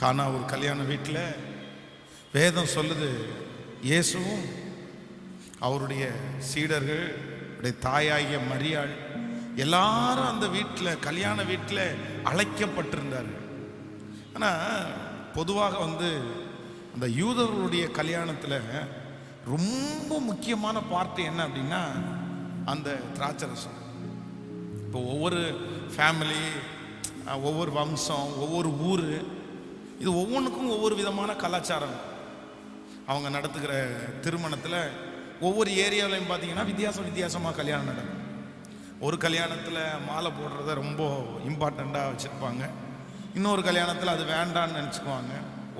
கானா ஒரு கல்யாண வீட்டில் வேதம் சொல்லுது, இயேசுவும் அவருடைய சீடர்கள், தாயாகிய மரியாள் எல்லாரும் அந்த வீட்டில், கல்யாண வீட்டில் அழைக்கப்பட்டிருந்தார்கள். ஆனால் பொதுவாக அந்த யூதர்களுடைய கல்யாணத்தில் ரொம்ப முக்கியமான பார்ட் என்ன அப்படின்னா அந்த திராட்சரசம். இப்போ ஒவ்வொரு ஃபேமிலி, ஒவ்வொரு வம்சம், ஒவ்வொரு ஊர், இது ஒவ்வொன்றுக்கும் ஒவ்வொரு விதமான கலாச்சாரம். அவங்க நடத்துகிற திருமணத்தில் ஒவ்வொரு ஏரியாவிலையும் பார்த்தீங்கன்னா வித்தியாசமாக கல்யாணம் நடக்கும். ஒரு கல்யாணத்தில் மாலை போடுறத ரொம்ப இம்பார்ட்டண்ட்டாக வச்சுருப்பாங்க, இன்னொரு கல்யாணத்தில் அது வேண்டான்னு நினச்சிக்குவாங்க.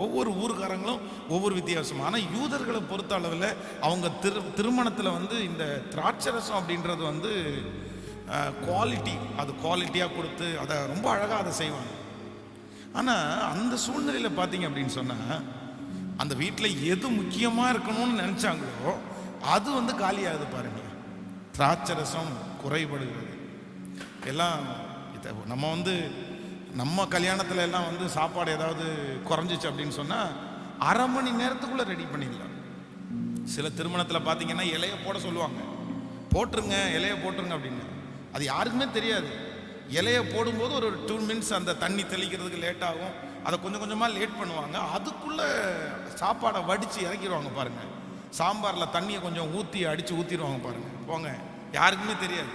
ஒவ்வொரு ஊருக்காரங்களும் ஒவ்வொரு வித்தியாசம். ஆனால் யூதர்களை பொறுத்த அளவில் அவங்க திருமணத்தில் இந்த திராட்சரசம் அப்படின்றது குவாலிட்டி, அது குவாலிட்டியாக கொடுத்து அதை ரொம்ப அழகாக அதை செய்வாங்க. ஆனால் அந்த சூழ்நிலையில் பார்த்தீங்க அப்படின்னு சொன்னால் அந்த வீட்டில் எது முக்கியமாக இருக்கணும்னு நினச்சாங்களோ அது காலியாகுது பாருங்க. திராட்சரசம் குறைபடுகிறது. எல்லாம் நம்ம கல்யாணத்தில் எல்லாம் சாப்பாடு ஏதாவது குறைஞ்சிச்சு அப்படின்னு சொன்னால் அரை மணி நேரத்துக்குள்ளே ரெடி பண்ணிடலாம். சில திருமணத்தில் பார்த்தீங்கன்னா இலையை போட சொல்லுவாங்க, போட்டுருங்க இலையை போட்டுருங்க அப்படின்னு. அது யாருக்குமே தெரியாது. இலையை போடும்போது ஒரு 2 minutes அந்த தண்ணி தெளிக்கிறதுக்கு லேட் ஆகும். அதை கொஞ்சம் கொஞ்சமாக லேட் பண்ணுவாங்க. அதுக்குள்ளே சாப்பாடை வடித்து இறக்கிடுவாங்க பாருங்கள். சாம்பாரில் தண்ணியை கொஞ்சம் அடித்து ஊற்றிடுவாங்க பாருங்கள். போங்க, யாருக்குமே தெரியாது.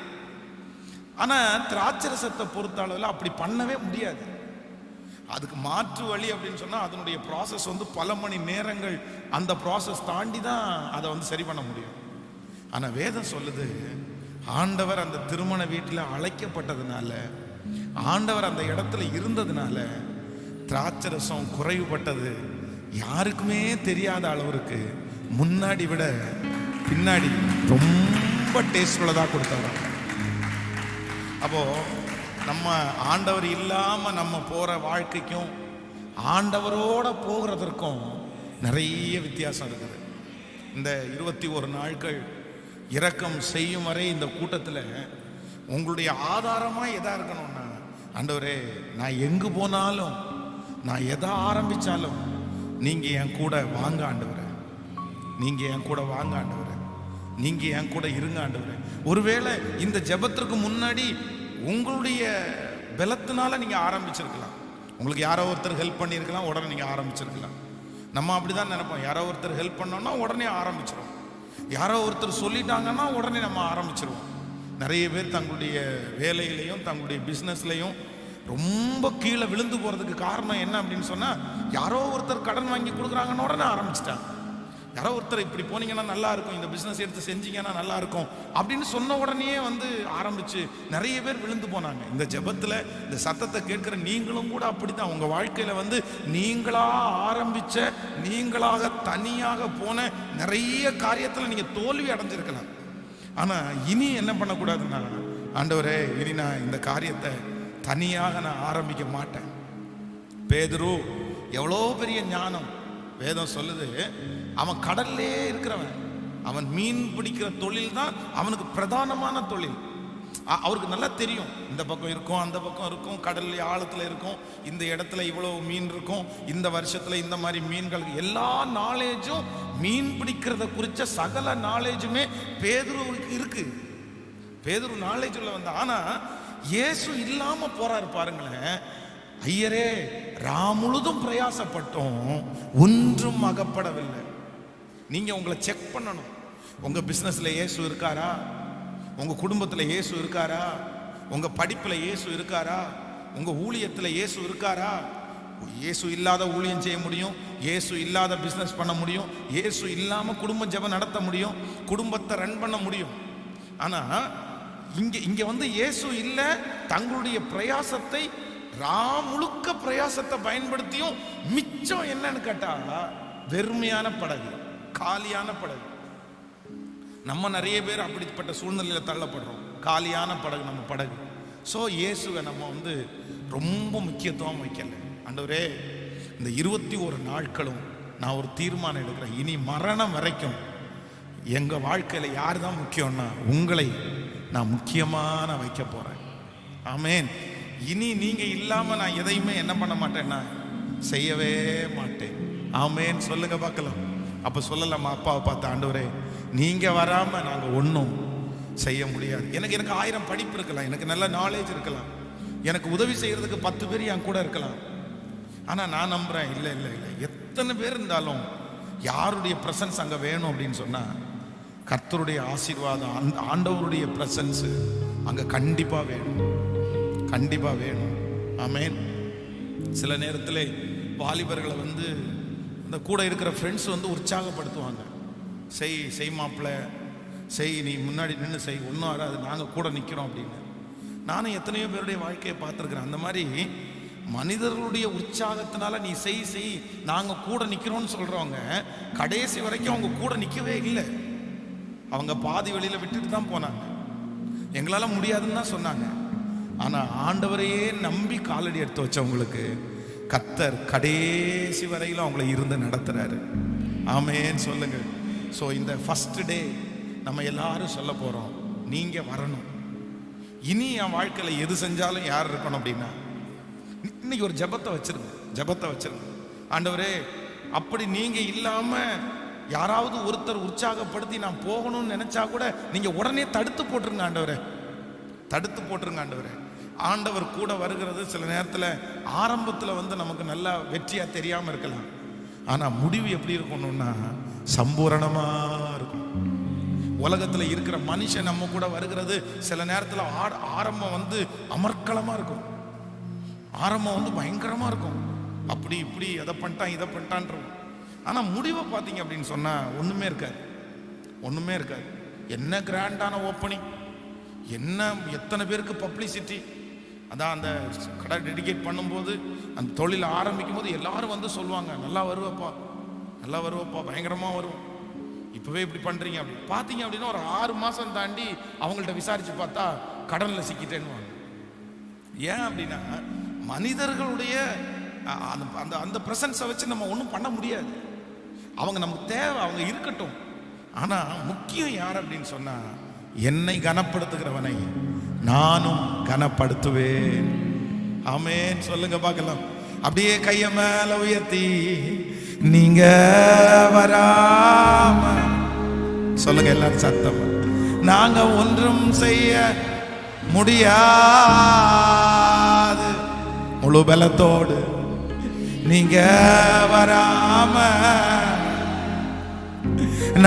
ஆனால் திராட்சரசத்தை பொறுத்த அளவில் அப்படி பண்ணவே முடியாது. அதுக்கு மாற்று வழி அப்படின்னு சொன்னால் அதனுடைய ப்ராசஸ் பல மணி நேரங்கள், அந்த ப்ராசஸ் தாண்டி தான் அதை சரி பண்ண முடியும். ஆனால் வேதம் சொல்லுது, ஆண்டவர் அந்த திருமண வீட்டில் அழைக்கப்பட்டதுனால, ஆண்டவர் அந்த இடத்துல இருந்ததுனால திராட்சரசம் குறைவுபட்டது. யாருக்குமே தெரியாத அளவுக்கு முன்னாடி விட பின்னாடி ரொம்ப டேஸ்ட்ஃபுல்லாக கொடுத்தாரு. அப்போ நம்ம ஆண்டவர் இல்லாமல் நம்ம போகிற வாழ்க்கைக்கும் ஆண்டவரோட போகிறதற்கும் நிறைய வித்தியாசம் இருக்குது. இந்த 21 நாட்கள் இரக்கம் செய்யும் வரை இந்த கூட்டத்தில் உங்களுடைய ஆதாரமாக எதா இருக்கணும்னா, ஆண்டவரே நான் எங்கு போனாலும், நான் எதை ஆரம்பித்தாலும் நீங்கள் என் கூட வாங்க ஆண்டவரே, நீங்கள் என் கூட வாங்க ஆண்டவரே, நீங்கள் என் கூட இருங்க ஆண்டவரே. ஒருவேளை இந்த ஜெபத்திற்கு முன்னாடி உங்களுடைய பலத்தினால நீங்கள் ஆரம்பிச்சிருக்கலாம். உங்களுக்கு யாரோ ஒருத்தர் ஹெல்ப் பண்ணியிருக்கலாம், உடனே நீங்கள் ஆரம்பிச்சிருக்கலாம். நம்ம அப்படி தான் நினைப்போம். யாரோ ஒருத்தர் ஹெல்ப் பண்ணோன்னா உடனே ஆரம்பிச்சிருவோம். யாரோ ஒருத்தர் சொல்லிட்டாங்கன்னா உடனே நம்ம ஆரம்பிச்சிருவோம். நிறைய பேர் தங்களுடைய வேலையிலையும் தங்களுடைய பிஸ்னஸ்லையும் ரொம்ப கீழே விழுந்து போகிறதுக்கு காரணம் என்ன அப்படின்னு சொன்னால், யாரோ ஒருத்தர் கடன் வாங்கி கொடுக்குறாங்கன்னு உடனே ஆரம்பிச்சிட்டாங்க. யாரோ ஒருத்தர் இப்படி போனீங்கன்னா நல்லா இருக்கும், இந்த பிஸ்னஸ் எடுத்து செஞ்சீங்கன்னா நல்லா இருக்கும் அப்படின்னு சொன்ன உடனே ஆரம்பிச்சு நிறைய பேர் விழுந்து போனாங்க. இந்த ஜெபத்தில் இந்த சத்தத்தை கேட்கிற நீங்களும் கூட அப்படித்தான். உங்கள் வாழ்க்கையில் நீங்களாக ஆரம்பிச்ச, நீங்களாக தனியாக போன நிறைய காரியத்தில் நீங்கள் தோல்வி அடைஞ்சிருக்கலாம். ஆனால் இனி என்ன பண்ணக்கூடாதுன்னா, ஆண்டவரே இனி நான் இந்த காரியத்தை தனியாக நான் ஆரம்பிக்க மாட்டேன். பேதுரு எவ்வளோ பெரிய ஞானம். வேதம் சொல்லுது, அவன் கடல்லே இருக்கிறவன், அவன் மீன் பிடிக்கிற தொழில் தான் அவனுக்கு பிரதானமான தொழில். அவருக்கு நல்லா தெரியும், இந்த பக்கம் இருக்கும், அந்த பக்கம் இருக்கும், கடல் ஆழத்தில் இருக்கும், இந்த இடத்துல இவ்வளோ மீன் இருக்கும், இந்த வருஷத்தில் இந்த மாதிரி மீன்கள், எல்லா நாலேஜும், மீன் பிடிக்கிறத குறித்த சகல நாலேஜுமே பேதுருவுக்கு இருக்கு. பேதுரு நாலேஜ் உள்ள ஆனால் இயேசு இல்லாமல் போறாரு பாருங்களேன். ஐயரே முழுதும் பிரயாசப்பட்டோம், ஒன்றும் அகப்படவில்லை. நீங்க உங்களை செக் பண்ணணும். உங்க பிசினஸ்ல இயேசு இருக்காரா? உங்க குடும்பத்தில் இயேசு இருக்காரா? உங்க படிப்புல இயேசு இருக்காரா? உங்க ஊழியத்தில் இயேசு இருக்காரா? இயேசு இல்லாத ஊழியம் செய்ய முடியும், இயேசு இல்லாத பிசினஸ் பண்ண முடியும், இயேசு இல்லாம குடும்ப ஜெபம் நடத்த முடியும், குடும்பத்தை ரன் பண்ண முடியும். ஆனா இங்க இயேசு இல்லை. தங்களுடைய பிரயாசத்தை முழுக்க பிரயாசத்தை பயன்படுத்தியும் மிச்சம் என்னன்னு கேட்டா வெறுமையான படகு, காலியான படகு. நம்ம நிறைய பேர் அப்படிப்பட்ட சூழ்நிலையில தள்ளப்படுறோம். காலியான படகு நம்ம படகு. ஸோ இயேசுவை நம்ம ரொம்ப முக்கியத்துவம் வைக்கல. ஆண்டவரே இந்த 21 நாட்களும் நான் ஒரு தீர்மானம் எடுக்கிறேன், இனி மரணம் வரைக்கும் எங்க வாழ்க்கையில யார் தான் முக்கியம்னா உங்களை நான் முக்கியமான வைக்க போறேன். ஆமேன். இனி நீங்க இல்லாம நான் எதையுமே என்ன பண்ண மாட்டேன்னா செய்யவே மாட்டேன். ஆமேன்னு சொல்லுங்க பார்க்கலாம். அப்ப சொல்லலாமா அப்பாவை பார்த்து, ஆண்டவரே நீங்க வராம நாங்க ஒன்றும் செய்ய முடியாது. எனக்கு 1000 படிப்பு இருக்கலாம், எனக்கு நல்ல நாலேஜ் இருக்கலாம், எனக்கு உதவி செய்யறதுக்கு 10 பேர் என் கூட இருக்கலாம். ஆனா நான் நம்புறேன், இல்லை இல்லை இல்லை, எத்தனை பேர் இருந்தாலும் யாருடைய பிரசன்ஸ் அங்க வேணும் அப்படின்னு சொன்னா கர்த்தருடைய ஆசீர்வாதம், அந்த ஆண்டவருடைய பிரசன்ஸ் அங்க கண்டிப்பா வேணும், கண்டிப்பா வேணும். ஆமேன். சில நேரத்தில் வாலிபர்களை வந்து இந்த கூட இருக்கிற ஃப்ரெண்ட்ஸ் வந்து உற்சாகப்படுத்துவாங்க. செய் மாப்பிள்ள, செய், நீ முன்னாடி நின்று செய், ஒன்றும் ஆகாது, நாங்கள் கூட நிற்கிறோம் அப்படின்னு. நானும் எத்தனையோ பேருடைய வாழ்க்கையை பார்த்துருக்குறேன். அந்த மாதிரி மனிதர்களுடைய உற்சாகத்தினால நீ செய் நாங்கள் கூட நிற்கிறோம்னு சொல்கிறவங்க கடைசி வரைக்கும் அவங்க கூட நிற்கவே இல்லை. அவங்க பாதி வழியில் விட்டுட்டு தான் போனாங்க. எங்களால் முடியாதுன்னு தான் சொன்னாங்க. ஆனால் ஆண்டவரையே நம்பி காலடி எடுத்து வச்சவங்களுக்கு கர்த்தர் கடைசி வரையிலும் அவங்கள இருந்து நடத்துறாரு. ஆமேன்னு சொல்லுங்க. ஸோ இந்த ஃபர்ஸ்ட் டே நம்ம எல்லாரும் சொல்ல போகிறோம், நீங்கள் வரணும். இனி என் வாழ்க்கையில் எது செஞ்சாலும் யார் இருக்கணும் அப்படின்னா, இன்னைக்கு ஒரு ஜெபத்தை வச்சிருங்க. ஆண்டவரே, அப்படி நீங்கள் இல்லாமல் யாராவது ஒருத்தர் உற்சாகப்படுத்தி நான் போகணும்னு நினைச்சா கூட நீங்க உடனே தடுத்து போட்டுருங்க ஆண்டவரே, தடுத்து போட்டுருங்க ஆண்டவரே. ஆண்டவர் கூட வருகிறது சில நேரத்தில் ஆரம்பத்தில் வந்து நமக்கு நல்லா வெற்றியா தெரியாம இருக்கலாம். ஆனா முடிவு எப்படி இருக்கணும்னா சம்பூரணமா இருக்கும். உலகத்துல இருக்கிற மனுஷன் நம்ம கூட வருகிறது சில நேரத்தில் ஆரம்பம் வந்து அமர்க்களமா இருக்கும், ஆரம்பம் வந்து பயங்கரமா இருக்கும், அப்படி இப்படி அதை பண்ணிட்டான் இதை பண்ணிட்டான். ஆனா முடிவை பார்த்தீங்க அப்படின்னு சொன்னா ஒண்ணுமே இருக்காது. என்ன கிராண்டான ஓப்பனிங், என்ன எத்தனை பேருக்கு பப்ளிசிட்டி. அதான் அந்த கடை டெடிகேட் பண்ணும்போது, அந்த தொழில் ஆரம்பிக்கும் போது எல்லாரும் வந்து சொல்லுவாங்க, நல்லா வருவப்பா, பயங்கரமா வரும், இப்பவே இப்படி பண்றீங்க அப்படி. பார்த்தீங்க அப்படின்னா ஒரு 6 மாசம் தாண்டி அவங்கள்ட்ட விசாரிச்சு பார்த்தா கடன்ல சிக்கிட்டேன்னு. ஏன் அப்படின்னா மனிதர்களுடைய அந்த அந்த பிரசன்ஸை வச்சு நம்ம ஒன்றும் பண்ண முடியாது. அவங்க நமக்கு தேவை, அவங்க இருக்கட்டும். ஆனா முக்கியம் யார் அப்படின்னு சொன்னா, என்னை கனப்படுத்துகிறவனை நானும் கனப்படுத்துவேன். ஆமென் சொல்லுங்க பார்க்கலாம். அப்படியே கைய மேல உயர்த்தி நீங்க வராம சொல்லுங்க எல்லாரும் சத்தம், நாங்க ஒன்றும் செய்ய முடியாது. முழு பலத்தோடு நீங்க வராம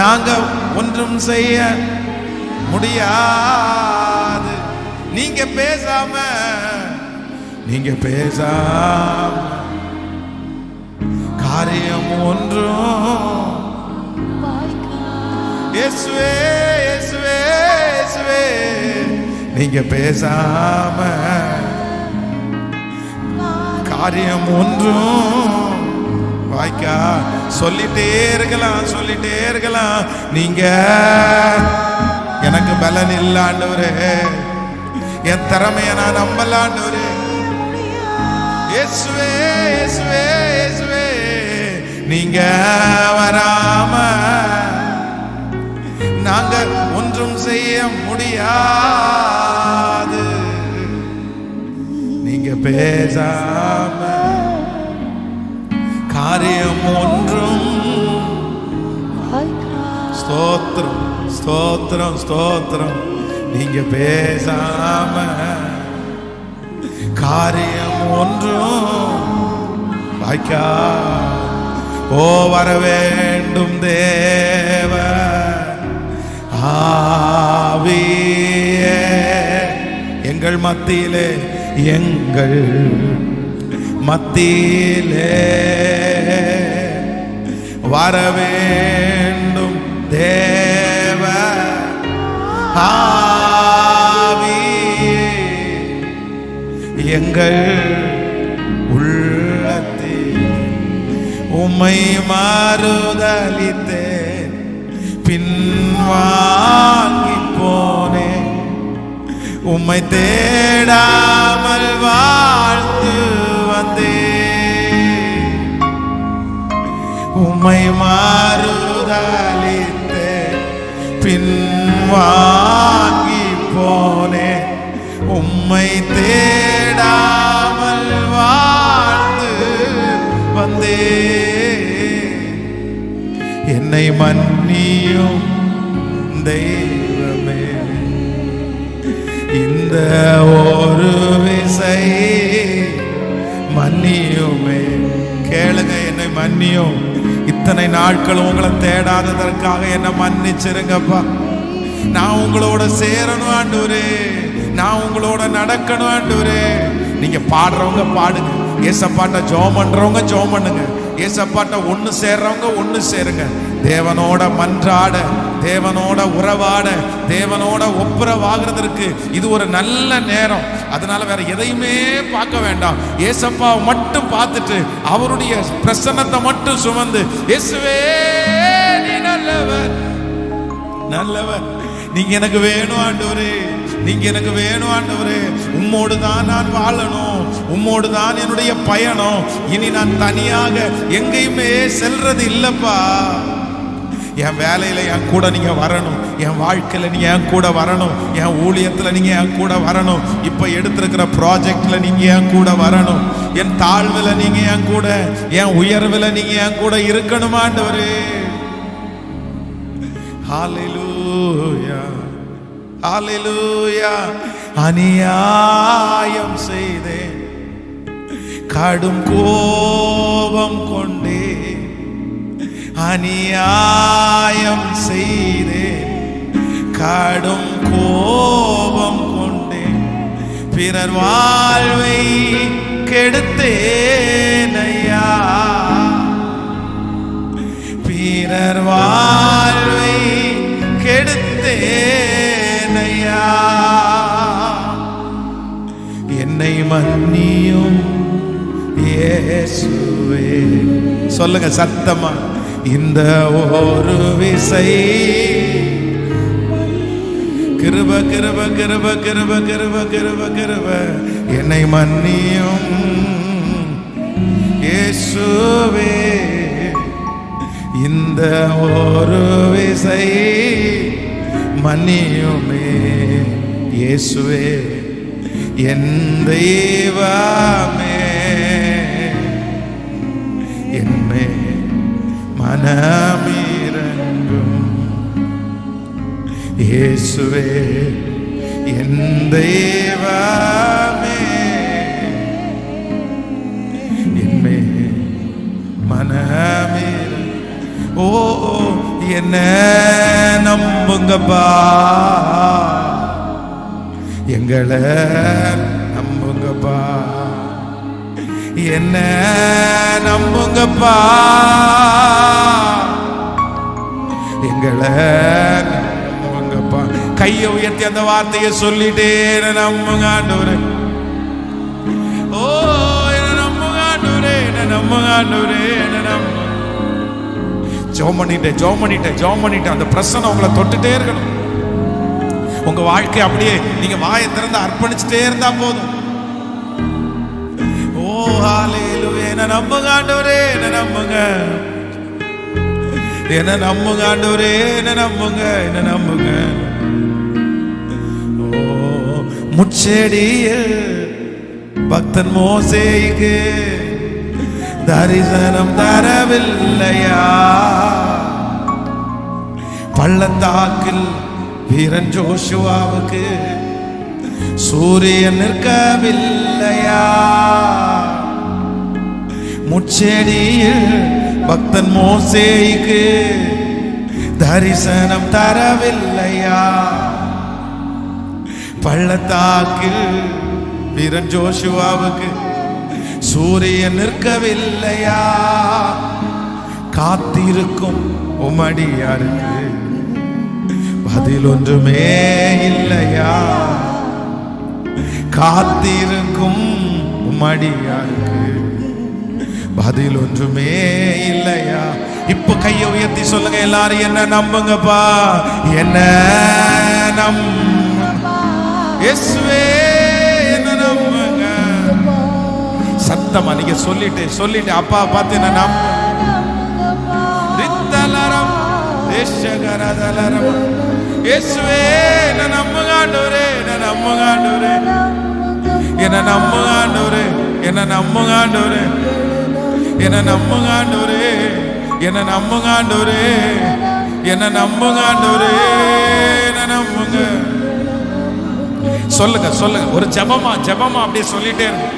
நாங்க ஒன்றும் செய்ய முடியாது. நீங்க பேசாம காரியம் ஒன்றும் இயேசுவே இயேசுவே இயேசுவே நீங்க பேசாம காரியம் ஒன்றும் வாய்க்கா. சொல்லிட்டே இருக்கலாம். நீங்க எனக்கு பலன் இல்ல ஆண்டவரே, என் திறமைய நான் நம்பல ஆண்டவரே. இயேசுவே இயேசுவே இயேசுவே நீங்க வராம நாங்க ஒன்றும் செய்ய முடியாது. நீங்க பேசாம காரியம் ஒன்றும். ஸ்தோத்திரம் ஸ்தோத்திரம் ஸ்தோத்திரம். நீங்க பேசாம காரியம் ஒன்றும் வாய்க்கா. ஓ வர வேண்டும் தேவ ஆவியே எங்கள் மத்தியிலே வர வேண்டும் தேவ ஆவியே எங்கள் உள்ளத்தில் உம்மை மறுதலித்தேன், பின்வாங்கி போனேன், உம்மை தேடாமல் வாழ்ந்து வந்தேன். உம்மை மறுதலித்தேன், பின்வாங்கி போனேன், உம்மை தேடாமல் வாழ்ந்து என்னை மன்னியும் தெய்வமே, இந்த ஒரு விசை மன்னியுமே. கேளுங்க, என்னை மன்னியும். இத்தனை நாட்கள் உங்களை தேடாததற்காக என்ன மன்னிச்சிருங்கப்பா. நான் உங்களோட சேரணும் ஆண்டவரே, நான் உங்களோட நடக்கணும் ஆண்டவரே. நீங்க பாடுறவங்க பாடுங்க, ஏசப்பாட்ட ஜெபம் பண்றவங்க ஜெபம் பண்ணுங்க, ஏசப்பாட்ட ஒண்ணு சேர்றவங்க ஒண்ணு சேருங்க. தேவனோட மன்றாட, தேவனோட உறவாட, தேவனோட ஒப்புரவாகிறதுக்கு இது ஒரு நல்ல நேரம். அதனால வேற எதையுமே பார்க்க வேண்டாம், ஏசப்பாவை மட்டும் பார்த்துட்டு அவருடைய பிரசன்னத்தை மட்டும் சுமந்து, இயேசுவே நீ நல்லவர் நல்லவர், நீங்க எனக்கு வேணும் ஆண்டவரே, நீங்க எனக்கு வேணும் ஆண்டவரே. உம்மோடு தான் நான் வாழணும், உம்மோடு தான் என்னுடைய பயணம். இனி நான் தனியாக எங்கேயுமே செல்றது இல்லப்பா. என் வேலையில என் கூட நீங்க வரணும், என் வாழ்க்கையில நீங்க என் கூட வரணும், என் ஊழியத்துல நீங்க என் கூட வரணும், இப்ப எடுத்திருக்கிற ப்ராஜெக்ட்ல நீங்க என் கூட வரணும், என் தாழ்வுல நீங்க என் கூட, என் உயர்வுல நீங்க என் கூட இருக்கணும் ஆண்டவரே. ஹல்லேலூயா ஹல்லேலூயா. அநியாயம் செய்தேன், கடும் கோபம் கொண்டே, அநியாயம் செய்தேன், கடும் கோபம் கொண்டேன், பிறர் வாழ்வை கெடுத்தேன் ஐயா, பிறர் வாழ்வை கெடுத்தேன் ஐயா. என்னை மன்னியும் இயேசுவே. சொல்லுங்க சத்தமா, இந்த ஒரு விசை. கிருப கிருப கிருப கிருப கிருப கிருப கிருப, என்னை மன்னியும் இயேசுவே, இந்த ஒரு விசை மன்னியுமே இயேசுவே, என் தெய்வமே, என்னை மனமிரங்கும் இயேசுவே, என் தெய்வமே, என்னை மனமிரங்கும். ஓ என்ன நம்புங்கப்பா, எங்களை நம்புங்கப்பா, என்ன நம்புங்கப்பா, எங்களை நம்புங்கப்பா. கையை உயர்த்தி அந்த வார்த்தையை சொல்லிட்டே நம்புங்க ஆண்டவரே. ஓ என்ன நம்புங்க ஆண்டவரே, என்ன நம்புங்க ஆண்டவரே, என்ன நம்புங்க. ஜெபம் பண்ணிட்டு அந்த பிரசன்னம் உங்களை தொட்டுட்டே இருக்கணும். உங்க வாழ்க்கை அப்படியே நீங்க வாயை திறந்து அர்ப்பணிச்சுட்டே இருந்தா போதும். ஓ ஹல்லேலூயா. என்ன நம்புங்க ஆண்டவரே, என்ன நம்புங்க, என்ன நம்புங்க ஆண்டவரே, என்ன நம்புங்க, என்ன நம்புங்க. ஓ முச்செடியில் பக்தன் மோசேக்கு தரிசனம் தரவில்லையா, பள்ளத்தாக்கில் வீரன் ஜோஷுவாவுக்கு சூரியன் நிற்கவில்லையா, முச்செடியில் பக்தன் மோசேக்கு தரிசனம் தரவில்லையா, பள்ளத்தாக்கில் வீரன் ஜோஷுவாவுக்கு சூரியன் நிற்கவில்லையா. காத்திருக்கும் உமடியாருக்கு பதில் ஒன்றுமே இல்லையா, காத்திருக்கும் உமடியாருக்கு பதில் ஒன்றுமே இல்லையா. இப்ப கையை உயர்த்தி சொல்லுங்க எல்லாரும், என்ன நம்புங்கப்பா, என்ன இயேசுவே, என்ன நம்புங்க. சத்தமா நீங்க சொல்லிட்டு அப்பா பார்த்து என்ன நம்ப. இயேசுவே என்ன நம்புங்க ஆண்டவரே, என்ன நம்புங்க ஆண்டவரே, என்ன நம்புங்க ஆண்டவரே, என்ன நம்புங்க ஆண்டவரே, என்ன நம்புங்க ஆண்டவரே. என்ன நம்புங்க ஆண்டவரே, என்ன நம்புங்க ஆண்டவரே, என்ன நம்புங்க. சொல்லுங்க சொல்லுங்க, ஒரு ஜெபமா ஜெபமா அப்படியே சொல்லிட்டே இருக்கு.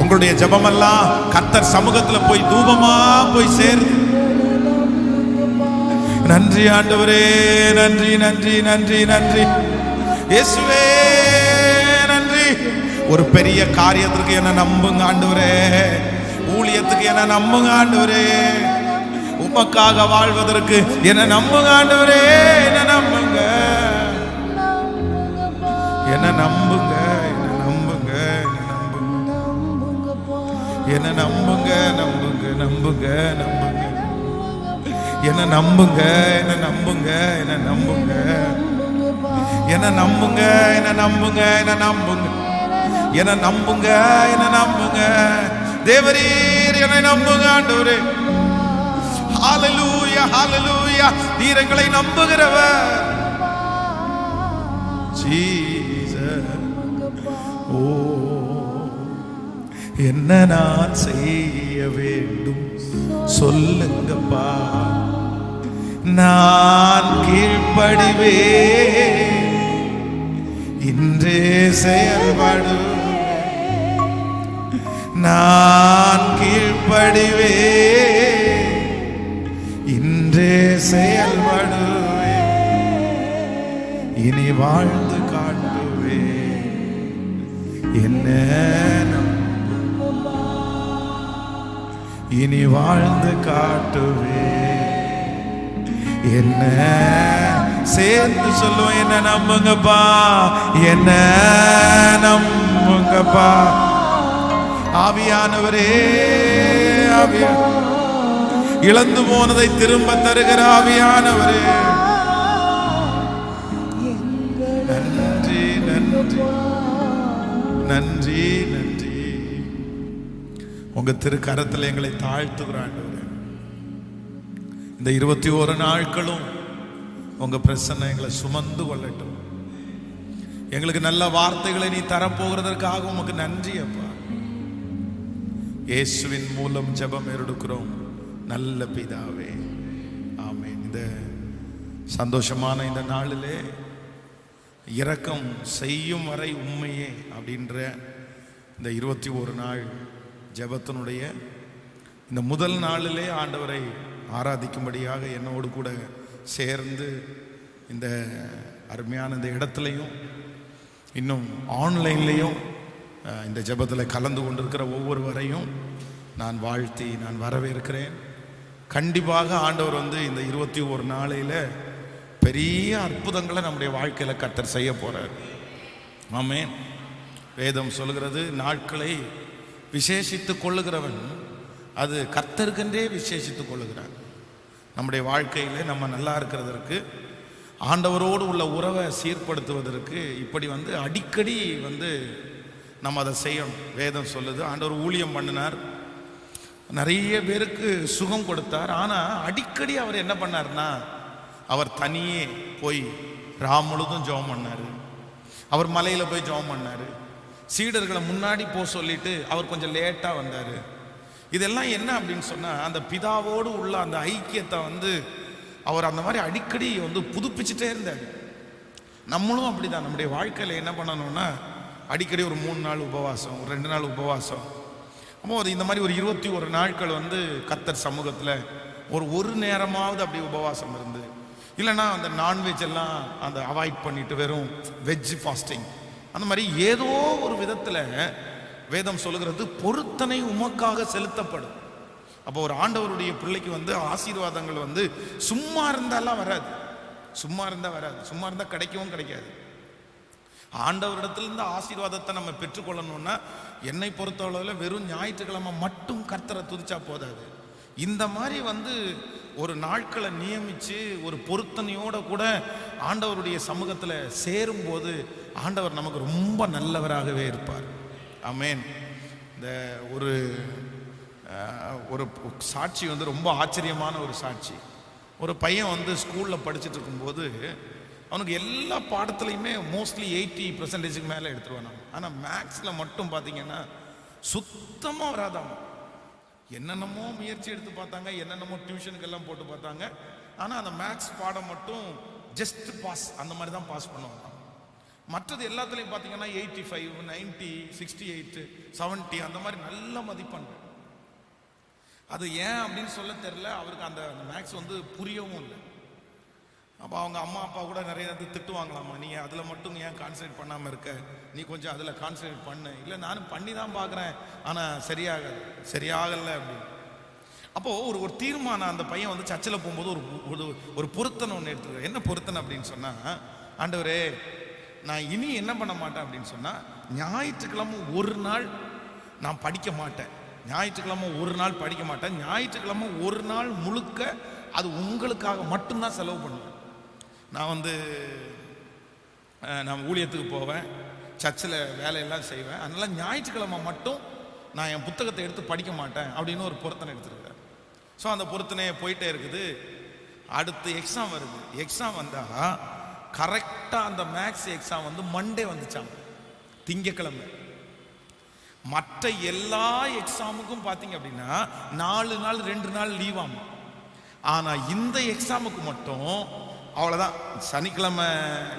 உங்களுடைய ஜெபமெல்லாம் கர்த்தர் சமூகத்துல போய் தூபமா போய் சேருது. நன்றி ஆண்டவரே, நன்றி நன்றி நன்றி நன்றி இயேசுவே, நன்றி. ஒரு பெரிய காரியத்துக்கு என்ன நம்புங்க ஆண்டவரே, ஊழியத்துக்கு என்ன நம்புங்க ஆண்டவரே, உமக்காக வாழ்வதற்கு என்ன நம்புங்க ஆண்டவரே, என்ன நம்புங்க, என்ன நம்புங்க, என்ன நம்புங்க, என்ன நம்புங்க, நம்புங்க நம்புங்க நம்புங்க, என்ன நம்புங்க, என்ன நம்புங்க, என்ன நம்புங்க, என்ன நம்புங்க, என்ன நம்புங்க, என்ன நம்புங்க, என்ன நம்புங்க, என்ன நம்புங்க. தேவரீர் என்னை நம்புங்க ஆண்டவரே. ஹalleluya ஹalleluya. நீர் எங்களை நம்புகிறவர். ஜீசஸ். ஓ, என்ன நான் செய்ய வேண்டும் சொல்லுங்கப்பா, நான் கீழ்ப்படிவே, இன்றே செயல்படு, நான் கீழ்ப்படிவே, இன்றே செயல்படுவே, இனி வாழ்ந்து காட்டுவே, என்ன இனி வாழ்ந்து காட்டுவே, என்ன சேர்ந்து சொல்லுவோம். என்ன நம்புங்கப்பா, என்ன நம்புங்கப்பா. ஆவியானவரே, இழந்து போனதை திரும்ப தருகிற ஆவியானவரே, நன்றி நன்றி நன்றி நன்றி. உங்க திருக்கரத்தில் எங்களை தாழ்த்துகிறான். இந்த 21 நாட்களும் உங்க பிரசன்னம் எங்களை சுமந்து கொள்ளட்டும். எங்களுக்கு நல்ல வார்த்தைகளை நீ தரப்போகிறதற்காக உமக்கு நன்றி அப்பா. இயேசுவின் மூலம் ஜெபம் எடுக்கிறோம் நல்ல பிதாவே, ஆமென். இந்த சந்தோஷமான இந்த நாளிலே இரக்கம் செய்யும் வரை உண்மையே அப்படின்ற இந்த 21 நாள் ஜெபத்தினுடைய இந்த முதல் நாளிலே ஆண்டவரை ஆராதிக்கும்படியாக என்னோடு கூட சேர்ந்து இந்த அருமையான இந்த இடத்துலையும் இன்னும் ஆன்லைன்லேயும் இந்த ஜெபத்தில் கலந்து கொண்டிருக்கிற ஒவ்வொருவரையும் நான் வாழ்த்தி நான் வரவேற்கிறேன். கண்டிப்பாக ஆண்டவர் இந்த 21 நாளையில் பெரிய அற்புதங்களை நம்முடைய வாழ்க்கையில் கர்த்தர் செய்ய போகிறார். ஆமென். வேதம் சொல்கிறது, நாட்களை விசேஷித்து கொள்ளுகிறவன் அது கர்த்தருக்கென்றே விசேஷித்து கொள்ளுகிறார். நம்முடைய வாழ்க்கையில் நம்ம நல்லா இருக்கிறதற்கு, ஆண்டவரோடு உள்ள உறவை சீர்படுத்துவதற்கு இப்படி அடிக்கடி நம்ம அதை செய்யணும். வேதம் சொல்லுது, ஆண்டவர் ஊழியம் பண்ணினார், நிறைய பேருக்கு சுகம் கொடுத்தார். ஆனால் அடிக்கடி அவர் என்ன பண்ணார்னா, அவர் தனியே போய் முழுதும் ஜெபம் பண்ணார். அவர் மலையில் போய் ஜெபம் பண்ணார். சீடர்களை முன்னாடி போக சொல்லிட்டு அவர் கொஞ்சம் லேட்டாக வந்தார். இதெல்லாம் என்ன அப்படின்னு சொன்னால், அந்த பிதாவோடு உள்ள அந்த ஐக்கியத்தை அவர் அந்த மாதிரி அடிக்கடி புதுப்பிச்சுட்டே இருந்தார். நம்மளும் அப்படிதான். நம்முடைய வாழ்க்கையில் என்ன பண்ணணும்னா, அடிக்கடி ஒரு 3 நாள் உபவாசம், ஒரு 2 நாள் உபவாசம். அப்போ இந்த மாதிரி ஒரு 21 நாட்கள் கர்த்தர் சமூகத்தில் ஒரு நேரமாவது அப்படி உபவாசம் இருந்து, இல்லைன்னா அந்த நான்வெஜ் எல்லாம் அவாய்ட் பண்ணிட்டு வெறும் வெஜ் ஃபாஸ்டிங், அந்த மாதிரி ஏதோ ஒரு விதத்தில் வேதம் சொல்லுகிறது, பொருத்தனை உமக்காக செலுத்தப்படும். அப்போ ஒரு ஆண்டவருடைய பிள்ளைக்கு ஆசீர்வாதங்கள் சும்மா இருந்தாலாம் வராது. சும்மா இருந்தால் வராது. சும்மா இருந்தால் கிடைக்கவும் கிடைக்காது. ஆண்டவரிடத்திலிருந்து ஆசீர்வாதத்தை நம்ம பெற்றுக்கொள்ளணும்னா, என்னை பொறுத்தளவில் வெறும் ஞாயிற்றுக்கிழமை மட்டும் கர்த்தரை துதிச்சா போதாது. இந்த மாதிரி ஒரு நாட்களை நியமித்து ஒரு பொருத்தனையோட கூட ஆண்டவருடைய சமூகத்தில் சேரும்போது ஆண்டவர் நமக்கு ரொம்ப நல்லவராகவே இருப்பார். ஆமென். இந்த ஒரு சாட்சி ரொம்ப ஆச்சரியமான ஒரு சாட்சி. ஒரு பையன் ஸ்கூலில் படிச்சுட்டு இருக்கும்போது அவனுக்கு எல்லா பாடத்துலையுமே மோஸ்ட்லி 80% மேலே எடுத்துருவான். ஆனால் மேக்ஸில் மட்டும் பார்த்தீங்கன்னா சுத்தமாக வராதான். என்னென்னமோ முயற்சி எடுத்து பார்த்தாங்க, என்னென்னமோ டியூஷனுக்கு எல்லாம் போட்டு பார்த்தாங்க. ஆனால் அந்த மேக்ஸ் பாடம் மட்டும் ஜஸ்ட் பாஸ், அந்த மாதிரி தான் பாஸ் பண்ணுவாங்க. மற்றது எல்லாத்துலேயும் பார்த்தீங்கன்னா 85, 90, 68, 70 அந்த மாதிரி நல்ல மதிப்பெண். அது ஏன் அப்படின்னு சொல்ல தெரியல. அவருக்கு அந்த மேக்ஸ் வந்து புரியவும் இல்லை. அப்போ அவங்க அம்மா அப்பா கூட நிறைய திட்டுவாங்களாம்மா, நீ அதில் மட்டும் ஏன் கான்சன்ட்ரேட் பண்ணாமல் இருக்க, நீ கொஞ்சம் அதில் கான்சன்ட்ரேட் பண்ணு. இல்லை நானும் பண்ணி தான் பார்க்குறேன், ஆனால் சரியாகலை அப்படின்னு. அப்போது ஒரு தீர்மானம் அந்த பையன் வந்து சர்ச்சில் போகும்போது ஒரு பொருத்தனை ஒன்று எடுத்துருக்காரு. என்ன பொருத்தனை அப்படின்னு சொன்னால், ஆண்டவரே நான் இனி என்ன பண்ண மாட்டேன் அப்படின்னு சொன்னால், ஞாயிற்றுக்கிழமை ஒரு நாள் நான் படிக்க மாட்டேன், ஞாயிற்றுக்கிழமை ஒரு நாள் படிக்க மாட்டேன், ஞாயிற்றுக்கிழமை ஒரு நாள் முழுக்க அது உங்களுக்காக மட்டும்தான் செலவு பண்ணுவேன். நான் ஊழியத்துக்கு போவேன், சர்ச்சில் வேலையெல்லாம் செய்வேன், அதனால் ஞாயிற்றுக்கிழமை மட்டும் நான் என் புத்தகத்தை எடுத்து படிக்க மாட்டேன் அப்படின்னு ஒரு பொருத்தனை எடுத்துருக்கேன். ஸோ அந்த பொருத்தனை போயிட்டே இருக்குது. அடுத்து எக்ஸாம் வருது. எக்ஸாம் வந்தால் கரெக்டாக அந்த மேக்ஸ் எக்ஸாம் வந்து மண்டே வந்துச்சாங்க, திங்கக்கிழமை. மற்ற எல்லா எக்ஸாமுக்கும் பார்த்தீங்க அப்படின்னா 4 நாள் 2 நாள் லீவாமா. ஆனால் இந்த எக்ஸாமுக்கு மட்டும் அவ்வளோதான், சனிக்கிழமை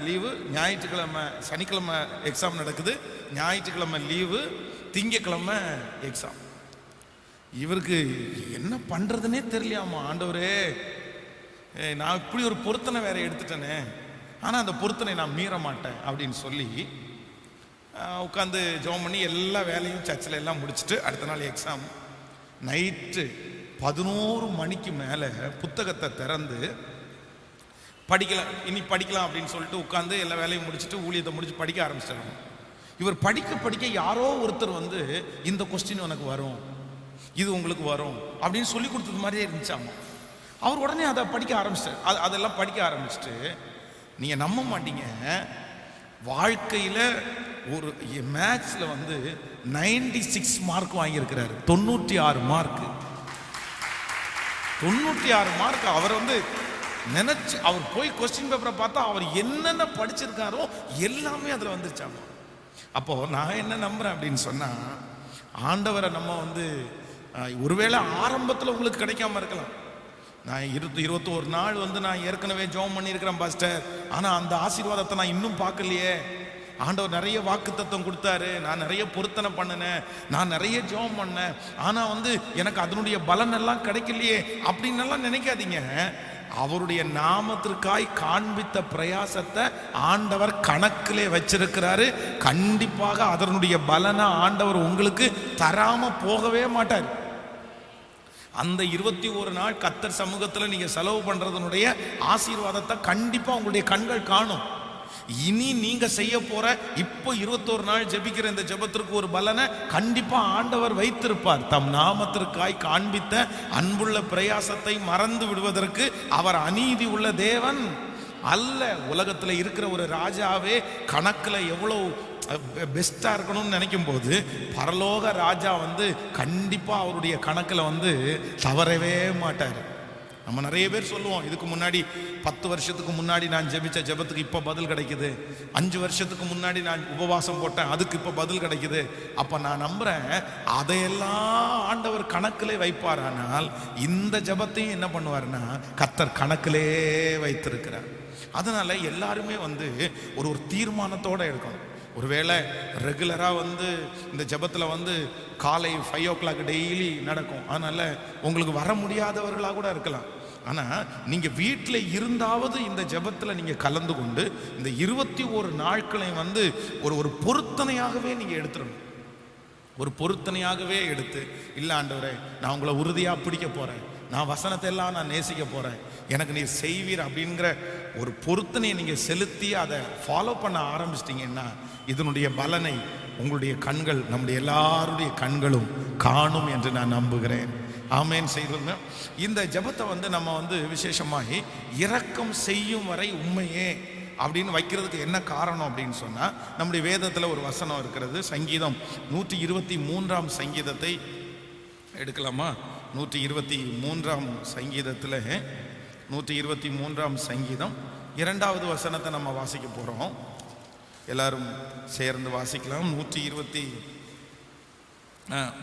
லீவு, ஞாயிற்றுக்கிழமை, சனிக்கிழமை எக்ஸாம் நடக்குது, ஞாயிற்றுக்கிழமை லீவு, திங்கக்கிழமை எக்ஸாம். இவருக்கு என்ன பண்ணுறதுனே தெரியலையாமா. ஆண்டவரே நான் இப்படி ஒரு பொருத்தனை வேற எடுத்துட்டேனே, ஆனால் அந்த பொருத்தனை நான் மீற மாட்டேன் அப்படின்னு சொல்லி உட்காந்து ஜெபம் பண்ணி எல்லா வேலையும் சர்ச்சில் எல்லாம் முடிச்சுட்டு அடுத்த நாள் எக்ஸாம். நைட்டு 11 மணிக்கு மேலே புத்தகத்தை திறந்து இனி படிக்கலாம் அப்படின்னு சொல்லிட்டு உட்காந்து எல்லா வேலையும் முடிச்சுட்டு ஊழியத்தை முடிச்சு படிக்க ஆரம்பிச்சிட்டாங்க. இவர் படிக்க யாரோ ஒருத்தர் வந்து இந்த கொஸ்டின் உனக்கு வரும், இது உங்களுக்கு வரும் அப்படின்னு சொல்லி கொடுத்தது மாதிரியே இருந்துச்சாமா. அவர் உடனே அதை படிக்க ஆரம்பிச்சிட்டார். அதெல்லாம் படிக்க ஆரம்பிச்சுட்டு, நீங்கள் நம்ப மாட்டீங்க, வாழ்க்கையில் ஒரு மேத்ஸில் வந்து 96 மார்க் வாங்கியிருக்கிறாரு. 96 மார்க்கு 96 மார்க். அவர் வந்து நினைச்சு அவர் போய் கொஸ்டின் பேப்பரை பார்த்தா அவர் என்னென்ன படிச்சிருக்காரோ எல்லாமே அதில் வந்துருச்சாமா. அப்போ நான் என்ன நம்புறேன் அப்படின்னு சொன்னா, ஆண்டவரை நம்ம வந்து ஒருவேளை ஆரம்பத்தில் உங்களுக்கு கிடைக்காம இருக்கலாம். நான் 21 நாள் வந்து நான் ஏற்கனவே ஜெபம் பண்ணியிருக்கிறேன் பாஸ்டர், ஆனால் அந்த ஆசீர்வாதத்தை நான் இன்னும் பார்க்கலையே. ஆண்டவர் நிறைய வாக்குத்தத்தம் கொடுத்தாரு, நான் நிறைய பொருத்தனை பண்ணினேன், நான் நிறைய ஜெபம் பண்ணேன், ஆனால் வந்து எனக்கு அதனுடைய பலன் எல்லாம் கிடைக்கலையே அப்படின்னு எல்லாம் நினைக்காதீங்க. அவருடைய நாமத்திற்காய் காண்பித்த பிரயாசத்தை ஆண்டவர் கணக்கிலே வச்சிருக்கிறாரு. கண்டிப்பாக அதனுடைய பலனை ஆண்டவர் உங்களுக்கு தராம போகவே மாட்டார். அந்த 21 நாள் கர்த்தர் சமூகத்தில் நீங்க செலவு பண்றதனுடைய ஆசீர்வாதத்தை கண்டிப்பா உங்களுடைய கண்கள் காணும். இனி நீங்க செய்ய போற இப்போ 21 நாள் ஜெபிக்கிற இந்த ஜெபத்திற்கு ஒரு பலனை கண்டிப்பா ஆண்டவர் வைத்திருப்பார். தம் நாமத்திற்காய் காண்பித்த அன்புள்ள பிரயாசத்தை மறந்து விடுவதற்கு அவர் அநீதி உள்ள தேவன் அல்ல. உலகத்தில் இருக்கிற ஒரு ராஜாவே கணக்கில் எவ்வளோ பெஸ்டா இருக்கணும்னு நினைக்கும் போது பரலோக ராஜா வந்து கண்டிப்பா அவருடைய கணக்கில் வந்து தவறவே மாட்டார். நம்ம நிறைய பேர் சொல்லுவோம், இதுக்கு முன்னாடி 10 வருஷத்துக்கு முன்னாடி நான் ஜெபிச்ச ஜெபத்துக்கு இப்போ பதில் கிடைக்குது, 5 வருஷத்துக்கு முன்னாடி நான் உபவாசம் போட்டேன் அதுக்கு இப்போ பதில் கிடைக்குது. அப்போ நான் நம்புறேன் அதையெல்லாம் ஆண்டவர் கணக்கிலே வைப்பார். ஆனால் இந்த ஜெபத்தையும் என்ன பண்ணுவார்னா கர்த்தர் கணக்கிலே வைத்திருக்கிறார். அதனால எல்லாருமே வந்து ஒரு தீர்மானத்தோடு இருக்கணும். ஒருவேளை ரெகுலராக வந்து இந்த ஜெபத்தில் வந்து காலை 5 o'clock டெய்லி நடக்கும், அதனால் உங்களுக்கு வர முடியாதவர்களாக கூட இருக்கலாம். ஆனால் நீங்கள் வீட்டில் இருந்தாவது இந்த ஜெபத்தில் நீங்கள் கலந்து கொண்டு இந்த 21 நாட்களை வந்து ஒரு பொருத்தனையாகவே நீங்கள் எடுத்துடணும். ஒரு பொருத்தனையாகவே எடுத்து, இல்லை ஆண்டவரே நான் உங்களை உறுதியாக பிடிக்க போகிறேன், நான் வசனத்தை எல்லாம் நான் நேசிக்க போகிறேன், எனக்கு நீ செய்வீர் அப்படிங்கிற ஒரு பொருத்தனையை நீங்கள் செலுத்தி அதை ஃபாலோ பண்ண ஆரம்பிச்சிட்டிங்கன்னா இதனுடைய பலனை உங்களுடைய கண்கள், நம்முடைய எல்லாருடைய கண்களும் காணும் என்று நான் நம்புகிறேன். ஆமேன் செய்வது. இந்த ஜெபத்தை வந்து நம்ம வந்து விசேஷமாகி இரக்கம் செய்யும் வரை உண்மையே அப்படின்னு வைக்கிறதுக்கு என்ன காரணம் அப்படின்னு சொன்னால், நம்முடைய வேதத்தில் ஒரு வசனம் இருக்கிறது. சங்கீதம் 123ஆம் சங்கீதத்தை எடுக்கலாமா? 123ஆம் சங்கீதத்தில் 123ஆம் சங்கீதம் 2வது வசனத்தை நம்ம வாசிக்க போறோம். எல்லாரும் சேர்ந்து வாசிக்கலாம்.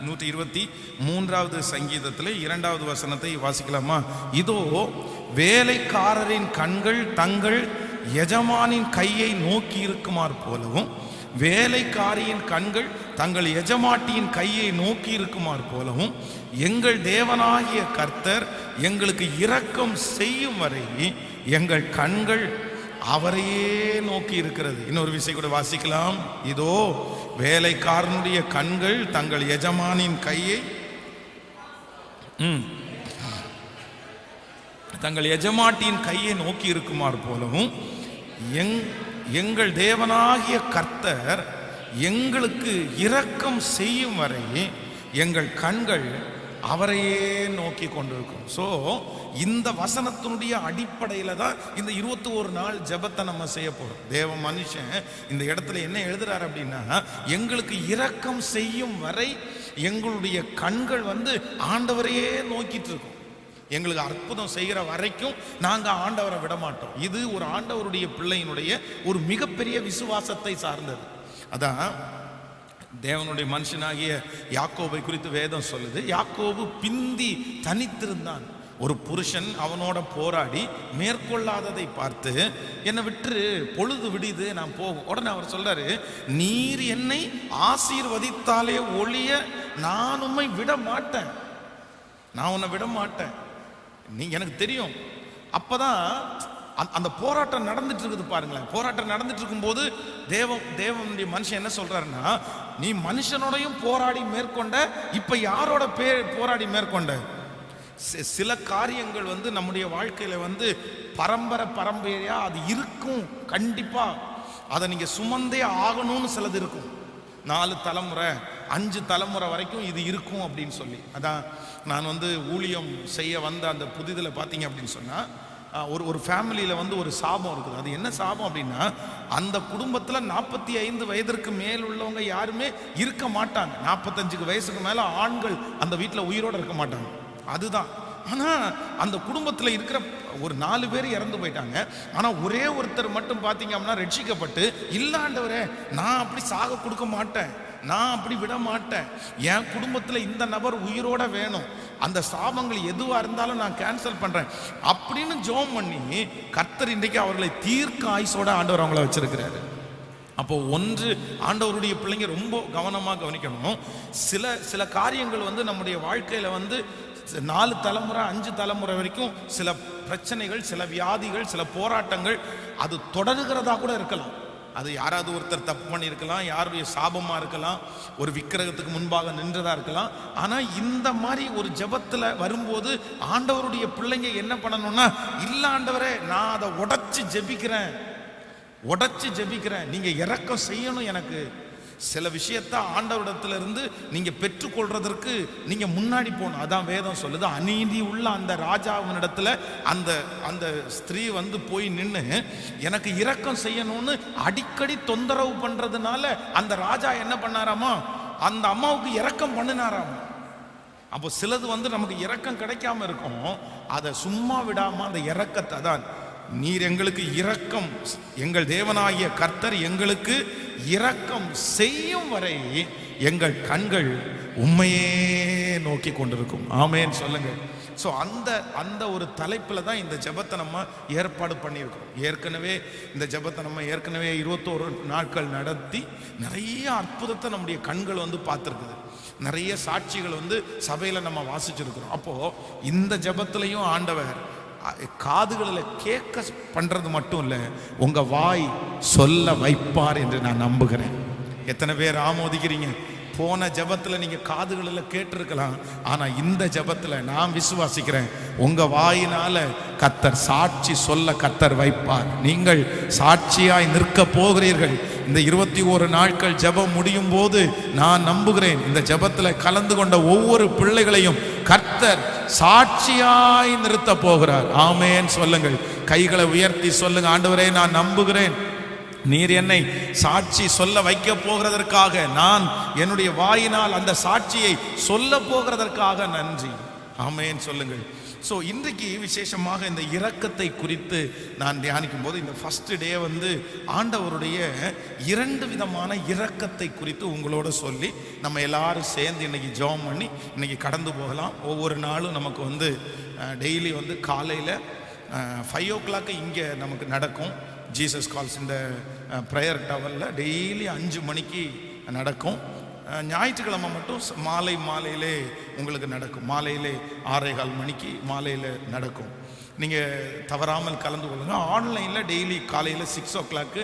123வது சங்கீதத்தில் 2வது வசனத்தை வாசிக்கலாமா? இதோ வேலைக்காரரின் கண்கள் தங்கள் எஜமானின் கையை நோக்கி இருக்குமாறு போலவும், வேலைக்காரியின் கண்கள் தங்கள் எஜமாட்டியின் கையை நோக்கி இருக்குமாறு போலவும், எங்கள் தேவனாகிய கர்த்தர் எங்களுக்கு இரக்கம் செய்யும் வரை எங்கள் கண்கள் அவரையே நோக்கி இருக்கிறது. இன்னொரு விஷயம் கூட வாசிக்கலாம். இதோ வேலைக்காரனுடைய கண்கள் தங்கள் எஜமானின் கையை தங்கள் எஜமாட்டியின் கையை நோக்கி இருக்குமாறு போலவும், எங்கள் தேவனாகிய கர்த்தர் எங்களுக்கு இரக்கம் செய்யும் வரை எங்கள் கண்கள் அவரையே நோக்கி கொண்டிருக்கும். ஸோ இந்த வசனத்தினுடைய அடிப்படையில் தான் இந்த 21 நாள் ஜெபத்தை நம்ம செய்ய போகிறோம். தேவ மனுஷன் இந்த இடத்துல என்ன எழுதுறாரு அப்படின்னா, எங்களுக்கு இரக்கம் செய்யும் வரை எங்களுடைய கண்கள் ஆண்டவரையே நோக்கிட்டு இருக்கும். எங்களுக்கு அற்புதம் செய்கிற வரைக்கும் நாங்கள் ஆண்டவரை விட மாட்டோம். இது ஒரு ஆண்டவருடைய பிள்ளையினுடைய ஒரு மிகப்பெரிய விசுவாசத்தை சார்ந்தது. அதான் தேவனுடைய மனுஷனாகிய யாக்கோபை குறித்து வேதம் சொல்லுது. யாக்கோபு பிந்தி தனித்திருந்தான். ஒரு புருஷன் அவனோட போராடி மேற்கொள்ளாததை பார்த்து, என்னை விட்டு பொழுது விடிது, நான் போகும். உடனே அவர் சொல்றாரு, நீர் என்னை ஆசீர்வதித்தாலே ஒழிய நான் உம்மை விட மாட்டேன், நான் உன்னை விட மாட்டேன், நீ எனக்கு தெரியும். அப்பதான் அந்த போராட்டம் நடந்துட்டு இருக்குது பாருங்களேன். போராட்டம் நடந்துட்டு இருக்கும்போது தேவனுடைய மனுஷன் என்ன சொல்றாருன்னா, நீ மனுஷனோடையும் போராடி மேற்கொண்ட, இப்ப யாரோட போராடி மேற்கொண்ட? சில காரியங்கள் நம்முடைய வாழ்க்கையில பரம்பரையா அது இருக்கும். கண்டிப்பா அதை நீங்க சுமந்தே ஆகணும்னு சிலது இருக்கும். 4 தலைமுறை 5 தலைமுறை வரைக்கும் இது இருக்கும் அப்படின்னு சொல்லி. அதான் நான் ஊழியம் செய்ய வந்த அந்த புதிதில் பார்த்தீங்க அப்படின்னு சொன்னா, ஒரு ஃபேமிலியில் ஒரு சாபம் இருக்குது. அது என்ன சாபம் அப்படின்னா, அந்த குடும்பத்தில் 45 வயதிற்கு மேல் உள்ளவங்க யாருமே இருக்க மாட்டாங்க. 45 வயசுக்கு மேலே ஆண்கள் அந்த வீட்டில் உயிரோடு இருக்க மாட்டாங்க. அதுதான். ஆனால் அந்த குடும்பத்தில் இருக்கிற ஒரு 4 பேர் இறந்து போயிட்டாங்க. ஆனால் ஒரே ஒருத்தர் மட்டும் பார்த்தீங்க அப்படின்னா ரட்சிக்கப்பட்டு, இல்லாண்டவரே நான் அப்படி சாக கொடுக்க மாட்டேன், நான் அப்படி விட மாட்டேன், என் குடும்பத்தில் இந்த நபர் உயிரோட வேணும், அந்த சாபங்கள் எதுவாக இருந்தாலும் நான் கேன்சல் பண்ணுறேன் அப்படின்னு ஜெபம் பண்ணி கர்த்தர் இன்றைக்கு அவர்களை தீர்க்க ஆயுசோட ஆண்டவர் அவங்கள வச்சிருக்கிறாரு. அப்போ ஒன்று, ஆண்டவருடைய பிள்ளைங்க ரொம்ப கவனமாக கவனிக்கணும். சில காரியங்கள் நம்முடைய வாழ்க்கையில் 4 தலைமுறை 5 தலைமுறை வரைக்கும் சில பிரச்சனைகள், சில வியாதிகள், சில போராட்டங்கள் அது தொடர்கிறதா கூட இருக்கலாம். அது யாராவது ஒருத்தர் தப்பு பண்ணியிருக்கலாம், யாருடைய சாபமாக இருக்கலாம், ஒரு விக்கிரகத்துக்கு முன்பாக நின்றதா இருக்கலாம். ஆனால் இந்த மாதிரி ஒரு ஜெபத்தில் வரும்போது ஆண்டவருடைய பிள்ளைங்க என்ன பண்ணணும்னா, இல்லை ஆண்டவரே நான் அதை உடைச்சு ஜெபிக்கிறேன், நீங்க இரக்கம் செய்யணும். எனக்கு சில விஷயத்த ஆண்டவரிடத்திலிருந்து நீங்க பெற்றுக்கொள்றதற்கு நீங்க முன்னாடி போகணும். அதான் வேதம் சொல்லுது. அநீதி உள்ள அந்த ராஜாவினிடத்துல அந்த ஸ்திரீ போய் நின்று எனக்கு இரக்கம் செய்யணும்னு அடிக்கடி தொந்தரவு பண்றதுனால அந்த ராஜா என்ன பண்ணாராமா, அந்த அம்மாவுக்கு இரக்கம் பண்ணினாராமா. அப்போ சிலது நமக்கு இரக்கம் கிடைக்காம இருக்கும். அதை சும்மா விடாம அந்த இரக்கத்தை தான், நீர் எங்களுக்கு இரக்கம், எங்கள் தேவனாகிய கர்த்தர் எங்களுக்கு இரக்கம் செய்யும் வரை எங்கள் கண்கள் உம்மையே நோக்கி கொண்டிருக்கும். ஆமேன் சொல்லுங்க. ஸோ அந்த ஒரு தலைப்பில் தான் இந்த ஜெபத்தை நம்ம ஏற்பாடு பண்ணியிருக்கோம். ஏற்கனவே இந்த ஜெபத்தை நம்ம 21 நாட்கள் நடத்தி நிறைய அற்புதத்தை நம்முடைய கண்கள் பார்த்துருக்குது. நிறைய சாட்சிகள் சபையில் நம்ம வாசிச்சிருக்கிறோம். அப்போது இந்த ஜெபத்திலையும் ஆண்டவர் காதுகளில் கேட்க பண்றது மட்டும் இல்லை, உங்க வாய் சொல்ல வைப்பார் என்று நான் நம்புகிறேன். எத்தனை பேர் ஆமோதிக்கிறீங்க? போன ஜெபத்தில் நீங்க காதுகளில் கேட்டிருக்கலாம், ஆனா இந்த ஜெபத்தில் நான் விசுவாசிக்கிறேன், உங்க வாயினால கர்த்தர் சாட்சி சொல்ல கர்த்தர் வைப்பார். நீங்கள் சாட்சியாய் நிற்க போகிறீர்கள். இந்த 21 நாட்கள் ஜெபம் முடியும் போது நான் நம்புகிறேன், இந்த ஜெபத்தில் கலந்து கொண்ட ஒவ்வொரு பிள்ளைகளையும் கர்த்தர் சாட்சியாய் நிறுத்த போகிறார். ஆமேன் சொல்லுங்கள். கைகளை உயர்த்தி சொல்லுங்க, ஆண்டவரே நான் நம்புகிறேன், நீர் என்னை சாட்சி சொல்ல வைக்க போகிறதற்காக, நான் என்னுடைய வாயினால் அந்த சாட்சியை சொல்ல போகிறதற்காக நன்றி. ஆமேன் சொல்லுங்கள். ஸோ இன்றைக்கு விசேஷமாக இந்த இரக்கத்தை குறித்து நான் தியானிக்கும் போது இந்த ஃபர்ஸ்ட் டே வந்து ஆண்டவருடைய 2 விதமான இரக்கத்தை குறித்து உங்களோட சொல்லி நம்ம எல்லாரும் சேர்ந்து இன்னைக்கு ஜெபம் பண்ணி இன்னைக்கு கடந்து போகலாம். ஒவ்வொரு நாளும் நமக்கு வந்து டெய்லி வந்து காலையில் 5 o'clock இங்கே நமக்கு நடக்கும். ஜீசஸ் கால்ஸ் இந்த ப்ரேயர் டவரில் டெய்லி 5 மணிக்கு நடக்கும். ஞாயிற்றுக்கிழமை மட்டும் மாலையிலே உங்களுக்கு நடக்கும். மாலையிலே 6:15 மணிக்கு மாலையில் நடக்கும். நீங்கள் தவறாமல் கலந்து கொள்ளுங்கள். ஆன்லைனில் டெய்லி காலையில் 6 o'clock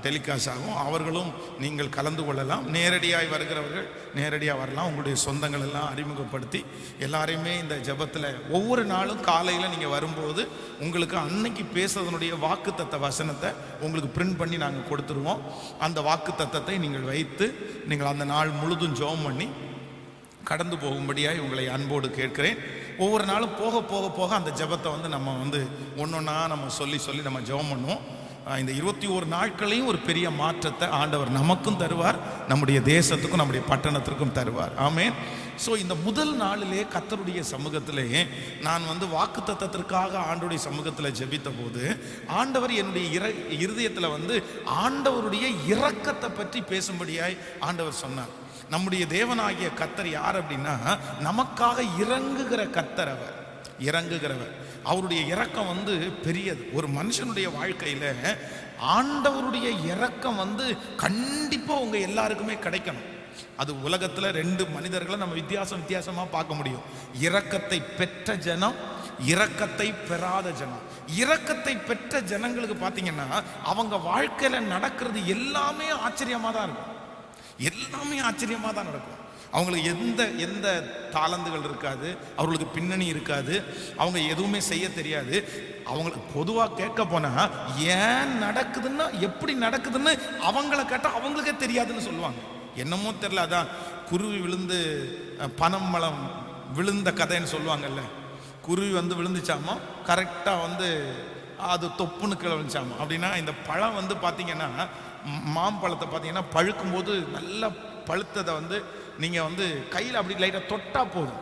டெலிகாஸ்ட் ஆகும். அவர்களும் நீங்கள் கலந்து கொள்ளலாம். நேரடியாக வருகிறவர்கள் நேரடியாக வரலாம். உங்களுடைய சொந்தங்கள் எல்லாம் அறிமுகப்படுத்தி எல்லாரையுமே இந்த ஜெபத்தில் ஒவ்வொரு நாளும் காலையில் நீங்கள் வரும்போது உங்களுக்கு அன்னைக்கு பேசுறதனுடைய வாக்குத்தத்த வசனத்தை உங்களுக்கு பிரிண்ட் பண்ணி நாங்கள் கொடுத்துருவோம். அந்த வாக்குத்தத்தத்தை நீங்கள் வைத்து நீங்கள் அந்த நாள் முழுதும் ஜெபம் பண்ணி கடந்து போகும்படியாக உங்களை அன்போடு கேட்கிறேன். ஒவ்வொரு நாளும் போக போக போக அந்த ஜெபத்தை வந்து நம்ம வந்து ஒன்றொன்னா நம்ம சொல்லி நம்ம ஜெபம் பண்ணுவோம். இந்த 21 நாட்களையும் ஒரு பெரிய மாற்றத்தை ஆண்டவர் நமக்கும் தருவார், நம்முடைய தேசத்துக்கும் நம்முடைய பட்டணத்திற்கும் தருவார். ஆமென். ஸோ இந்த முதல் நாளிலே கர்த்தருடைய சமூகத்திலே நான் வந்து வாக்குத்தத்தத்திற்காக ஆண்டவருடைய சமூகத்தில் ஜெபித்த போது ஆண்டவர் என்னுடைய இருதயத்தில் வந்து ஆண்டவருடைய இரக்கத்தை பற்றி பேசும்படியாய் ஆண்டவர் சொன்னார். நம்முடைய தேவனாகிய கர்த்தர் யார் அப்படின்னா நமக்காக இறங்குகிற கர்த்தர். அவர் இறங்குகிறவர். அவருடைய இரக்கம் வந்து பெரியது. ஒரு மனுஷனுடைய வாழ்க்கையில் ஆண்டவருடைய இரக்கம் வந்து கண்டிப்பாக உங்க எல்லாருக்குமே கிடைக்கணும். அது உலகத்தில் 2 மனிதர்களை நம்ம வித்தியாசமாக பார்க்க முடியும். இரக்கத்தை பெற்ற ஜனம், இரக்கத்தை பெறாத ஜனம். இரக்கத்தை பெற்ற ஜனங்களுக்கு பார்த்தீங்கன்னா அவங்க வாழ்க்கையில் நடக்கிறது எல்லாமே ஆச்சரியமாக தான் இருக்கும். எல்லாமே ஆச்சரியமாக தான் நடக்கும். அவங்களுக்கு எந்த தாளந்துகள் இருக்காது, அவங்களுக்கு பின்னணி இருக்காது, அவங்க எதுவுமே செய்ய தெரியாது. அவங்களுக்கு பொதுவாக கேட்க போனால் ஏன் நடக்குதுன்னா எப்படி நடக்குதுன்னு அவங்கள கேட்டால் அவங்களுக்கே தெரியாதுன்னு சொல்லுவாங்க. என்னமோ தெரியல. அதான் குருவி விழுந்து பனம் மலம் விழுந்த கதைன்னு சொல்லுவாங்கல்ல. குருவி வந்து விழுந்துச்சாமா, கரெக்டாக வந்து அது தொப்புன்னு கீழே விழுந்துச்சாமா. அப்படின்னா இந்த பழம் வந்து பார்த்தீங்கன்னா மாம்பழத்தை பார்த்தீங்கன்னா பழுக்கும்போது நல்லா பழுத்ததை வந்து நீங்கள் வந்து கையில் அப்படி லைட்டாக தொட்டால் போதும்.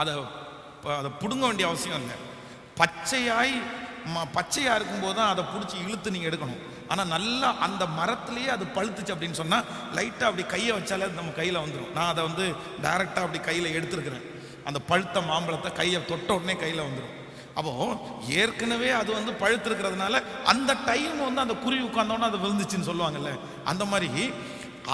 அதை பிடுங்க வேண்டிய அவசியம் இல்லை. பச்சையாக இருக்கும்போது தான் அதை பிடிச்சி இழுத்து நீங்கள் எடுக்கணும். ஆனால் நல்லா அந்த மரத்துலேயே அது பழுத்துச்சு அப்படின்னு சொன்னால் லைட்டாக அப்படி கையை வச்சாலே நம்ம கையில் வந்துடும். நான் அதை வந்து டைரெக்டாக அப்படி கையில் எடுத்துருக்கிறேன். அந்த பழுத்த மாம்பழத்தை கையை தொட்ட உடனே கையில் வந்துடும். அப்போது ஏற்கனவே அது வந்து பழுத்திருக்கிறதுனால அந்த டைம் வந்து அந்த குருவி உட்கார்ந்தோன்னா அது விழுந்துச்சுன்னு சொல்லுவாங்கல்ல. அந்த மாதிரி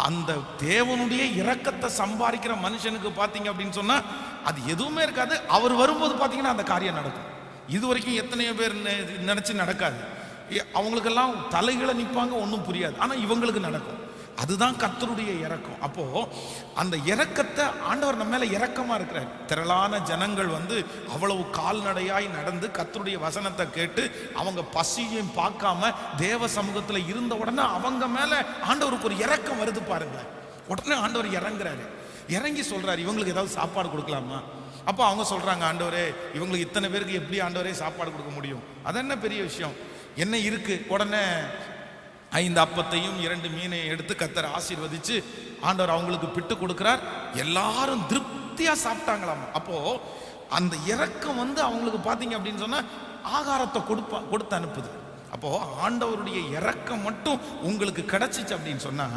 அந்த தேவனுடைய இரக்கத்தை சம்பாதிக்கிற மனுஷனுக்கு பார்த்தீங்க அப்படின்னு சொன்னால் அது எதுவுமே இருக்காது. அவர் வரும்போது பார்த்தீங்கன்னா அந்த காரியம் நடக்கும். இது வரைக்கும் எத்தனையோ பேர் நினச்சி நடக்காது. அவங்களுக்கெல்லாம் தலைகளை நிற்பாங்க, ஒன்றும் புரியாது. ஆனால் இவங்களுக்கு நடக்கும். அதுதான் கர்த்தருடைய இரக்கம். அப்போ அந்த இரக்கத்தை ஆண்டவர் நம்ம மேல இரக்கமா இருக்கிறார். திரளான ஜனங்கள் வந்து அவ்வளவு கால்நடையாய் நடந்து கர்த்தருடைய வசனத்தை கேட்டு அவங்க பசியையும் பார்க்காம தேவ சமூகத்துல இருந்த உடனே அவங்க மேல ஆண்டவருக்கு ஒரு இரக்கம் வருது பாருங்க. உடனே ஆண்டவர் இறங்குறாரு. இறங்கி சொல்றாரு, இவங்களுக்கு ஏதாவது சாப்பாடு கொடுக்கலாமா? அப்போ அவங்க சொல்றாங்க, ஆண்டவரே இவங்களுக்கு இத்தனை பேருக்கு எப்படி ஆண்டவரே சாப்பாடு கொடுக்க முடியும்? அது என்ன பெரிய விஷயம், என்ன இருக்கு? உடனே 5 அப்பத்தையும் 2 மீனையும் எடுத்து கர்த்தர் ஆசீர்வதிச்சு ஆண்டவர் அவங்களுக்கு பிட்டு கொடுக்கிறார். எல்லாரும் திருப்தியா சாப்பிட்டாங்களாம். அப்போ அந்த இரக்கம் வந்து அவங்களுக்கு பார்த்தீங்க அப்படின்னு சொன்னா ஆகாரத்தை கொடுத்து அனுப்புது. அப்போ ஆண்டவருடைய இரக்கம் மட்டும் உங்களுக்கு கிடைச்சிச்சு அப்படின்னு சொன்னா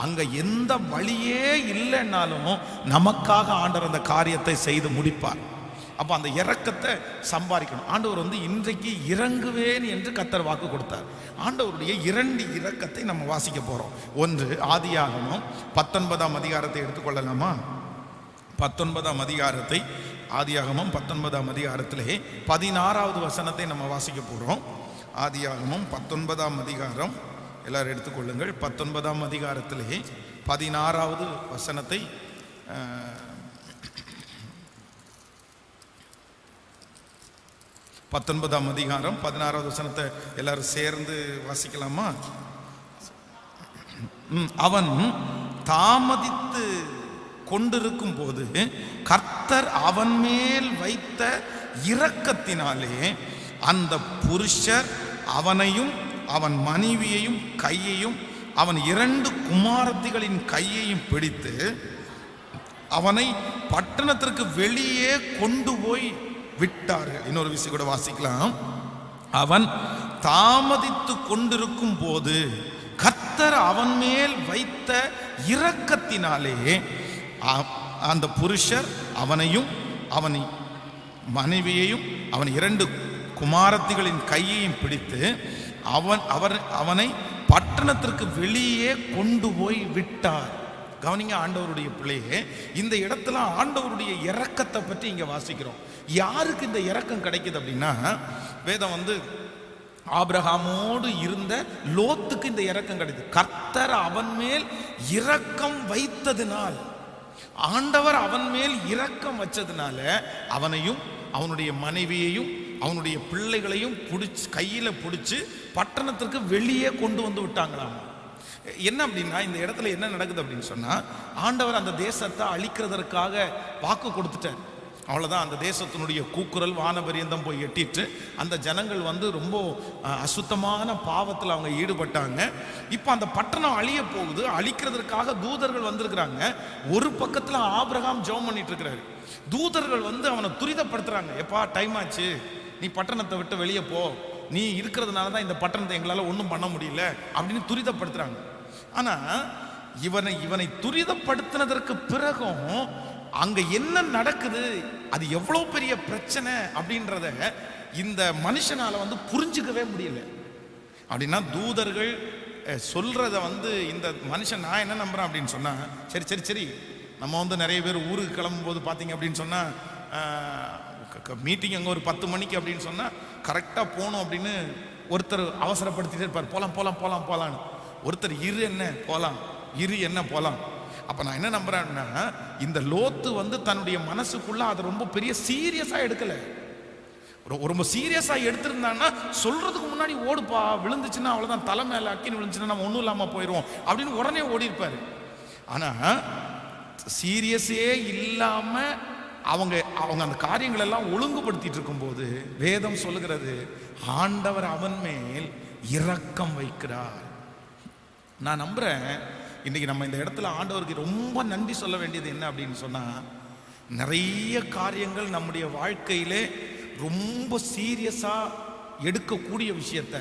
அங்க எந்த வழியே இல்லைன்னாலும் நமக்காக ஆண்டவர் அந்த காரியத்தை செய்து முடிப்பார். அப்போ அந்த இரக்கத்தை சம்பாதிக்கணும். ஆண்டவர் வந்து இன்றைக்கு இறங்குவேன் என்று கர்த்தர் வாக்கு கொடுத்தார். ஆண்டவருடைய 2 இரக்கத்தை நம்ம வாசிக்க போறோம். ஒன்று ஆதியாகமம் 19ஆம் அதிகாரத்தை எடுத்துக்கொள்ளலாமா? 19ஆம் அதிகாரத்தை, ஆதியாகமம் 19ஆம் அதிகாரத்திலே 16வது வசனத்தை நம்ம வாசிக்க போறோம். ஆதியாகமம் 19ஆம் அதிகாரம் எல்லாரும் எடுத்துக்கொள்ளுங்கள். 19ஆம் அதிகாரத்திலே 16வது வசனத்தை 19ஆம் அதிகாரம் 16வது வசனத்தை எல்லாரும் சேர்ந்து வாசிக்கலாமா? அவன் தாமதித்து கொண்டிருக்கும் போது கர்த்தர் அவன் மேல் வைத்த இரக்கத்தினாலே அந்த புருஷர் அவனையும் அவன் மனைவியையும் கையையும் அவன் 2 குமாரத்திகளின் கையையும் பிடித்து அவனை பட்டணத்திற்கு வெளியே கொண்டு போய் விட்டார்கள். இன்னொரு விஷயம் கூட வாசிக்கலாம். அவன் தாமதித்து கொண்டிருக்கும் போது கர்த்தர் அவன் மேல் வைத்த இரக்கத்தினாலே அந்த புருஷர் அவனையும் அவன் மனைவியையும் அவன் 2 குமாரத்திகளின் கையையும் பிடித்து அவனை பட்டணத்திற்கு வெளியே கொண்டு போய் விட்டார். கவனிங்க ஆண்டவருடைய பிள்ளையே, இந்த இடத்துல ஆண்டவருடைய இரக்கத்தை பற்றி இங்க வாசிக்கிறோம். யாருக்கு இந்த இரக்கம் கிடைக்குது அப்படின்னா, வேதம் வந்து ஆபிரகாமோடு இருந்த லோத்துக்கு இந்த இரக்கம் கிடைக்குது. கர்த்தர் அவன் மேல் இரக்கம் வைத்ததினால், ஆண்டவர் அவன் மேல் இரக்கம் வச்சதுனால அவனையும் அவனுடைய மனைவியையும் அவனுடைய பிள்ளைகளையும் கையில பிடிச்சு பட்டணத்திற்கு வெளியே கொண்டு வந்து விட்டாங்களாம். என்ன அப்படின்னா, இந்த இடத்துல என்ன நடக்குது அப்படின்னு சொன்னா, ஆண்டவர் அந்த தேசத்தை அழிக்கிறதற்காக வாக்கு கொடுத்துட்டார். அவ்வளவுதான். அந்த தேசத்தினுடைய கூக்குரல் வானபரியந்தம் போய் எட்டிட்டு அந்த ஜனங்கள் வந்து ரொம்ப அசுத்தமான பாவத்தில் அவங்க ஈடுபட்டாங்க. இப்போ அந்த பட்டணம் அழிய போகுது. அழிக்கிறதுக்காக தூதர்கள் வந்திருக்கிறாங்க. ஒரு பக்கத்தில் ஆபிரகாம் ஜெபம் பண்ணிட்டு இருக்கிறாரு. தூதர்கள் வந்து அவனை துரிதப்படுத்துறாங்க. எப்பா டைம் ஆச்சு, நீ பட்டணத்தை விட்டு வெளியே போ, நீ இருக்கிறதுனால தான் இந்த பட்டணத்தை எங்களால் ஒன்றும் பண்ண முடியல அப்படின்னு துரிதப்படுத்துறாங்க. ஆனா இவனை துரிதப்படுத்தினதற்கு பிறகும் அங்க என்ன நடக்குது, அது எவ்வளவு பெரிய பிரச்சனை அப்படின்றத இந்த மனுஷனால வந்து புரிஞ்சுக்கவே முடியல. அப்படின்னா தூதர்கள் சொல்றத வந்து இந்த மனுஷன் நான் என்ன நம்புறேன் அப்படின்னு சொன்னா, சரி சரி சரி நம்ம வந்து நிறைய பேர் ஊருக்கு கிளம்பும் போது பார்த்தீங்க அப்படின்னு சொன்னா, மீட்டிங் அங்கே ஒரு 10 மணிக்கு அப்படின்னு சொன்னா கரெக்டாக போகணும் அப்படின்னு ஒருத்தர் அவசரப்படுத்திட்டே இருப்பார். போலாம் போலாம் போலாம் போலான்னு. ஒருத்தர் இரு என்ன போலாம், இரு என்ன போலாம். அப்ப நான் என்ன நம்புறேன்னா, இந்த லோத்து வந்து தன்னுடைய மனசுக்குள்ள அதை ரொம்ப பெரிய சீரியஸா எடுக்கல. ரொம்ப சீரியஸா எடுத்திருந்தான்னா சொல்றதுக்கு முன்னாடி ஓடுப்பா, விழுந்துச்சுன்னா அவ்வளவுதான், தலை மேல அக்கின்னு விழுந்துச்சுன்னா நம்ம ஒன்றும் இல்லாம போயிடுவோம் அப்படின்னு உடனே ஓடி இருப்பாரு. ஆனா சீரியஸே இல்லாம அவங்க அந்த காரியங்கள் எல்லாம் ஒழுங்குபடுத்திட்டு இருக்கும்போது வேதம் சொல்லுகிறது, ஆண்டவர் அவன் மேல் இரக்கம் வைக்கிறார். நான் நம்புறேன் இன்னைக்கு நம்ம இந்த இடத்துல ஆண்டவருக்கு ரொம்ப நன்றி சொல்ல வேண்டியது என்ன அப்படின்னு சொன்னா, நிறைய காரியங்கள் நம்முடைய வாழ்க்கையிலே ரொம்ப சீரியஸா எடுக்கக்கூடிய விஷயத்த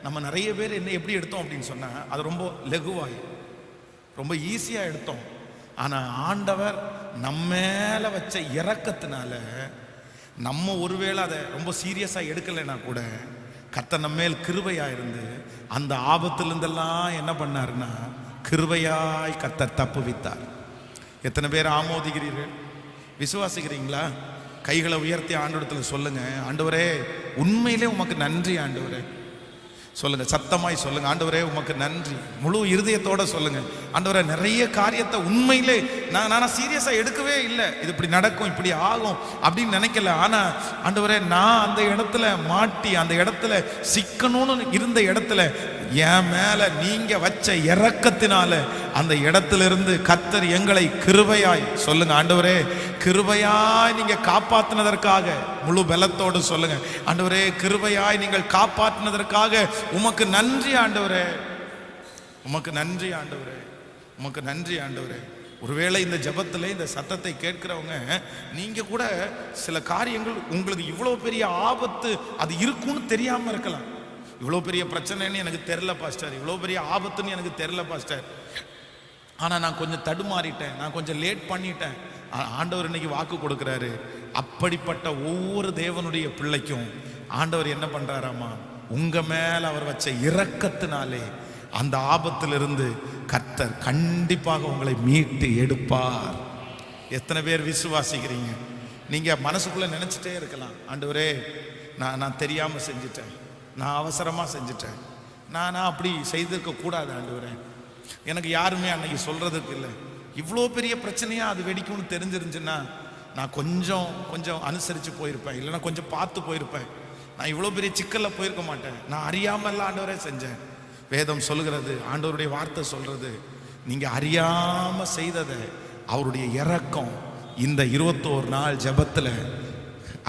நம்ம நிறைய பேர் என்ன எப்படி எடுத்தோம் அப்படின்னு சொன்னா, அது ரொம்ப லகுவாய் ரொம்ப ஈஸியா எடுத்தோம். ஆனா ஆண்டவர் நம்ம மேல வச்ச இரக்கத்தினால நம்ம ஒருவேளை அதை ரொம்ப சீரியஸா எடுக்கலைன்னா கூட கர்த்தர் நம்ம மேல் கிருபையா இருந்து அந்த ஆபத்திலிருந்தெல்லாம் என்ன பண்ணாருன்னா கிருபையாய் கர்த்தர் தப்புவித்தார். எத்தனை பேர் ஆமோதிக்கிறீர்கள், விசுவாசிக்கிறீங்களா? கைகளை உயர்த்தி ஆண்டவரத்தில் சொல்லுங்க, ஆண்டவரே உண்மையிலே உமக்கு நன்றி ஆண்டவரே. சொல்லுங்க, சத்தமாய் சொல்லுங்க, ஆண்டவரே உமக்கு நன்றி. முழு இருதயத்தோட சொல்லுங்க, ஆண்டவரே நிறைய காரியத்தை உண்மையிலே நான் சீரியஸா எடுக்கவே இல்லை, இது இப்படி நடக்கும் இப்படி ஆகும் அப்படின்னு நினைக்கல. ஆனா ஆண்டவரே நான் அந்த இடத்துல மாட்டி அந்த இடத்துல சிக்கணும்னு இருந்த இடத்துல என் மேல நீங்க வச்ச இரக்கத்தினால அந்த இடத்துல இருந்து கர்த்தர் எங்களை கிருபையாய், சொல்லுங்க ஆண்டவரே கிருபையாய் நீங்க காப்பாற்றினதற்காக, முழு பலத்தோடு சொல்லுங்க, ஆண்டவரே கிருபையாய் நீங்கள் காப்பாற்றினதற்காக உமக்கு நன்றி ஆண்டவரே, உமக்கு நன்றி ஆண்டவரே, உமக்கு நன்றி ஆண்டவரே. ஒருவேளை இந்த ஜபத்துல இந்த சத்தத்தை கேட்கிறவங்க நீங்க கூட சில காரியங்கள் உங்களுக்கு இவ்வளவு பெரிய ஆபத்து அது இருக்குன்னு தெரியாம இருக்கலாம். இவ்வளோ பெரிய பிரச்சனைன்னு எனக்கு தெரில பாஸ்டர், இவ்வளோ பெரிய ஆபத்துன்னு எனக்கு தெரில பாஸ்டர், ஆனால் நான் கொஞ்சம் தடுமாறிட்டேன், நான் கொஞ்சம் லேட் பண்ணிட்டேன். ஆண்டவர் இன்னைக்கு வாக்கு கொடுக்குறாரு, அப்படிப்பட்ட ஒவ்வொரு தேவனுடைய பிள்ளைக்கும் ஆண்டவர் என்ன பண்றாராமா, உங்க மேல அவர் வச்ச இரக்கத்தினாலே அந்த ஆபத்திலிருந்து கர்த்தர் கண்டிப்பாக உங்களை மீட்டு எடுப்பார். எத்தனை பேர் விசுவாசிக்கிறீங்க? நீங்க மனசுக்குள்ள நினைச்சிட்டே இருக்கலாம், ஆண்டவரே நான் தெரியாம செஞ்சிட்டேன், நான் அவசரமாக செஞ்சுட்டேன், நான் அப்படி செய்திருக்க கூடாது ஆண்டவரே, எனக்கு யாருமே அன்னைக்கு சொல்றதுக்கு இல்லை. இவ்வளோ பெரிய பிரச்சனையாக அது வெடிக்கும்னு தெரிஞ்சிருந்துச்சுன்னா நான் கொஞ்சம் அனுசரித்து போயிருப்பேன், இல்லைன்னா கொஞ்சம் பார்த்து போயிருப்பேன், நான் இவ்வளோ பெரிய சிக்கலில் போயிருக்க மாட்டேன். நான் அறியாமல் ஆண்டவரே செஞ்சேன். வேதம் சொல்லுகிறது, ஆண்டவருடைய வார்த்தை சொல்றது, நீங்கள் அறியாமல் செய்ததை அவருடைய இரக்கம் இந்த 21 நாள் ஜபத்தில்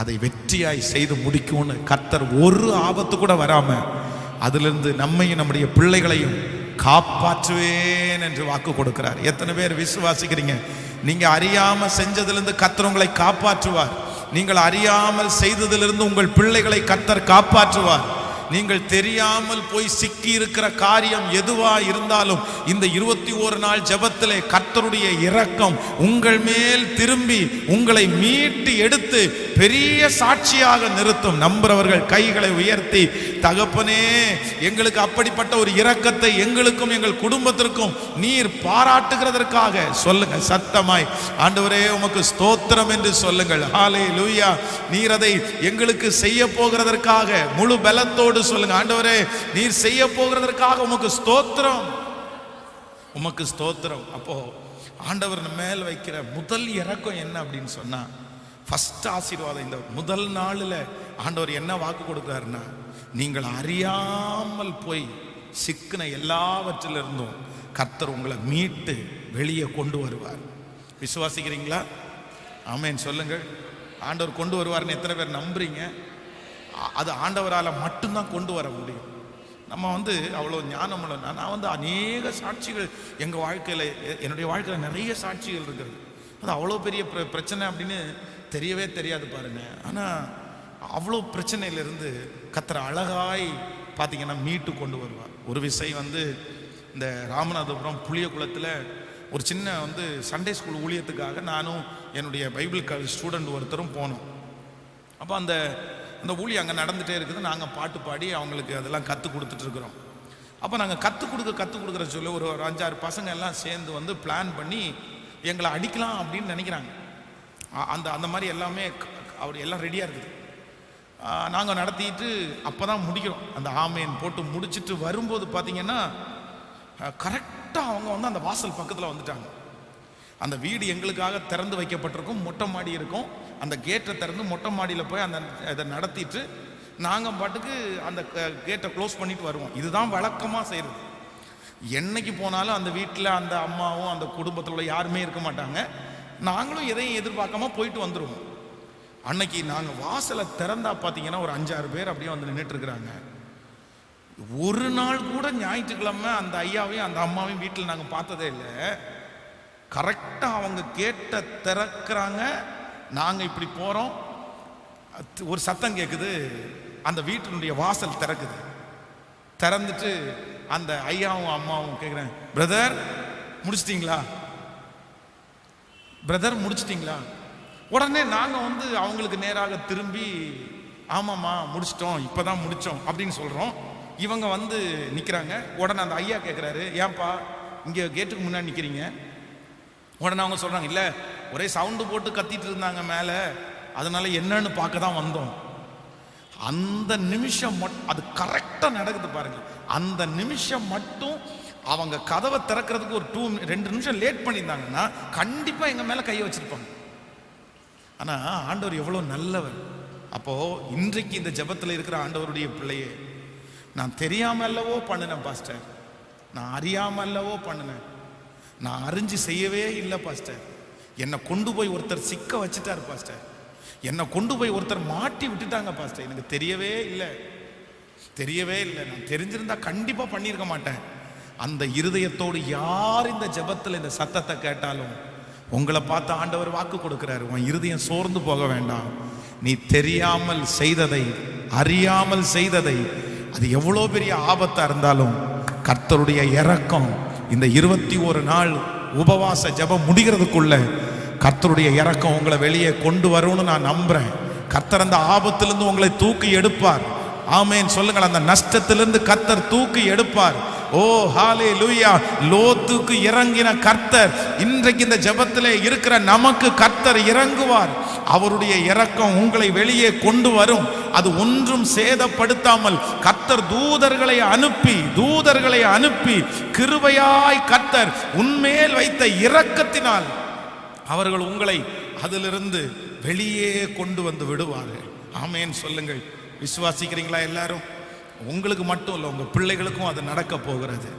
அதை வெற்றியாய் செய்து முடிக்கும்னு கர்த்தர் ஒரு ஆபத்து கூட வராம அதிலிருந்து நம்மையும் நம்முடைய பிள்ளைகளையும் காப்பாற்றுவேன் என்று வாக்கு கொடுக்கிறார். எத்தனை பேர் விசுவாசிக்கிறீங்க? நீங்க அறியாம செஞ்சதிலிருந்து கர்த்தர் உங்களை காப்பாற்றுவார். நீங்கள் அறியாமல் செய்ததிலிருந்து உங்கள் பிள்ளைகளை கர்த்தர் காப்பாற்றுவார். நீங்கள் தெரியாமல் போய் சிக்கி இருக்கிற காரியம் எதுவா இருந்தாலும் இந்த 21 நாள் ஜெபத்திலே கர்த்தருடைய இரக்கம் உங்கள் மேல் திரும்பி உங்களை மீட்டு எடுத்து பெரிய சாட்சியாக நிறுத்தும். நம்புறவர்கள் கைகளை உயர்த்தி, தகப்பனே எங்களுக்கு அப்படிப்பட்ட ஒரு இரக்கத்தை எங்களுக்கும் எங்கள் குடும்பத்திற்கும் நீர் பாராட்டுகிறதற்காக சொல்லுங்க சத்தமாய். ஆண்டவரே உமக்கு ஸ்தோத்திரம் என்று சொல்லுங்கள். ஹல்லேலூயா. நீர் அதை எங்களுக்கு செய்ய போகிறதற்காக முழு பலத்தோடு சொல்லுங்க. ஆண்டவரே நீர் செய்ய போகிறதற்காக உமக்கு ஸ்தோத்திரம், உமக்கு ஸ்தோத்திரம். அப்போ ஆண்டவர் மேல் வைக்கிற முதல் இரக்கம் என்ன அப்படின்னு சொன்னா, ஃபர்ஸ்ட் ஆசீர்வாதம். இந்த முதல் நாளில் ஆண்டவர் என்ன வாக்கு கொடுக்கிறாருன்னா, நீங்கள் அறியாமல் போய் சிக்கின எல்லாவற்றிலிருந்தும் கர்த்தர் உங்களை மீட்டு வெளியே கொண்டு வருவார். விசுவாசிக்கிறீங்களா? ஆமென் சொல்லுங்கள். ஆண்டவர் கொண்டு வருவார்னு எத்தனை பேர் நம்புறீங்க? அது ஆண்டவரால் மட்டும்தான் கொண்டு வர முடியும். நம்ம அவ்வளோ ஞானம் உள்ள நான் அநேக சாட்சிகள் எங்கள் வாழ்க்கையில், என்னுடைய வாழ்க்கையில் நிறைய சாட்சிகள் இருக்கிறது. அது அவ்வளோ பெரிய பிரச்சனை அப்படின்னு தெரியவே தெரியாது பாருங்க. ஆனால் அவ்வளோ பிரச்சனையிலிருந்து கர்த்தர் அழகாய் பார்த்தீங்கன்னா மீட்டு கொண்டு வருவார். ஒரு விஷயம் இந்த ராமநாதபுரம் புளியகுளத்தில் ஒரு சின்ன சண்டே ஸ்கூல் ஊழியத்துக்காக நானும் என்னுடைய பைபிள் காலேஜ் ஸ்டூடெண்ட் ஒருத்தரும் போனோம். அப்போ அந்த ஊழியம் அங்கே நடந்துகிட்டே இருக்குது. நாங்கள் பாட்டு பாடி அவங்களுக்கு அதெல்லாம் கற்றுக் கொடுத்துட்ருக்குறோம். அப்போ நாங்கள் கற்றுக் கொடுக்குற சொல்லி ஒரு 5-6 பசங்க எல்லாம் சேர்ந்து பிளான் பண்ணி எங்களை அடிக்கலாம் அப்படின்னு நினைக்கிறாங்க. அந்த மாதிரி எல்லாமே அவர் எல்லாம் ரெடியாக இருக்குது. நாங்கள் நடத்திட்டு அப்போ தான் முடிக்கிறோம். அந்த ஆமேன் போட்டு முடிச்சுட்டு வரும்போது பார்த்தீங்கன்னா கரெக்டாக அவங்க அந்த வாசல் பக்கத்தில் வந்துட்டாங்க. அந்த வீடு எங்களுக்காக திறந்து வைக்கப்பட்டிருக்கும், மொட்டை மாடி இருக்கும். அந்த கேட்டை திறந்து மொட்டை மாடியில் போய் இதை நடத்திட்டு நாங்கள் பாட்டுக்கு அந்த கேட்டை க்ளோஸ் பண்ணிட்டு வருவோம். இதுதான் வழக்கமாக செய்கிறது. என்னைக்கு போனாலும் அந்த வீட்டில் அந்த அம்மாவும் அந்த குடும்பத்தில் யாருமே இருக்க மாட்டாங்க. நாங்களும் எதையும் எதிர்பார்க்காம போயிட்டு வந்துடுவோம். அன்னைக்கு நாங்கள் வாசலை திறந்தா பார்த்தீங்கன்னா ஒரு 5-6 பேர் அப்படியே நின்றுட்டு இருக்கிறாங்க. ஒரு நாள் கூட ஞாயிற்றுக்கிழமை அந்த ஐயாவையும் அந்த அம்மாவையும் வீட்டில் நாங்கள் பார்த்ததே இல்லை. கரெக்டாக அவங்க கேட்ட திறக்கிறாங்க. நாங்கள் இப்படி போகிறோம், ஒரு சத்தம் கேட்குது. அந்த வீட்டினுடைய வாசல் திறக்குது. திறந்துட்டு அந்த ஐயாவும் அம்மாவும் கேட்குறேன், பிரதர் முடிச்சிட்டிங்களா, பிரதர் முடிச்சிட்டிங்களா? உடனே நாங்கள் அவங்களுக்கு நேராக திரும்பி, ஆமாம்மா முடிச்சிட்டோம், இப்போ தான் முடித்தோம் அப்படின்னு சொல்கிறோம். இவங்க நிற்கிறாங்க. உடனே அந்த ஐயா கேட்குறாரு, ஏன்பா இங்கே கேட்டுக்கு முன்னாடி நிற்கிறீங்க? உடனே அவங்க சொல்கிறாங்க, இல்லை ஒரே சவுண்டு போட்டு கத்திட்டு இருந்தாங்க மேலே, அதனால என்னன்னு பார்க்க தான் வந்தோம். அந்த நிமிஷம் அது கரெக்டாக நடக்குது பாருங்க. அந்த நிமிஷம் மட்டும் அவங்க கதவை திறக்கிறதுக்கு ஒரு 2 நிமிஷம் லேட் பண்ணியிருந்தாங்கன்னா கண்டிப்பாக எங்கள் மேலே கையை வச்சிருப்பாங்க. ஆனால் ஆண்டவர் எவ்வளோ நல்லவர். அப்போது இன்றைக்கு இந்த ஜெபத்தில் இருக்கிற ஆண்டவருடைய பிள்ளையே, நான் தெரியாமல் அல்லவோ பண்ணினேன் பாஸ்டர், நான் அறியாமல் அல்லவோ பண்ணினேன், நான் அறிஞ்சு செய்யவே இல்லை பாஸ்டர், என்னை கொண்டு போய் ஒருத்தர் சிக்க வச்சுட்டார் பாஸ்டர், என்னை கொண்டு போய் ஒருத்தர் மாட்டி விட்டுட்டாங்க பாஸ்டர், எனக்கு தெரியவே இல்லை, நான் தெரிஞ்சிருந்தா கண்டிப்பாக பண்ணியிருக்க மாட்டேன். அந்த இருதயத்தோடு யார் இந்த ஜெபத்தில் இந்த சத்தத்தை கேட்டாலும் உங்களை பார்த்து ஆண்டவர் வாக்கு கொடுக்கிறாரு, உன் இருதயம் சோர்ந்து போக வேண்டாம். நீ தெரியாமல் செய்ததை, அறியாமல் செய்ததை, அது எவ்வளோ பெரிய ஆபத்தா இருந்தாலும் கர்த்தருடைய இரக்கம் இந்த 21 நாள் உபவாச ஜெபம் முடிகிறதுக்குள்ள கர்த்தருடைய இரக்கம் உங்களை வெளியே கொண்டு வரும்னு நான் நம்புறேன். கர்த்தர் அந்த ஆபத்திலிருந்து உங்களை தூக்கி எடுப்பார். ஆமேன் சொல்லுங்கள். அந்த நஷ்டத்திலிருந்து கர்த்தர் தூக்கி எடுப்பார். ஓ ஹல்லேலூயா. லோத்துக்கு இறங்கின கர்த்தர் இன்றைக்கு இந்த ஜெபத்திலே இருக்கிற நமக்கு கர்த்தர் இறங்குவார். அவருடைய இரக்கம் உங்களை வெளியே கொண்டு வரும். அது ஒன்றும் சேதப்படுத்தாமல் கர்த்தர் தூதர்களை அனுப்பி கிருபையாய் கர்த்தர் உன்மேல் வைத்த இரக்கத்தினால் அவர்கள் உங்களை அதிலிருந்து வெளியே கொண்டு வந்து விடுவார்கள். ஆமேன் சொல்லுங்கள். விசுவாசிக்கிறீங்களா எல்லாரும்? உங்களுக்கு மட்டும் இல்லை, உங்கள் பிள்ளைகளுக்கும் அது நடக்க போகிறது.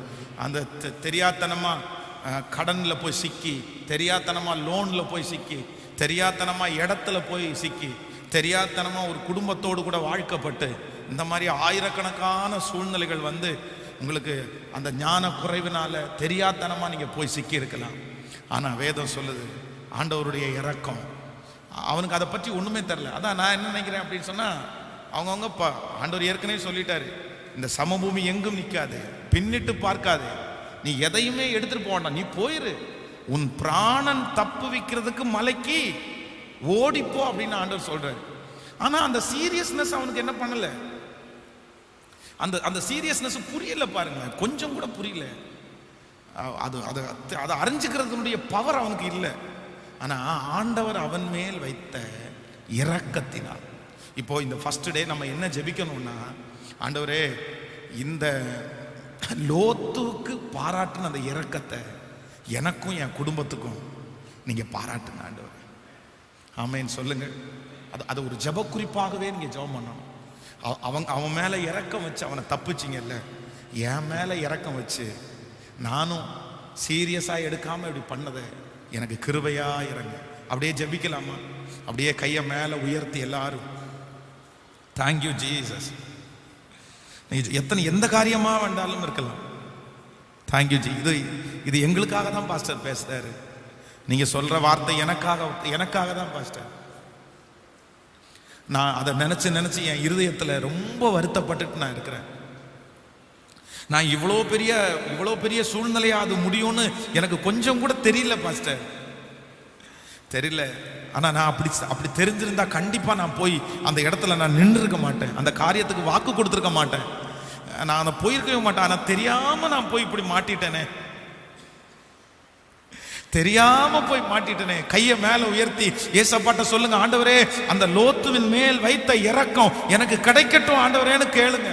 அந்த தெரியாத்தனமாக கடனில் போய் சிக்கி, தெரியாத்தனமாக லோனில் போய் சிக்கி, தெரியாத்தனமாக இடத்துல போய் சிக்கி, தெரியாத்தனமாக ஒரு குடும்பத்தோடு கூட வாழ்க்கப்பட்டு, இந்த மாதிரி ஆயிரக்கணக்கான சூழ்நிலைகள் உங்களுக்கு அந்த ஞான குறைவினால தெரியாத்தனமாக நீங்கள் போய் சிக்கி இருக்கலாம். ஆனால் வேதம் சொல்லுது, ஆண்டவருடைய இரக்கம் அவனுக்கு அதை பற்றி ஒண்ணுமே தெரியல. அதான் நான் என்ன நினைக்கிறேன் அப்படின்னு சொன்னா, அவங்கவுங்க ஆண்டவர் ஏற்கனவே சொல்லிட்டாரு, இந்த சமபூமி எங்கும் நிற்காது, பின்னிட்டு பார்க்காது, நீ எதையுமே எடுத்துட்டு போக வேண்டாம், நீ போயிரு, உன் பிராணன் தப்பு வைக்கிறதுக்கு மலைக்கு ஓடிப்போ அப்படின்னு ஆண்டவர் சொல்றாரு. ஆனா அந்த சீரியஸ்னஸ் அவனுக்கு என்ன பண்ணல, அந்த சீரியஸ்னஸ் புரியல பாருங்க, கொஞ்சம் கூட புரியல. அதை அறிஞ்சுக்கிறதுனுடைய பவர் அவனுக்கு இல்லை. ஆனா ஆண்டவர் அவன் மேல் வைத்த இரக்கத்தினால். இப்போ இந்த ஃபர்ஸ்ட் டே நம்ம என்ன ஜெபிக்கணும்னா, ஆண்டவரே இந்த லோத்துக்கு பாராட்டுன அந்த இரக்கத்தை எனக்கும் என் குடும்பத்துக்கும் நீங்க பாராட்டுங்க ஆண்டவர். ஆமென் சொல்லுங்க. அது ஒரு ஜெப குறிப்பாகவே நீங்க ஜெபம் பண்ணணும். அவன் மேல இரக்கம் வச்சு அவனை தப்புச்சிங்கல்ல, என் மேல இரக்கம் வச்சு நானும் சீரியஸா எடுக்காம இப்படி பண்ணதை எனக்கு கிருபையா இறங்க. அப்படியே ஜெபிக்கலாமா? அப்படியே கையை மேல உயர்த்தி எல்லாரும் தேங்க்யூ ஜீசஸ். எந்த காரியமா வேண்டாலும் இருக்கலாம். Thank you G. இது எங்களுக்காக தான் பாஸ்டர் பேசுறாரு. நீங்க சொல்ற வார்த்தை எனக்காக தான் பாஸ்டர். நான் அதை நினைச்சு என் இருதயத்துல ரொம்ப வருத்தப்பட்டுட்டு நான் இருக்கிறேன். நான் இவ்வளோ பெரிய சூழ்நிலையா அது முடியும்னு எனக்கு கொஞ்சம் கூட தெரியல பாஸ்டர், தெரியல. ஆனா நான் அப்படி தெரிஞ்சிருந்தா கண்டிப்பா நான் போய் அந்த இடத்துல நான் நின்று இருக்க மாட்டேன், அந்த காரியத்துக்கு வாக்கு கொடுத்துருக்க மாட்டேன், நான் அதை போயிருக்கவே மாட்டேன். ஆனா தெரியாம நான் போய் இப்படி மாட்டிட்டேனே, தெரியாம போய் மாட்டிட்டனே. கையை மேல உயர்த்தி ஏசப்பாட்ட சொல்லுங்க, ஆண்டவரே அந்த லோத்துவின் மேல் வைத்த இரக்கம் எனக்கு கிடைக்கட்டும் ஆண்டவரேன்னு கேளுங்க.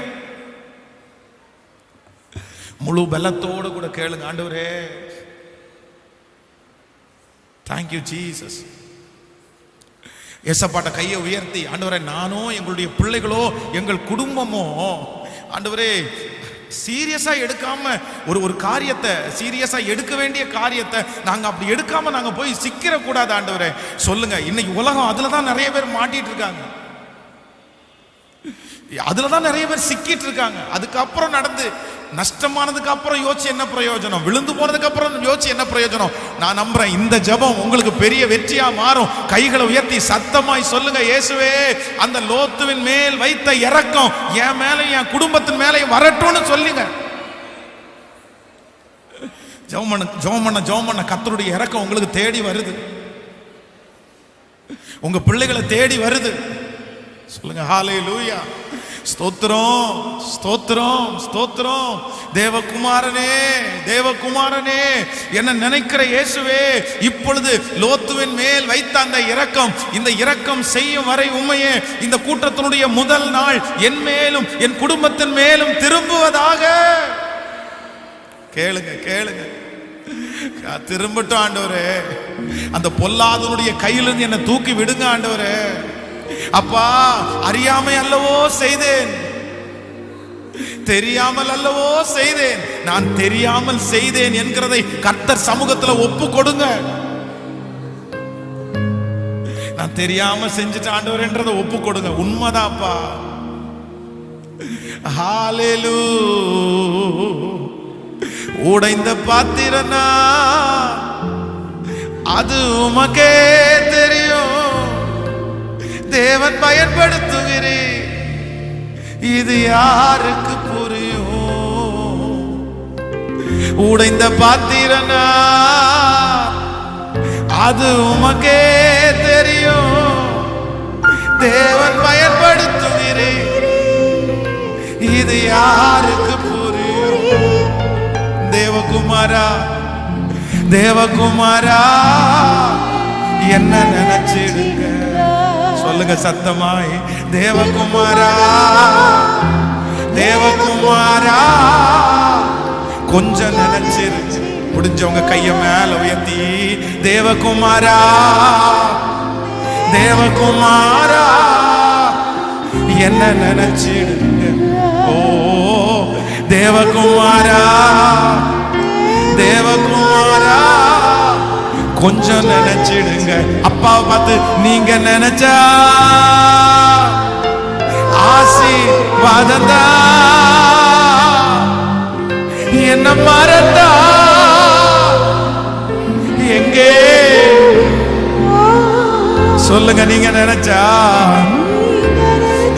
முழு பலத்தோடு கூட கேளுங்க, ஆண்டவரே தேங்க்யூ ஜீசஸ். ஏசப்பாட்ட கையை உயர்த்தி, ஆண்டவரே நானோ எங்களுடைய பிள்ளைகளோ எங்கள் குடும்பமோ ஆண்டவரே சீரியஸா எடுக்காம ஒரு காரியத்தை, சீரியஸா எடுக்க வேண்டிய காரியத்தை நாங்க அப்படி எடுக்காம நாங்க போய் சிக்கிர கூடாது ஆண்டவரே சொல்லுங்க. இன்னைக்கு உலகம் அதுலதான் நிறைய பேர் மாட்டிட்டு இருக்காங்க, அதுலதான் நிறைய பேர் சிக்கிட்டு இருக்காங்க. அதுக்கப்புறம் நடந்து நஷ்டமானதுக்கு அப்புறம் யோசிச்சு என்ன பிரயோஜனம், விழுந்து போனதுக்கு அப்புறம் யோசிச்சு என்ன பிரயோஜனம்? நான் நம்புறேன் இந்த ஜெபம் உங்களுக்கு பெரிய வெற்றியா மாறும். கைகளை உயர்த்தி சத்தமாய் சொல்லுங்க, இயேசுவே அந்த லோத்துவின் மேல் வைத்த இரக்கம் என் மேல என் குடும்பத்தின் மேல வரட்டும்னு சொல்லுங்க. ஜெபம் பண்ண கர்த்தருடைய இரக்கம் உங்களுக்கு தேடி வருது, உங்க பிள்ளைகளை தேடி வருது. சொல்லுங்க ஹல்லேலூயா. ஸ்தோத்திரம் ஸ்தோத்திரம் ஸ்தோத்திரம். தேவகுமாரனே தேவகுமாரனே என்ன நினைக்கிற இயேசுவே, இப்பொழுது லோத்துவின் மேல் வைத்த அந்த இரக்கம், இந்த இரக்கம் செய்யும் வரை உம்மையே இந்த கூட்டத்தினுடைய முதல் நாள் என் மேலும் என் குடும்பத்தின் மேலும் திரும்புவதாக. கேளுங்க கேளுங்க, திரும்பட்டும் ஆண்டவரே. அந்த பொல்லாதனுடைய கையிலிருந்து என்னை தூக்கி விடுங்க ஆண்டவரே. அப்பா அறியாமை அல்லவோ செய்தேன், தெரியாமல் அல்லவோ செய்தேன், நான் தெரியாமல் செய்தேன் என்கிறதை கர்த்தர் சமூகத்தில் ஒப்பு கொடுங்க. நான் தெரியாம செஞ்சுட்டு ஆண்டவர்ன்றதை ஒப்பு கொடுங்க. உண்மைதான்ப்பா. ஹல்லேலூயா. உடைந்த பாத்திரனா அது உமக்கே தெரியும், தேவன் பயன்படுத்துகிறேன், இது யாருக்கு புரியும்? உடைந்த பாத்திரனா அது உமக்கே தெரியும், தேவன் பயன்படுத்துகிறேன், இது யாருக்கு புரியும்? தேவகுமாரா தேவகுமாரா என்ன நினைச்சிடுங்க, சொல்லுங்க சத்தமாய். தேவகுமாரா தேவகுமாரா கொஞ்சம் நினைச்சிருச்சு. முடிஞ்சவங்க கைய மேல உயர்த்தி, தேவகுமாரா தேவகுமாரா என்ன நினைச்சிடுங்க. ஓ தேவகுமாரா தேவகுமாரா கொஞ்சம் நினைச்சிடுங்க. அப்பாவை பார்த்து நீங்க நினைச்சா ஆசீர்வாதந்தா, என்ன மறந்தா எங்கே சொல்லுங்க நீங்க நினைச்சா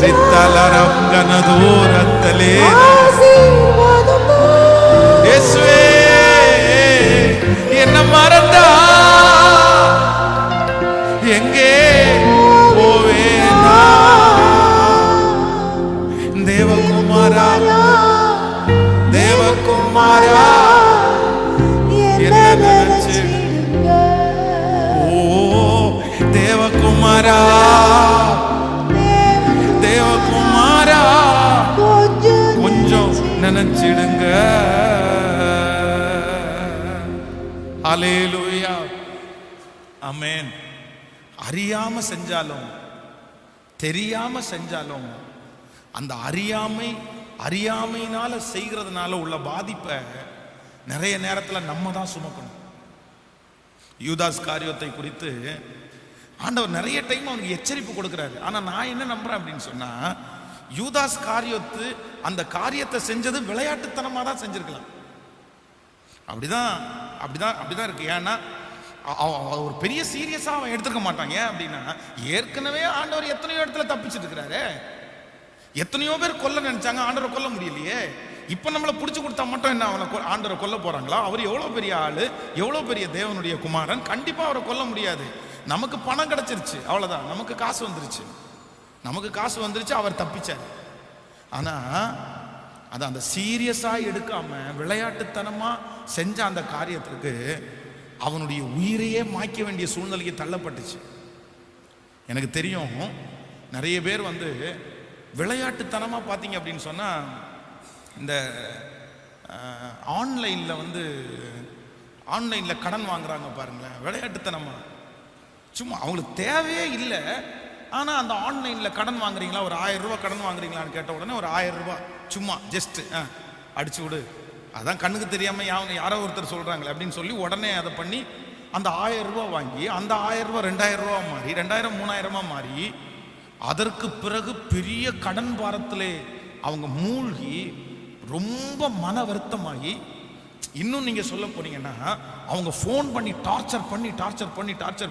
சித்தலரம் கனதூரத்திலே இயேசுவே என்ன மறந்தா எங்கே போவேனா? தேவகுமாரா தேவகுமாரா என்ன நினைச்சு தேவகுமாரா தேவகுமாரா கொஞ்சம் நினைச்சிடுங்க. அல்லேலூயா ஆமென். அறியாம செஞ்சாலும் தெரியாம செஞ்சாலும் அந்த அறியாமையினால செய்கிறதுனால உள்ள பாதிப்பை நிறைய நேரத்தில் நம்ம தான் சுமக்கணும். யூதாஸ் காரியத்தை குறித்து ஆண்டவர் நிறைய டைம் அவனுக்கு எச்சரிப்பு கொடுக்கிறாரு. ஆனா நான் என்ன நம்புறேன் அப்படின்னு சொன்னா, யூதாஸ் காரியத்து அந்த காரியத்தை செஞ்சது விளையாட்டுத்தனமா தான் செஞ்சிருக்கலாம். அப்படிதான் இருக்கு. ஏன்னா ஒரு பெரிய சீரியஸா அவன் எடுத்துக்க மாட்டான். ஏன் அப்படின்னா, ஏற்கனவே ஆண்டவர் எத்தனையோ இடத்துல தப்பிச்சுட்டு இருக்கிறாரு. எத்தனையோ பேர் கொல்ல நினைச்சாங்க, ஆண்டவரை கொல்ல முடியலையே. இப்ப நம்மளை பிடிச்சு கொடுத்தா மட்டும் என்ன அவனை ஆண்டவரை கொல்ல போறாங்களா? அவர் எவ்வளவு பெரிய ஆளு, எவ்வளவு பெரிய தேவனுடைய குமாரன், கண்டிப்பா அவரை கொல்ல முடியாது. நமக்கு பணம் கிடைச்சிருச்சு, அவ்வளவுதான். நமக்கு காசு வந்துருச்சு, அவர் தப்பிச்சார். ஆனா அது அந்த சீரியஸா எடுக்காம விளையாட்டுத்தனமா செஞ்ச அந்த காரியத்திற்கு அவனுடைய உயிரையே மாய்க்க வேண்டிய சூழ்நிலைக்கு தள்ளப்பட்டுச்சு. எனக்கு தெரியும் நிறைய பேர் விளையாட்டுத்தனமா பார்த்தீங்க அப்படின்னு சொன்னா, இந்த ஆன்லைன்ல கடன் வாங்குறாங்க பாருங்களேன், விளையாட்டுத்தனமா. சும்மா அவங்களுக்கு தேவையே இல்லை, ஆனா அந்த ஆன்லைன்ல கடன் வாங்குறீங்களா, ஒரு 1000 ரூபாய் கடன் வாங்குறீங்களான்னு கேட்ட உடனே ஒரு 1000 ரூபாய் சும்மா ஜஸ்ட் அடிச்சு விடு, அதான் கண்ணுக்கு தெரியாம யாரோ ஒருத்தர் சொல்றாங்களே அப்படின்னு சொல்லி உடனே அதை பண்ணி அந்த 1000 ரூபாய் வாங்கி அந்த 1000 ரூபாய் 2000 ரூபாய் மாறி 2000 3000 மாறி அதற்கு பிறகு பெரிய கடன் பாரத்திலே அவங்க மூழ்கி ரொம்ப மன வருத்தமாகி, இன்னும் நீங்க சொல்ல போனீங்கன்னா அவங்க ஃபோன் பண்ணி டார்ச்சர்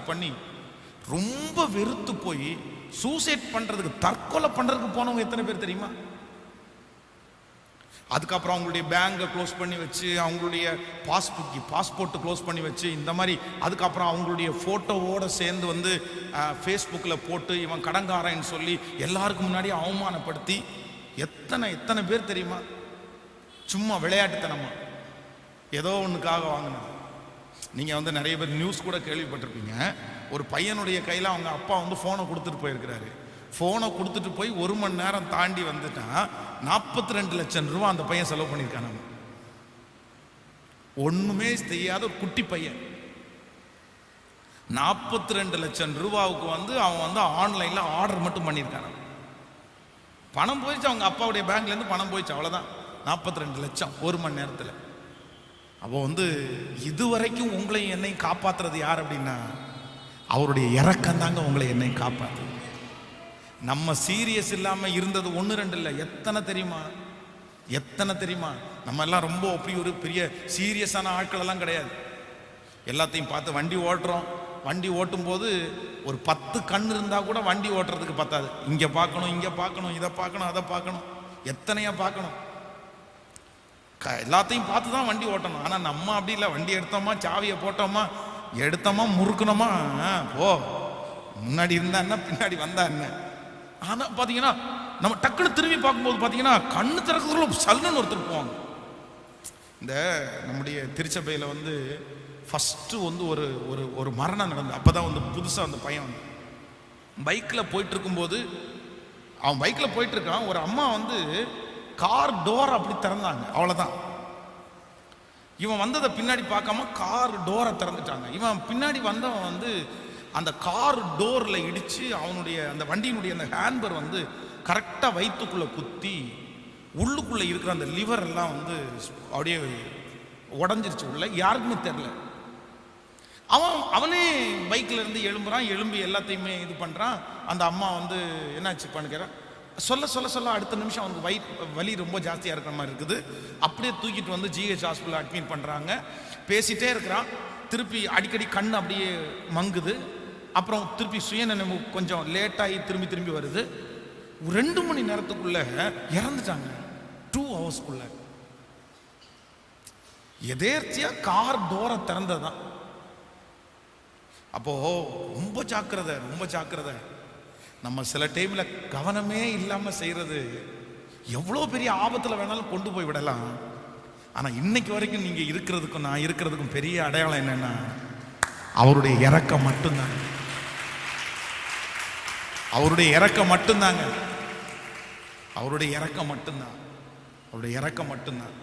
பண்ணி ரொம்ப வெறுத்து போய் சூசைட் பண்றதுக்கு, தற்கொலை பண்றதுக்கு போனவங்க எத்தனை பேர் தெரியுமா? அதுக்கப்புறம் அவங்களுடைய பேங்கை க்ளோஸ் பண்ணி வச்சு, அவங்களுடைய பாஸ்போர்ட் க்ளோஸ் பண்ணி வச்சு, இந்த மாதிரி அதுக்கப்புறம் அவங்களுடைய ஃபோட்டோவோட சேர்ந்து ஃபேஸ்புக்கில் போட்டு இவன் கடங்காரன்னு சொல்லி எல்லாருக்கும் முன்னாடி அவமானப்படுத்தி எத்தனை பேர் தெரியுமா? சும்மா விளையாட்டுத்தனமா ஏதோ ஒன்றுக்காக வாங்கினது. நீங்கள் நிறைய பேர் நியூஸ் கூட கேள்விப்பட்டிருப்பீங்க. ஒரு பையனுடைய கையில் அவங்க அப்பா ஃபோனை கொடுத்துட்டு போயிருக்கிறாரு. ஃபோனை கொடுத்துட்டு போய் 1 மணி நேரம் தாண்டி வந்துட்டா 42 லட்சம் ரூபா அந்த பையன் செலவு பண்ணியிருக்கான். ஒண்ணுமே செய்யாத ஒரு குட்டி பையன் 42 லட்சம் ரூபாவுக்கு அவன் ஆன்லைன்ல ஆர்டர் மட்டும் பண்ணியிருக்கான். பணம் போயிடுச்சு, அவங்க அப்பாவுடைய பேங்க்ல இருந்து பணம் போயிடுச்சு, அவ்வளவுதான். 42 லட்சம் 1 மணி நேரத்தில். அப்போ இதுவரைக்கும் உங்களையும் என்னையும் காப்பாத்துறது யார் அப்படின்னா, அவருடைய இறக்கம் தாங்க உங்களை என்னையும் காப்பாத்து. நம்ம சீரியஸ் இல்லாம இருந்தது 1 2 இல்லை, எத்தனை தெரியுமா? நம்ம எல்லாம் ரொம்ப அப்படி ஒரு பெரிய சீரியஸான ஆட்கள் எல்லாம் கிடையாது. எல்லாத்தையும் பார்த்து வண்டி ஓட்டுறோம். வண்டி ஓட்டும் போது ஒரு 10 கண் இருந்தா கூட வண்டி ஓட்டுறதுக்கு பத்தாது. இங்க பார்க்கணும், இதை பார்க்கணும், அதை பார்க்கணும், எத்தனையா பார்க்கணும். எல்லாத்தையும் பார்த்து தான் வண்டி ஓட்டணும். ஆனா நம்ம அப்படி இல்லை. வண்டி எடுத்தோமா, சாவியை போட்டோமா, முறுக்கணுமா, போ, முன்னாடி இருந்தா என்ன, பின்னாடி வந்தா என்ன. ஆனா பாத்தீங்கன்னா நம்ம டக்குன்னு திரும்பி பார்க்கும்போது பாத்தீங்கன்னா கண்ணு திறக்கிறதுக்குள்ள சல்லுன்னு ஒருத்தர் போவாங்க. இந்த நம்முடைய திருச்சபையில ஃபர்ஸ்ட் ஒரு மரணம் நடந்தது. அப்பதான் புதுசா அந்த பையன் பைக்ல போயிட்டு இருக்கும்போது, அவன் பைக்ல போயிட்டு இருக்கான். ஒரு அம்மா கார் டோர் அப்படி திறந்தாங்க, அவ்வளவுதான். இவன் வந்ததை பின்னாடி பார்க்காம கார் டோரை திறந்துட்டாங்க. இவன் பின்னாடி வந்தவன் அந்த கார் டோர்ல இடிச்சு அவனுடைய அந்த வண்டியினுடைய அந்த ஹேண்ட்பர் கரெக்டா வயிற்றுக்குள்ள குத்தி உள்ளுக்குள்ள இருக்கிற அந்த லிவர் எல்லாம் அப்படியே உடஞ்சிருச்சு. உள்ள யாருக்குமே தெரியல. அவனே பைக்ல இருந்து எழும்பி எல்லாத்தையுமே இது பண்றான். அந்த அம்மா என்னாச்சு பண்ணுறான், சொல்ல அடுத்த நிமிஷம் அவனுக்கு வலி ரொம்ப ஜாஸ்தியா இருக்கிற மாதிரி இருக்குது. அப்படியே தூக்கிட்டு GH ஹாஸ்பிட்டல் அட்மிட் பண்றாங்க. பேசிட்டே இருக்கிறான். திருப்பி அடிக்கடி கண் அப்படியே மங்குது. அப்புறம் திருப்பி சுயநினைவு கொஞ்சம் லேட்டாகி திரும்பி வருது. 2 மணி நேரத்துக்குள்ள இறந்துட்டாங்க. 2 ஹவர்ஸ்க்குள்ள. எதேர்ச்சியா கார் டோரை திறந்ததான். அப்போ ரொம்ப ஜாக்கிரதை. நம்ம சில டைம்ல கவனமே இல்லாம செய்யறது எவ்வளவு பெரிய ஆபத்துல வேணாலும் கொண்டு போய் விடலாம். ஆனா இன்னைக்கு வரைக்கும் நீங்க இருக்கிறதுக்கும் நான் இருக்கிறதுக்கும் பெரிய அடையாளம் என்னன்னா, அவருடைய இரக்கம் மட்டும்தாங்க. அவருடைய இரக்கம் மட்டும்தான்.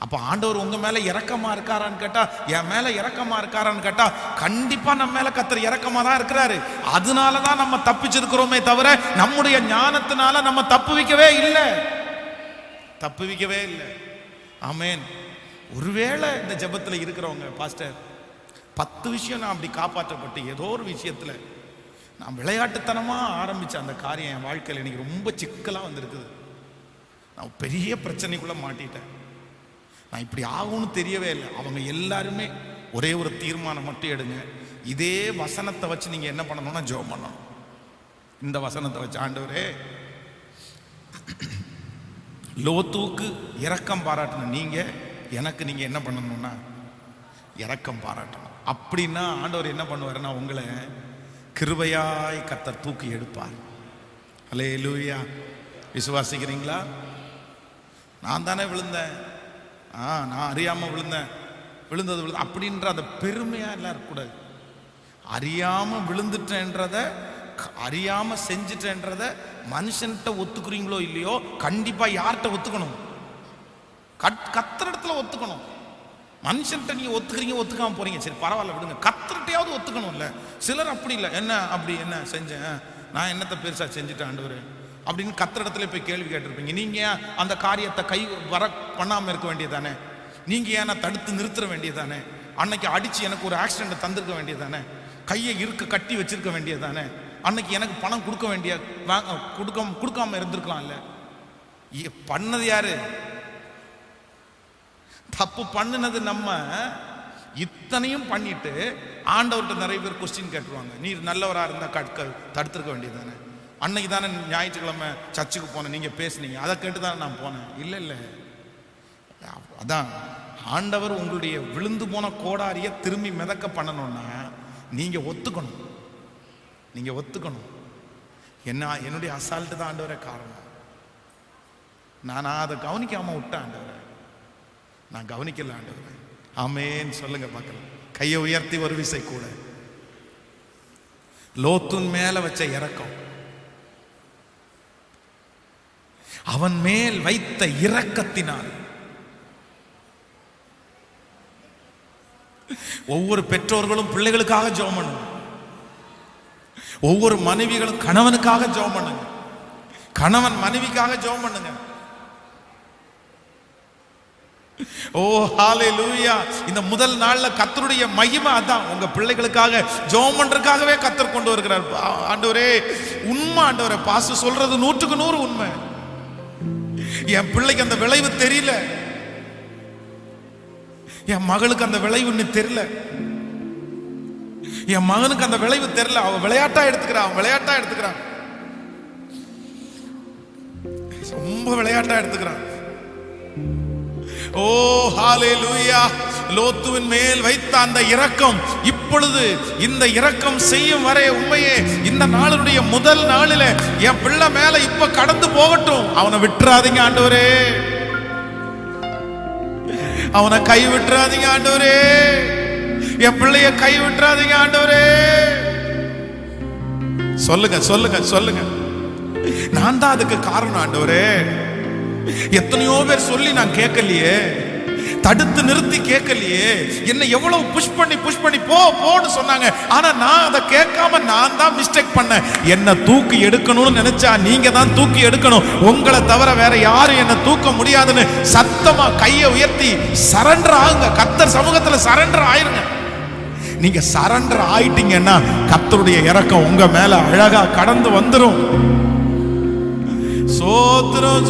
அப்ப ஆண்டவர் உங்க மேல இரக்கமா இருக்காரான்னு கேட்டா, என் மேல இரக்கமா இருக்காரான்னு கேட்டா, கண்டிப்பா நம்ம மேல கர்த்தர் இரக்கமா தான் இருக்கிறாரு. அதனாலதான் நம்ம தப்பிச்சிருக்கிறோமே தவிர நம்முடைய ஞானத்தினால நம்ம தப்புவிக்கவே இல்லை. ஆமென். ஒருவேளை இந்த ஜெபத்துல இருக்கிறவங்க, பாஸ்டர் 10 விஷயம் நான் அப்படி காப்பாற்றப்பட்டு ஏதோ ஒரு விஷயத்துல நான் விளையாட்டுத்தனமா ஆரம்பிச்ச அந்த காரியம் என் வாழ்க்கையில் எனக்கு ரொம்ப சிக்கலா வந்திருக்குது. நான் பெரிய பிரச்சனைக்குள்ள மாட்டிட்டேன். நான் இப்படி ஆகும்னு தெரியவே இல்லை. அவங்க எல்லாருமே ஒரே ஒரு தீர்மானம் மட்டும் எடுங்க. இதே வசனத்தை வச்சு நீங்க என்ன பண்ணணும்னா ஜெபம் பண்ணணும். இந்த வசனத்தை வச்சு, ஆண்டவரே லோத்துக்கு இரக்கம் பாராட்டணும், நீங்க எனக்கு நீங்க என்ன பண்ணணும்னா இரக்கம் பாராட்டணும். அப்படின்னா ஆண்டவர் என்ன பண்ணுவாருன்னா, உங்களை கிருபையாய் கர்த்தர் தூக்கி எடுப்பார். அல்லேலூயா. விசுவாசிக்கிறீங்களா? நான் தானே விழுந்தேன், நான் அறியாம விழுந்தது அப்படின்ற அந்த பெருமையா எல்லாம் இருக்கக்கூடாது. அறியாம விழுந்துட்டேன்றத, அறியாம செஞ்சுட்டேன்றத மனுஷன்கிட்ட ஒத்துக்குறீங்களோ இல்லையோ, கண்டிப்பா யார்கிட்ட ஒத்துக்கணும்? கர்த்தரிடத்துல ஒத்துக்கணும். மனுஷன்கிட்ட நீங்க ஒத்துக்காம போறீங்க, சரி பரவாயில்ல விடுங்க, கர்த்தர்கிட்டயாவது ஒத்துக்கணும். இல்ல சிலர் அப்படி இல்லை. என்ன செஞ்சேன், நான் என்னத்தை பெருசா செஞ்சுட்டேன் ஆண்டவரே அப்படின்னு கர்த்தரிடத்துல போய் கேள்வி கேட்டிருப்பீங்க. நீங்க அந்த காரியத்தை கை வர பண்ணாம இருக்க வேண்டியதானே? நீங்க ஏன்னா தடுத்து நிறுத்த வேண்டியதானே? அன்னைக்கு அடிச்சு எனக்கு ஒரு ஆக்சிடென்ட் தந்திருக்க வேண்டியதானே? கையை கட்டி வச்சிருக்க வேண்டியதானே? அன்னைக்கு எனக்கு பணம் கொடுக்காம இருந்திருக்கலாம். இல்ல, பண்ணது யாரு? தப்பு பண்ணினது நம்ம. இத்தனையும் பண்ணிட்டு ஆண்டவர்கிட்ட நிறைய பேர் கொஸ்டின் கேட்டுருவாங்க, நீர் நல்லவரா இருந்தா தடுத்திருக்க வேண்டியதானே? அன்னைக்கு தானே ஞாயிற்றுக்கிழமை சர்ச்சுக்கு போனேன், நீங்க பேசுனீங்க, அதை கேட்டு தானே நான் போனேன். இல்லை, அதான் ஆண்டவர் உங்களுடைய விழுந்து போன கோடாரிய திரும்பி மிதக்க பண்ணணும்னா நீங்க ஒத்துக்கணும். என்னுடைய அசால்ட்டு தான் ஆண்டவரே காரணம். நான் அதை கவனிக்காம விட்டேன் ஆண்டவரே, நான் கவனிக்கல ஆண்டவரே. ஆமென் சொல்லுங்க பார்க்கலாம். கையை உயர்த்தி ஒரு விசை கூட. லோத்துன் மேல வச்ச இரக்கம், அவன் மேல் வைத்த இரக்கத்தினால் ஒவ்வொரு பெற்றோர்களும் பிள்ளைகளுக்காக ஜெபம் பண்ணுங்க. ஒவ்வொரு மனைவிகளும் கணவனுக்காக ஜெபம் பண்ணுங்க. கணவன் மனைவிக்காக ஜெபம் பண்ணுங்க. ஓ ஹalleluya. இந்த முதல் நாள்ல கர்த்தருடைய மகிமை அதான். உங்க பிள்ளைகளுக்காக ஜெபம் பண்றதுக்காகவே கர்த்தர் கொண்டு வருகிறார். ஆண்டவரே உண்மை, ஆண்டவரே பாஸ்டர் சொல்றது 100க்கு 100 உண்மை. என் பிள்ளைக்கு அந்த விளைவு தெரியல, என் மகளுக்கு அந்த விளைவு இன்னும் தெரியல, என் மகனுக்கு அந்த விளைவு தெரியல. அவன் விளையாட்டா எடுத்துக்கிறான், ரொம்ப விளையாட்டா எடுத்துக்கிறான். ஓ ஹalleluya. லோத்துவின் மேல் வைத்த அந்த இரக்கம் இப்பொழுது இந்த இரக்கம் செய்யும் வரை உண்மையே இந்த நாளுடைய முதல் நாளில என் பிள்ளை மேல இப்ப கடந்து போகட்டும். அவனை விட்டுறாதீங்க ஆண்டவரே, அவனை கை விட்டுறாதீங்க ஆண்டவரே, என் பிள்ளைய கை விட்டுறாதீங்க ஆண்டவரே. சொல்லுங்க. நான் தான் அதுக்கு காரணம் ஆண்டவரே. எத்தனையோ பேர் சொல்லி நான் கேட்கலையே, தடுத்து நிறுத்தி கேட்கலையே. என்ன எவ்வளவு புஷ் பண்ணி போன்னு சொன்னாங்க. ஆனா நான் அதை கேட்காம நான் தான் மிஸ்டேக் பண்ணேன். என்ன தூக்கி எடுக்கணும்னு நினைச்சா நீங்க தான் தூக்கி எடுக்கணும். உங்களை தவிர வேற யாரும் என்ன தூக்க முடியாதுன்னு சத்தமா கையை உயர்த்தி சரண்டர் ஆகுங்க. கர்த்தர் சமூகத்துல சரண்டர் ஆயிருங்க. நீங்க சரண்டர் ஆயிட்டீங்கன்னா கர்த்தருடைய இரக்கம் உங்க மேல அழகா கடந்து வந்துரும். சோத்திரம்.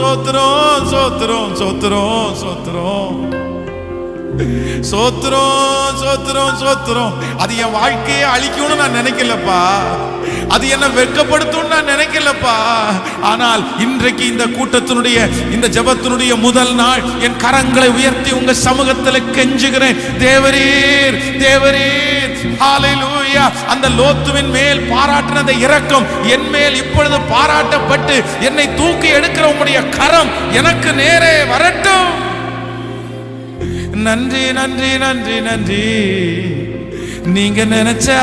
சோத்திரம் சோத்திரம் சோத்திரம். அது என் வாழ்க்கையை அழிக்கணும்னு நான் நினைக்கலப்பா, அது என்ன வெட்கப்படுத்தும் நான் நினைக்கலப்பா. ஆனால் இன்றைக்கு இந்த கூட்டத்தினுடைய இந்த ஜெபத்தினுடைய முதல் நாள் என் கரங்களை உயர்த்தி உங்க சமூகத்தில் கெஞ்சுகிறேன். தேவரீர் தேவரீர், ஹalleluya. அந்த லோத்துவின் மேல் பாராட்டின இரக்கம் என் மேல் இப்பொழுது பாராட்டப்பட்டு என்னை தூக்கி எடுக்கிற உம்முடைய கரம் எனக்கு நேரே வரட்டும். நன்றி நன்றி நன்றி நன்றி. நீங்க நினைச்சா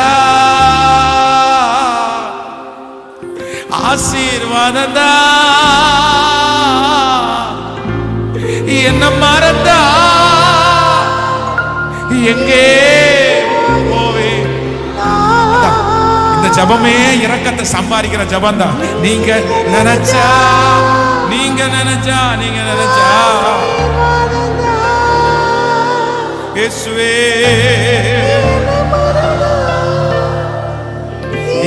ஆசீர்வாதந்தா, என்ன மறந்தா எங்கே போவே. இந்த ஜபமே இரக்கத்தை சம்பாதிக்கிற ஜபம் தான். நீங்க நினைச்சா நீங்க நினைச்சா நீங்க நினைச்சா இயேசுவே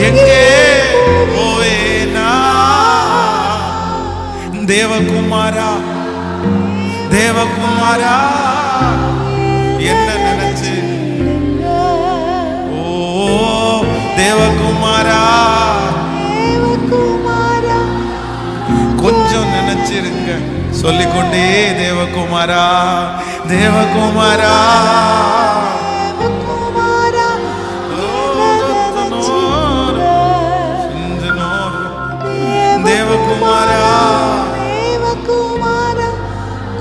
எங்கே போவேனா. தேவகுமாரா தேவகுமாரா என்ன நினைச்சு, ஓ தேவகுமாரா கொஞ்சம் நினைச்சிருங்க. சொல்லிக்கொண்டே தேவகுமாரா தேவகுமாரா தேவகுமாரா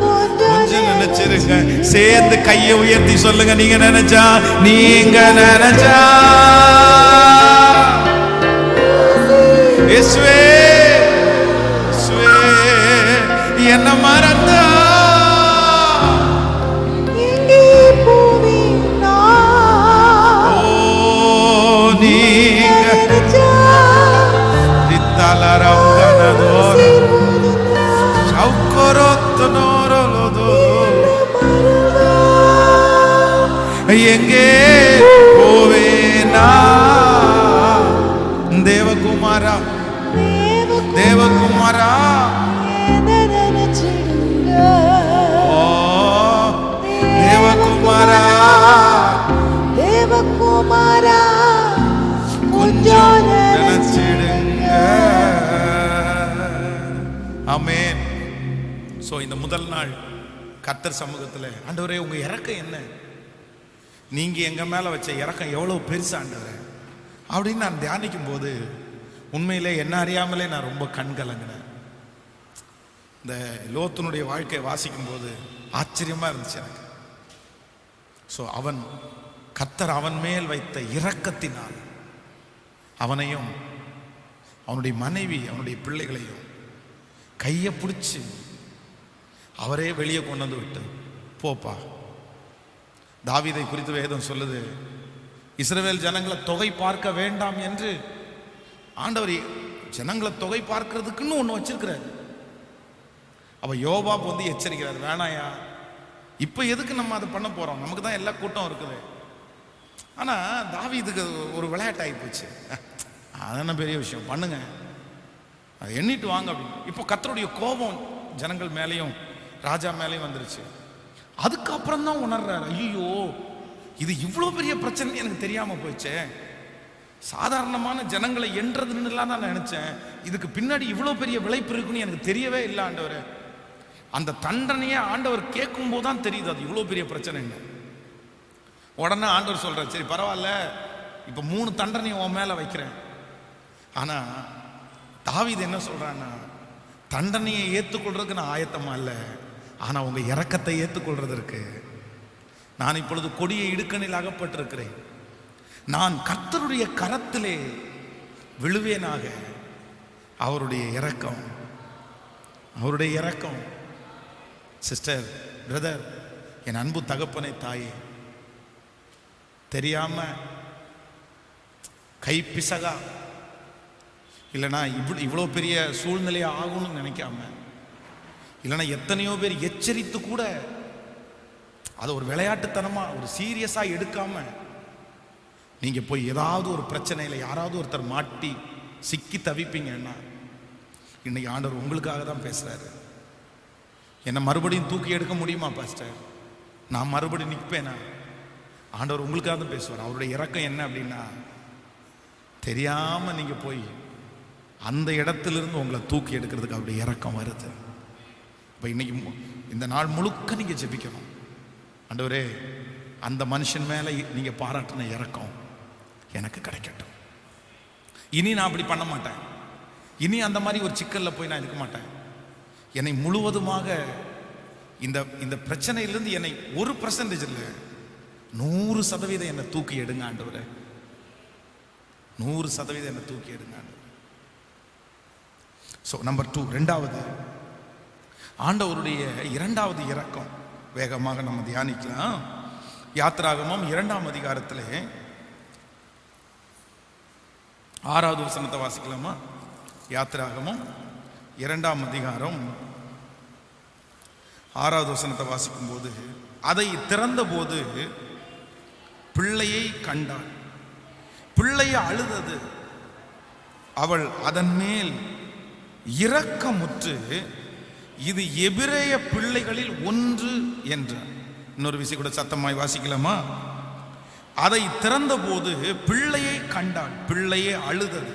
கொஞ்சம் நினைச்சிருங்க. சேர்ந்து கையை உயர்த்தி சொல்லுங்க. நீங்க நினைச்சா நீங்க நினைச்சா இயேசுவே என்ன மறந்தா எங்கே போவேனா. தேவகுமாரா தேவகுமாரா தேவகுமாரா தேவகுமாரா கொஞ்சம் நினைச்சிடுங்க. ஆமென். சோ இந்த முதல் நாள் கர்த்தர் சமூகத்தில், ஆண்டவரே உங்க இரக்கம் என்ன, நீங்க எங்க மேல வச்ச இரக்கம் எவ்வளவு பெருசு ஆண்டவரே அப்படின்னு நான் தியானிக்கும் போது உண்மையிலே என்ன அறியாமலே நான் ரொம்ப கண் கலங்கினேன். இந்த லோத்துனுடைய வாழ்க்கையை வாசிக்கும் போது ஆச்சரியமா இருந்துச்சு எனக்கு. ஸோ அவன் கர்த்தர் அவன் மேல் வைத்த இரக்கத்தினால் அவனையும் அவனுடைய மனைவி அவனுடைய பிள்ளைகளையும் கையை பிடிச்சி அவரே வெளியே கொண்டு வந்து விட்டு போப்பா. தாவீதை குறித்து வேதம் சொல்லுது, இஸ்ரவேல் ஜனங்களை தொகை பார்க்க வேண்டாம் என்று ஆண்டவர் ஜனங்களை தொகை பார்க்கிறதுக்குன்னு ஒன்று வச்சிருக்கிறார். அவ யோபாப் வந்து எச்சரிக்கிறார், வேணாயா இப்போ எதுக்கு நம்ம அதை பண்ண போறோம், நமக்கு தான் எல்லா கூட்டம் இருக்குது. ஆனா தாவீதுக்கு ஒரு விளையாட்டாகி போச்சு. அதென்ன பெரிய விஷயம், பண்ணுங்க அதை எண்ணிட்டு வாங்க அப்படின்னு. இப்போ கர்த்தருடைய கோபம் ஜனங்கள் மேலேயும் ராஜா மேலேயும் வந்துருச்சு. அதுக்கப்புறம் தான் உணர்றாரு, ஐயோ இது இவ்வளோ பெரிய பிரச்சனை எனக்கு தெரியாம போயிடுச்சே. சாதாரணமான ஜனங்களை என்றதுன்னுலாம் தான் நினைச்சேன், இதுக்கு பின்னாடி இவ்வளோ பெரிய விளைப்பு இருக்குன்னு எனக்கு தெரியவே இல்லை ஆண்டவர். அந்த தண்டனையை ஆண்டவர் கேட்கும் போது தான் தெரியுது அது இவ்வளோ பெரிய பிரச்சனைன்னு. உடனே ஆண்டவர் சொல்றார், சரி பரவாயில்ல, இப்போ 3 தண்டனையை உன் மேலே வைக்கிறேன். ஆனா தாவீது என்ன சொல்றான்னா, தண்டனையை ஏற்றுக்கொள்றதுக்கு நான் ஆயத்தமா இல்லை, ஆனா உங்க இரக்கத்தை ஏற்றுக்கொள்றதற்கு நான் இப்பொழுது கொடிய இடுக்கணில் அகப்பட்டிருக்கிறேன். நான் கர்த்தருடைய கரத்திலே விழுவேனாக. அவருடைய இரக்கம், அவருடைய இரக்கம். சிஸ்டர், பிரதர், என் அன்பு தகப்பனை, தாயே, தெரியாம கைப்பிசகா இல்லைனா இவ்வளோ பெரிய சூழ்நிலையா ஆகும்னு நினைக்காம, இல்லைன்னா எத்தனையோ பேர் எச்சரித்து கூட அதை ஒரு விளையாட்டுத்தனமா ஒரு சீரியஸா எடுக்காம நீங்க போய் ஏதாவது ஒரு பிரச்சனையில யாராவது ஒருத்தர் மாட்டி சிக்கி தவிப்பீங்கன்னா, இன்னைக்கு ஆண்டவர் உங்களுக்காக தான் பேசுறாரு. என்னை மறுபடியும் தூக்கி எடுக்க முடியுமா பாஸ்டர்? நான் மறுபடி நிற்பேனா? ஆண்டவர் உங்களுக்காக தான் பேசுவார். அவருடைய இரக்கம் என்ன அப்படின்னா, தெரியாம நீங்க போய் அந்த இடத்திலிருந்து உங்களை தூக்கி எடுக்கிறதுக்கு அவருடைய இரக்கம் வருது. இப்போ இன்னைக்கு இந்த நாள் முழுக்க நீங்க ஜெபிக்கணும். ஆண்டவரே, அந்த மனுஷன் மேல நீங்க பாராட்டின இரக்கம் எனக்கு கிடைக்கட்டும். இனி நான் அப்படி பண்ண மாட்டேன். இனி அந்த மாதிரி ஒரு சிக்கல்ல போய் நான் இருக்க மாட்டேன். என்னை முழுவதுமாக இந்த இந்த பிரச்சனையிலிருந்து என்னை 1% இல்லை, 100% என்னை தூக்கி எடுங்க ஆண்டவரே. 100% என்னை தூக்கி எடுங்க ஆண்டவரே. ஸோ நம்பர் 2, ரெண்டாவது ஆண்டவருடைய இரண்டாவது இரக்கம் வேகமாக நம்ம தியானிக்கலாம். யாத்திராகமம் 2ஆம் அதிகாரத்திலே 6வது வசனத்தை வாசிக்கலாமா? யாத்திராகமம் 2ஆம் அதிகாரம் 6வது வசனத்தை வாசிக்கும் போது, அதை திறந்த போது பிள்ளையை கண்டாள், பிள்ளையை அழுதது, அவள் அதன் மேல் இரக்கமுற்று இது எபிரேய பிள்ளைகளில் ஒன்று என்றார். இன்னொரு விஷயம் கூட சத்தமாய் வாசிக்கலாமா? அதை திறந்த போது பிள்ளையை கண்டாள், பிள்ளையை அழுதது,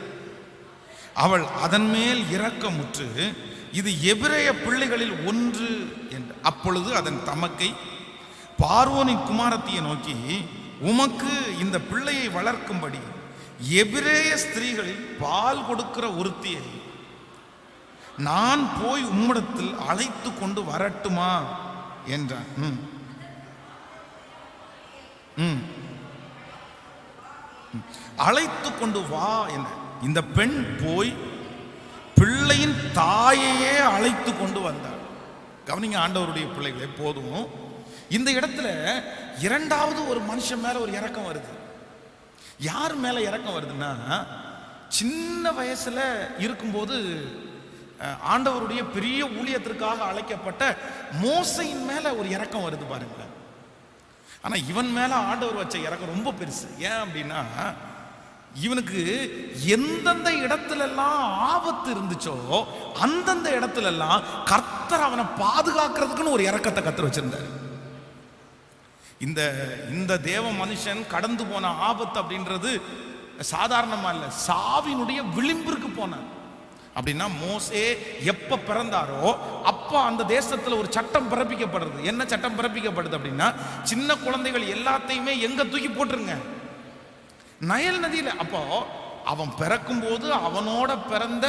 அவள் அதன் மேல் இரக்கமுற்று இது எபிரேய பிள்ளைகளில் ஒன்று என்று. அப்பொழுது அதன் தமக்கை பார்வோனின் குமாரத்தியை நோக்கி, உமக்கு இந்த பிள்ளையை வளர்க்கும்படி எபிரேய ஸ்திரீகளில் பால் கொடுக்கிற ஒருத்தியை நான் போய் உம்மிடத்தில் அழைத்து கொண்டு வரட்டுமா என்றான். அழைத்து கொண்டு வா என்ற. இந்த பெண் போய் பிள்ளையின் தாயையே அழைத்து கொண்டு வந்தாள். கவனிங்க ஆண்டவருடைய பிள்ளைகளே, போதும். இந்த இடத்துல இரண்டாவது ஒரு மனுஷன் மேல ஒரு இரக்கம் வருது. யார் மேல இரக்கம் வருதுன்னா, சின்ன வயசுல இருக்கும்போது ஆண்டவருடைய பெரிய ஊழியத்திற்காக அழைக்கப்பட்ட மோசையின் மேல ஒரு இரக்கம் வருது பாருங்க. ஆனா இவன் மேல ஆண்டவர் வச்ச இரக்கம் ரொம்ப பெருசு. ஏன் அப்படின்னா, இவனுக்கு எந்தெந்த இடத்துல எல்லாம் ஆபத்து இருந்துச்சோ அந்தந்த இடத்துல எல்லாம் கர்த்தர் அவனை பாதுகாக்கிறதுக்குன்னு ஒரு இரக்கத்தை கர்த்தர் வச்சிருந்தார். இந்த தேவ மனுஷன் கடந்து போன ஆபத்து அப்படின்றது சாதாரணமா இல்ல, சாவினுடைய விளிம்பிற்கு போனான். அப்படின்னா மோசே எப்ப பிறந்தாரோ அப்ப அந்த தேசத்துல ஒரு சட்டம் பிறப்பிக்கப்படுறது. என்ன சட்டம் பிறப்பிக்கப்படுது அப்படின்னா, சின்ன குழந்தைகள் எல்லாத்தையுமே எங்க தூக்கி போட்டுருங்க, நைல் நதியில. அப்போ அவன் பிறக்கும் போது அவனோட பிறந்த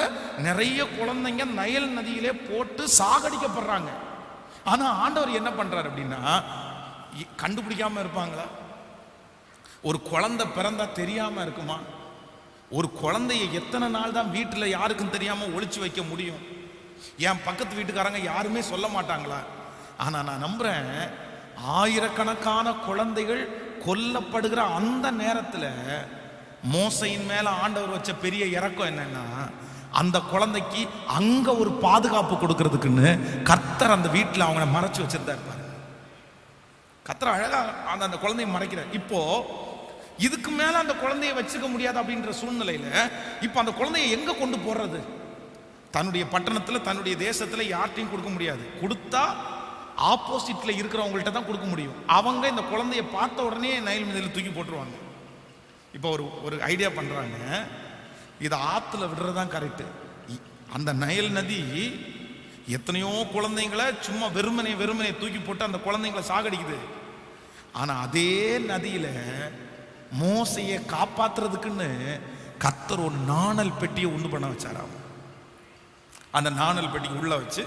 நிறைய குழந்தைங்க நைல் நதியிலே போட்டு சாகடிக்கப்படுறாங்க. ஆனா ஆண்டவர் என்ன பண்றாரு அப்படின்னா, கண்டுபிடிக்காம இருப்பாங்களா? ஒரு குழந்தை பிறந்தா தெரியாம இருக்குமா? ஒரு குழந்தைய எத்தனை நாள் தான் வீட்டில் யாருக்கும் தெரியாம ஒளிச்சு வைக்க முடியும்? என் பக்கத்து வீட்டுக்காரங்க யாருமே சொல்ல மாட்டாங்களா? ஆனா நான் நம்புறேன், ஆயிரக்கணக்கான குழந்தைகள் கொல்லப்படுகிற அந்த நேரத்தில் மோசையின் மேல ஆண்டவர் வச்ச பெரிய இரக்கம் என்னன்னா, அந்த குழந்தைக்கு அங்க ஒரு பாதுகாப்பு கொடுக்கறதுக்குன்னு கர்த்தர் அந்த வீட்டில் அவங்கள மறைச்சு வச்சிருந்தாரு பாருங்க. கர்த்தர் அழகா அந்த குழந்தைய மறைக்கிறார். இப்போ இதுக்கு மேல அந்த குழந்தைய வச்சுக்க முடியாது அப்படின்ற சூழ்நிலையில இப்ப அந்த குழந்தைய எங்க கொண்டு போறது? தன்னுடைய பட்டணத்துல தன்னுடைய தேசத்துல யார்ட்டையும் கொடுக்க முடியாது. கொடுத்தா ஆப்போசிட்ல இருக்கிறவங்கள்ட்ட தான் கொடுக்க முடியும். அவங்க இந்த குழந்தைய பார்த்த உடனே நைல் நதியில தூக்கி போட்டுருவாங்க. இப்போ ஒரு ஐடியா பண்றாங்க, இதை ஆத்துல விடுறதுதான் கரெக்ட். அந்த நைல் நதி எத்தனையோ குழந்தைங்களை சும்மா வெறுமனே தூக்கி போட்டு அந்த குழந்தைங்களை சாகடிக்குது. ஆனா அதே நதியில மோசையை காப்பாத்துறதுக்குன்னு கர்த்தர் ஒரு நாணல் பெட்டியை உண்டு பண்ண வச்சாராம். அந்த நாணல் பெட்டி உள்ள வச்சு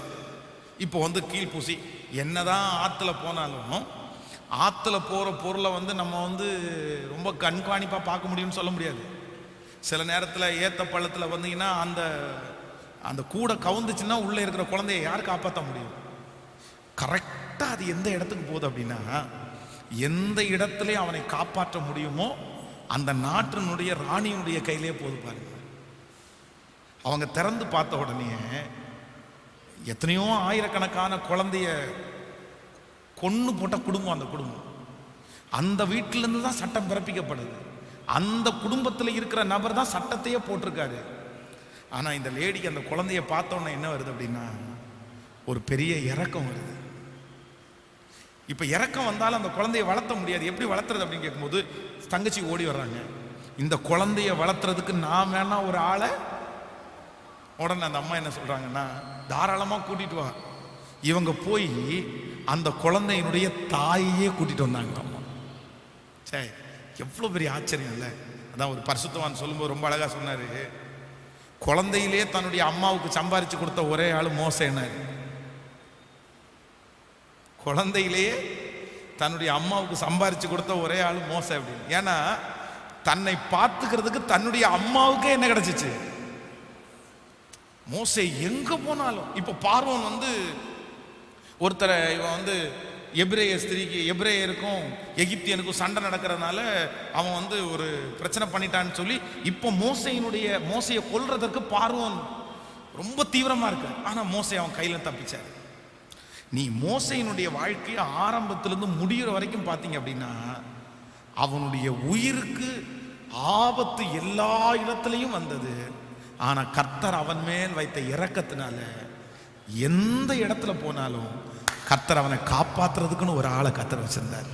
இப்போ கீழ்பூசி, என்னதான் ஆத்துல போனாலும் ஆத்துல போற பொருளை நம்ம ரொம்ப கண்காணிப்பா பார்க்க முடியும்னு சொல்ல முடியாது. சில நேரத்தில் ஏத்த பள்ளத்தில் வந்தீங்கன்னா அந்த அந்த கூடை கவுந்துச்சுன்னா உள்ள இருக்கிற குழந்தைய யார் காப்பாற்ற முடியும்? கரெக்டா அது எந்த இடத்துக்கு போகுது அப்படின்னா, எந்த இடத்துல அவனை காப்பாற்ற முடியுமோ அந்த நாட்டினுடைய ராணியினுடைய கையிலே போது பாருங்க. அவங்க திறந்து பார்த்த உடனே எத்தனையோ ஆயிரக்கணக்கான குழந்தைய கொன்னு போட்ட குடும்பம் அந்த குடும்பம். அந்த வீட்டிலிருந்து தான் சட்டம் பிறப்பிக்கப்படுது. அந்த குடும்பத்தில் இருக்கிற நபர் தான் சட்டத்தையே போட்டிருக்காரு. ஆனா இந்த லேடிக்கு அந்த குழந்தைய பார்த்தோன்னே என்ன வருது அப்படின்னா, ஒரு பெரிய இரக்கம் வருது. இப்ப இறக்கம் வந்தாலும் அந்த குழந்தைய வளர்த்த முடியாது. எப்படி வளர்த்துறது அப்படின்னு கேட்கும்போது தங்கச்சி ஓடி வர்றாங்க. இந்த குழந்தைய வளர்த்துறதுக்கு நான் வேணா ஒரு ஆளை. உடனே அந்த அம்மா என்ன சொல்றாங்கன்னா, தாராளமா கூட்டிட்டு வா. இவங்க போய் அந்த குழந்தையினுடைய தாயையே கூட்டிட்டு வந்தாங்க அம்மா. சரி, எவ்வளவு பெரிய ஆச்சரியம் இல்லை? அதான் ஒரு பரிசுத்தவான் சொல்லும்போது ரொம்ப அழகா சொன்னாரு, குழந்தையிலே தன்னுடைய அம்மாவுக்கு சம்பாரிச்சு கொடுத்த ஒரே ஆளு மோசேனாரு. குழந்தையிலேயே தன்னுடைய அம்மாவுக்கு சம்பாரிச்சு கொடுத்த ஒரே ஆளு மோசே அப்படின்னு. ஏன்னா தன்னை பார்த்துக்கிறதுக்கு தன்னுடைய அம்மாவுக்கே என்ன கிடைச்சிச்சு? மோசே எங்க போனாலும். இப்ப பார்வோன் வந்து ஒருத்தரை இவன் வந்து எபிரேய ஸ்திரீக்கு, எபிரேயருக்கும் எகிப்தியனுக்கும் சண்டை நடக்கிறதுனால அவன் வந்து ஒரு பிரச்சனை பண்ணிட்டான்னு சொல்லி இப்போ மோசையை கொல்றதற்கு பார்வோன் ரொம்ப தீவிரமா இருக்கு. ஆனா மோசே அவன் கையில தப்பிச்சாரு. நீ மோசையினுடைய வாழ்க்கையை ஆரம்பத்திலிருந்து முடிகிற வரைக்கும் பார்த்தீங்க அப்படின்னா அவனுடைய உயிருக்கு ஆபத்து எல்லா இடத்துலையும் வந்தது. ஆனா கர்த்தர் அவன் மேல் வைத்த இரக்கத்தினால எந்த இடத்துல போனாலும் கர்த்தர் அவனை காப்பாத்துறதுக்குன்னு ஒரு ஆளை கர்த்தர் வச்சிருந்தார்.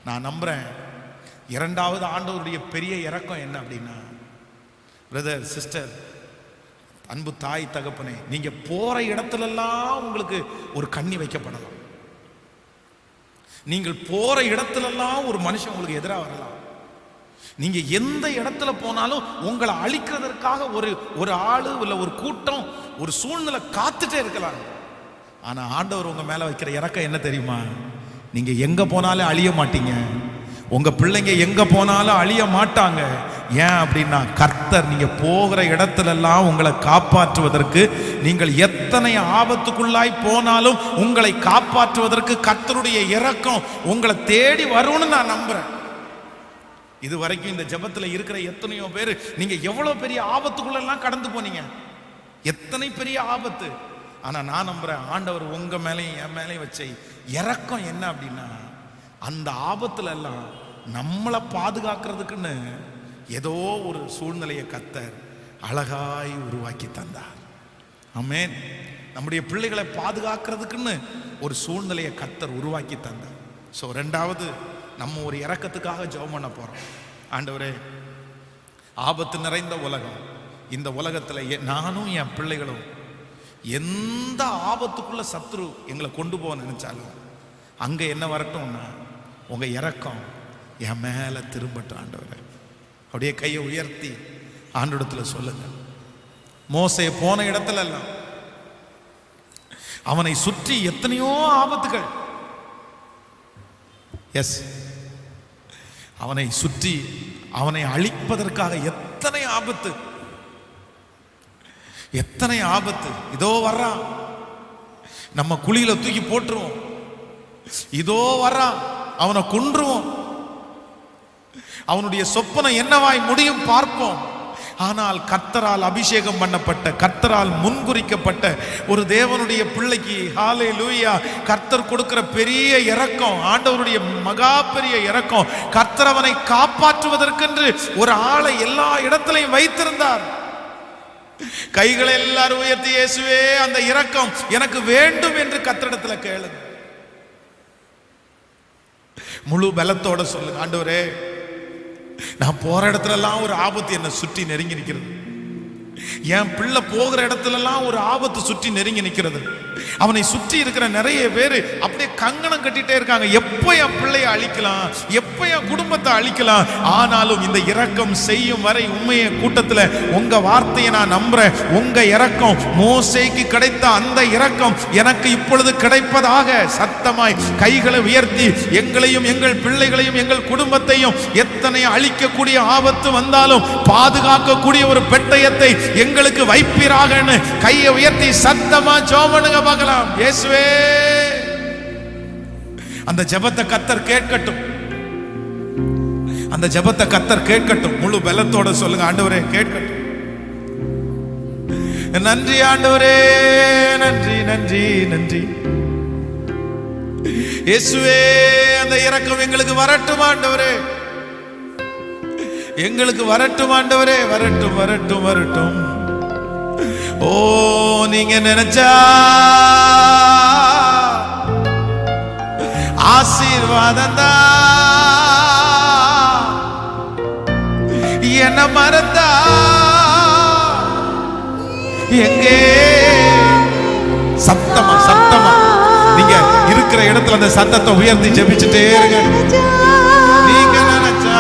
நான் நம்புறேன் இரண்டாவது ஆண்டவருடைய பெரிய இரக்கம் என்ன அப்படின்னா, பிரதர் சிஸ்டர், அன்பு தாய் தகப்பனே, நீங்க போற இடத்துல எல்லாம் உங்களுக்கு ஒரு கண்ணி வைக்கப்படலாம். நீங்கள் போற இடத்துல எல்லாம் ஒரு மனுஷன் உங்களுக்கு எதிராக வரலாம். நீங்க எந்த இடத்துல போனாலும் உங்களை அழிக்கிறதற்காக ஒரு ஆளு இல்ல ஒரு கூட்டம், ஒரு சூழ்நிலை காத்துட்டே இருக்கலாம். ஆனா ஆண்டவர் உங்க மேல வைக்கிற இரக்கம் என்ன தெரியுமா? நீங்க எங்க போனாலும் அழிய மாட்டீங்க. உங்க பிள்ளைங்க எங்க போனாலும் அழிய மாட்டாங்க. ஏன் அப்படின்னா கர்த்தர் நீங்க போகிற இடத்துல எல்லாம் உங்களை காப்பாற்றுவதற்கு, நீங்கள் எத்தனை ஆபத்துக்குள்ளாய் போனாலும் உங்களை காப்பாற்றுவதற்கு கர்த்தருடைய இரக்கம் உங்களை தேடி வரும்னு நான் நம்புறேன். இது வரைக்கும் இந்த ஜெபத்துல இருக்கிற எத்தனையோ பேர் நீங்க எவ்வளவு பெரிய ஆபத்துக்குள்ள எல்லாம் கடந்து போனீங்க, எத்தனை பெரிய ஆபத்து. ஆனா நான் நம்புறேன் ஆண்டவர் உங்க மேலையும் என் மேலையும் வச்ச இரக்கம் என்ன அப்படின்னா, அந்த ஆபத்துல எல்லாம் நம்மளை பாதுகாக்கிறதுக்குன்னு ஏதோ ஒரு சூழ்நிலையை கர்த்தர் அழகாய் உருவாக்கி தந்தார். ஆமென். நம்முடைய பிள்ளைகளை பாதுகாக்கிறதுக்குன்னு ஒரு சூழ்நிலையை கர்த்தர் உருவாக்கி தந்தார். ஸோ ரெண்டாவது நம்ம ஒரு இரக்கத்துக்காக ஜெபம் பண்ண போறோம். ஆண்டவரே, ஆபத்து நிறைந்த உலகம், இந்த உலகத்துல நானும் என் பிள்ளைகளும் எந்த ஆபத்துக்குள்ள சத்ரு எங்களை கொண்டு போக நினைச்சாலும் அங்க என்ன வரட்டும்னா உங்க இரக்கம் என் மேல திரும்பட்டும். ஆண்டவரே, அப்படியே கையை உயர்த்தி ஆண்டவரிடத்துல சொல்லுங்க. மோசே போன இடத்துல எல்லாம் அவனை சுற்றி எத்தனையோ ஆபத்துகள், எஸ், அவனை சுற்றி அவனை அழிப்பதற்காக எத்தனை ஆபத்து, எத்தனை ஆபத்து. இதோ வர்றான், நம்ம குழியில தூக்கி போட்டுருவோம். இதோ வர்றான், அவனை கொன்றுவோம். அவனுடைய சொப்பனம் என்னவாய் முடியும் பார்ப்போம். ஆனால் கர்த்தரால் அபிஷேகம் பண்ணப்பட்ட, கர்த்தரால் முன்குறிக்கப்பட்ட ஒரு தேவனுடைய பிள்ளைக்கு ஹல்லேலூயா கர்த்தர் கொடுக்கிற பெரிய இரக்கம், ஆண்டவருடைய மகா பெரிய இரக்கம், கர்த்தர் அவனை காப்பாற்றுவதற்கென்று ஒரு ஆளை எல்லா இடத்திலையும் வைத்திருந்தார். கைகளை எல்லாரும் உயர்த்தி, இயேசுவே அந்த இரக்கம் எனக்கு வேண்டும் என்று கர்த்தரிடத்துல கேளுங்க. முழு பலத்தோட சொல்லுங்க, ஆண்டவரே நான் போற இடத்துல எல்லாம் ஒரு ஆபத்து என்னை சுற்றி நெருங்கி நிற்கிறது. என் பிள்ளை போகிற இடத்துல எல்லாம் ஒரு ஆபத்து சுற்றி நெருங்கி நிற்கிறது. அவனை சுற்றி இருக்கிற நிறைய பேர் அப்படியே கங்கணம் கட்டிட்டே இருக்காங்க. எப்போ என் பிள்ளைய அழிக்கலாம், எப்போ என் குடும்பத்தை அழிக்கலாம். ஆனாலும் இந்த இரக்கம் செய்யும் வரை உண்மையை கூட்டத்தில் உங்க வார்த்தையை நான் நம்புறேன். உங்க இரக்கம், மோசேக்கு கிடைத்த அந்த இரக்கம் எனக்கு இப்பொழுது கிடைப்பதாக சத்தமாய் கைகளை உயர்த்தி எங்களையும் எங்கள் பிள்ளைகளையும் எங்கள் குடும்பத்தையும் எத்தனை அழிக்கக்கூடிய ஆபத்து வந்தாலும் பாதுகாக்கக்கூடிய ஒரு பெட்டயத்தை எங்களுக்கு வைப்பீராக கையை உயர்த்தி சத்தமா ஜெபம் பார்க்கலாம். இயேசுவே, அந்த ஜெபத்தை கர்த்தர் கேட்கட்டும், அந்த ஜெபத்தை கர்த்தர் கேட்கட்டும். முழு பலத்தோட சொல்லுங்க, ஆண்டவரே கேட்கட்டும். நன்றி ஆண்டவரே, நன்றி நன்றி நன்றி. இயேசுவே, அந்த இரக்கம் எங்களுக்கு வரட்டும் ஆண்டவரே, எங்களுக்கு வரட்டும் ஆண்டவரே, வரட்டும் வரட்டும் வரட்டும். ஓ, நீங்க நினைச்சா ஆசீர்வாதந்தா என்ன மறந்தா எங்கே சத்தமா சத்தமா நீங்க இருக்கிற இடத்துல அந்த சத்தத்தை உயர்த்தி ஜெபிச்சுட்டே இருங்க. நீங்க நினைச்சா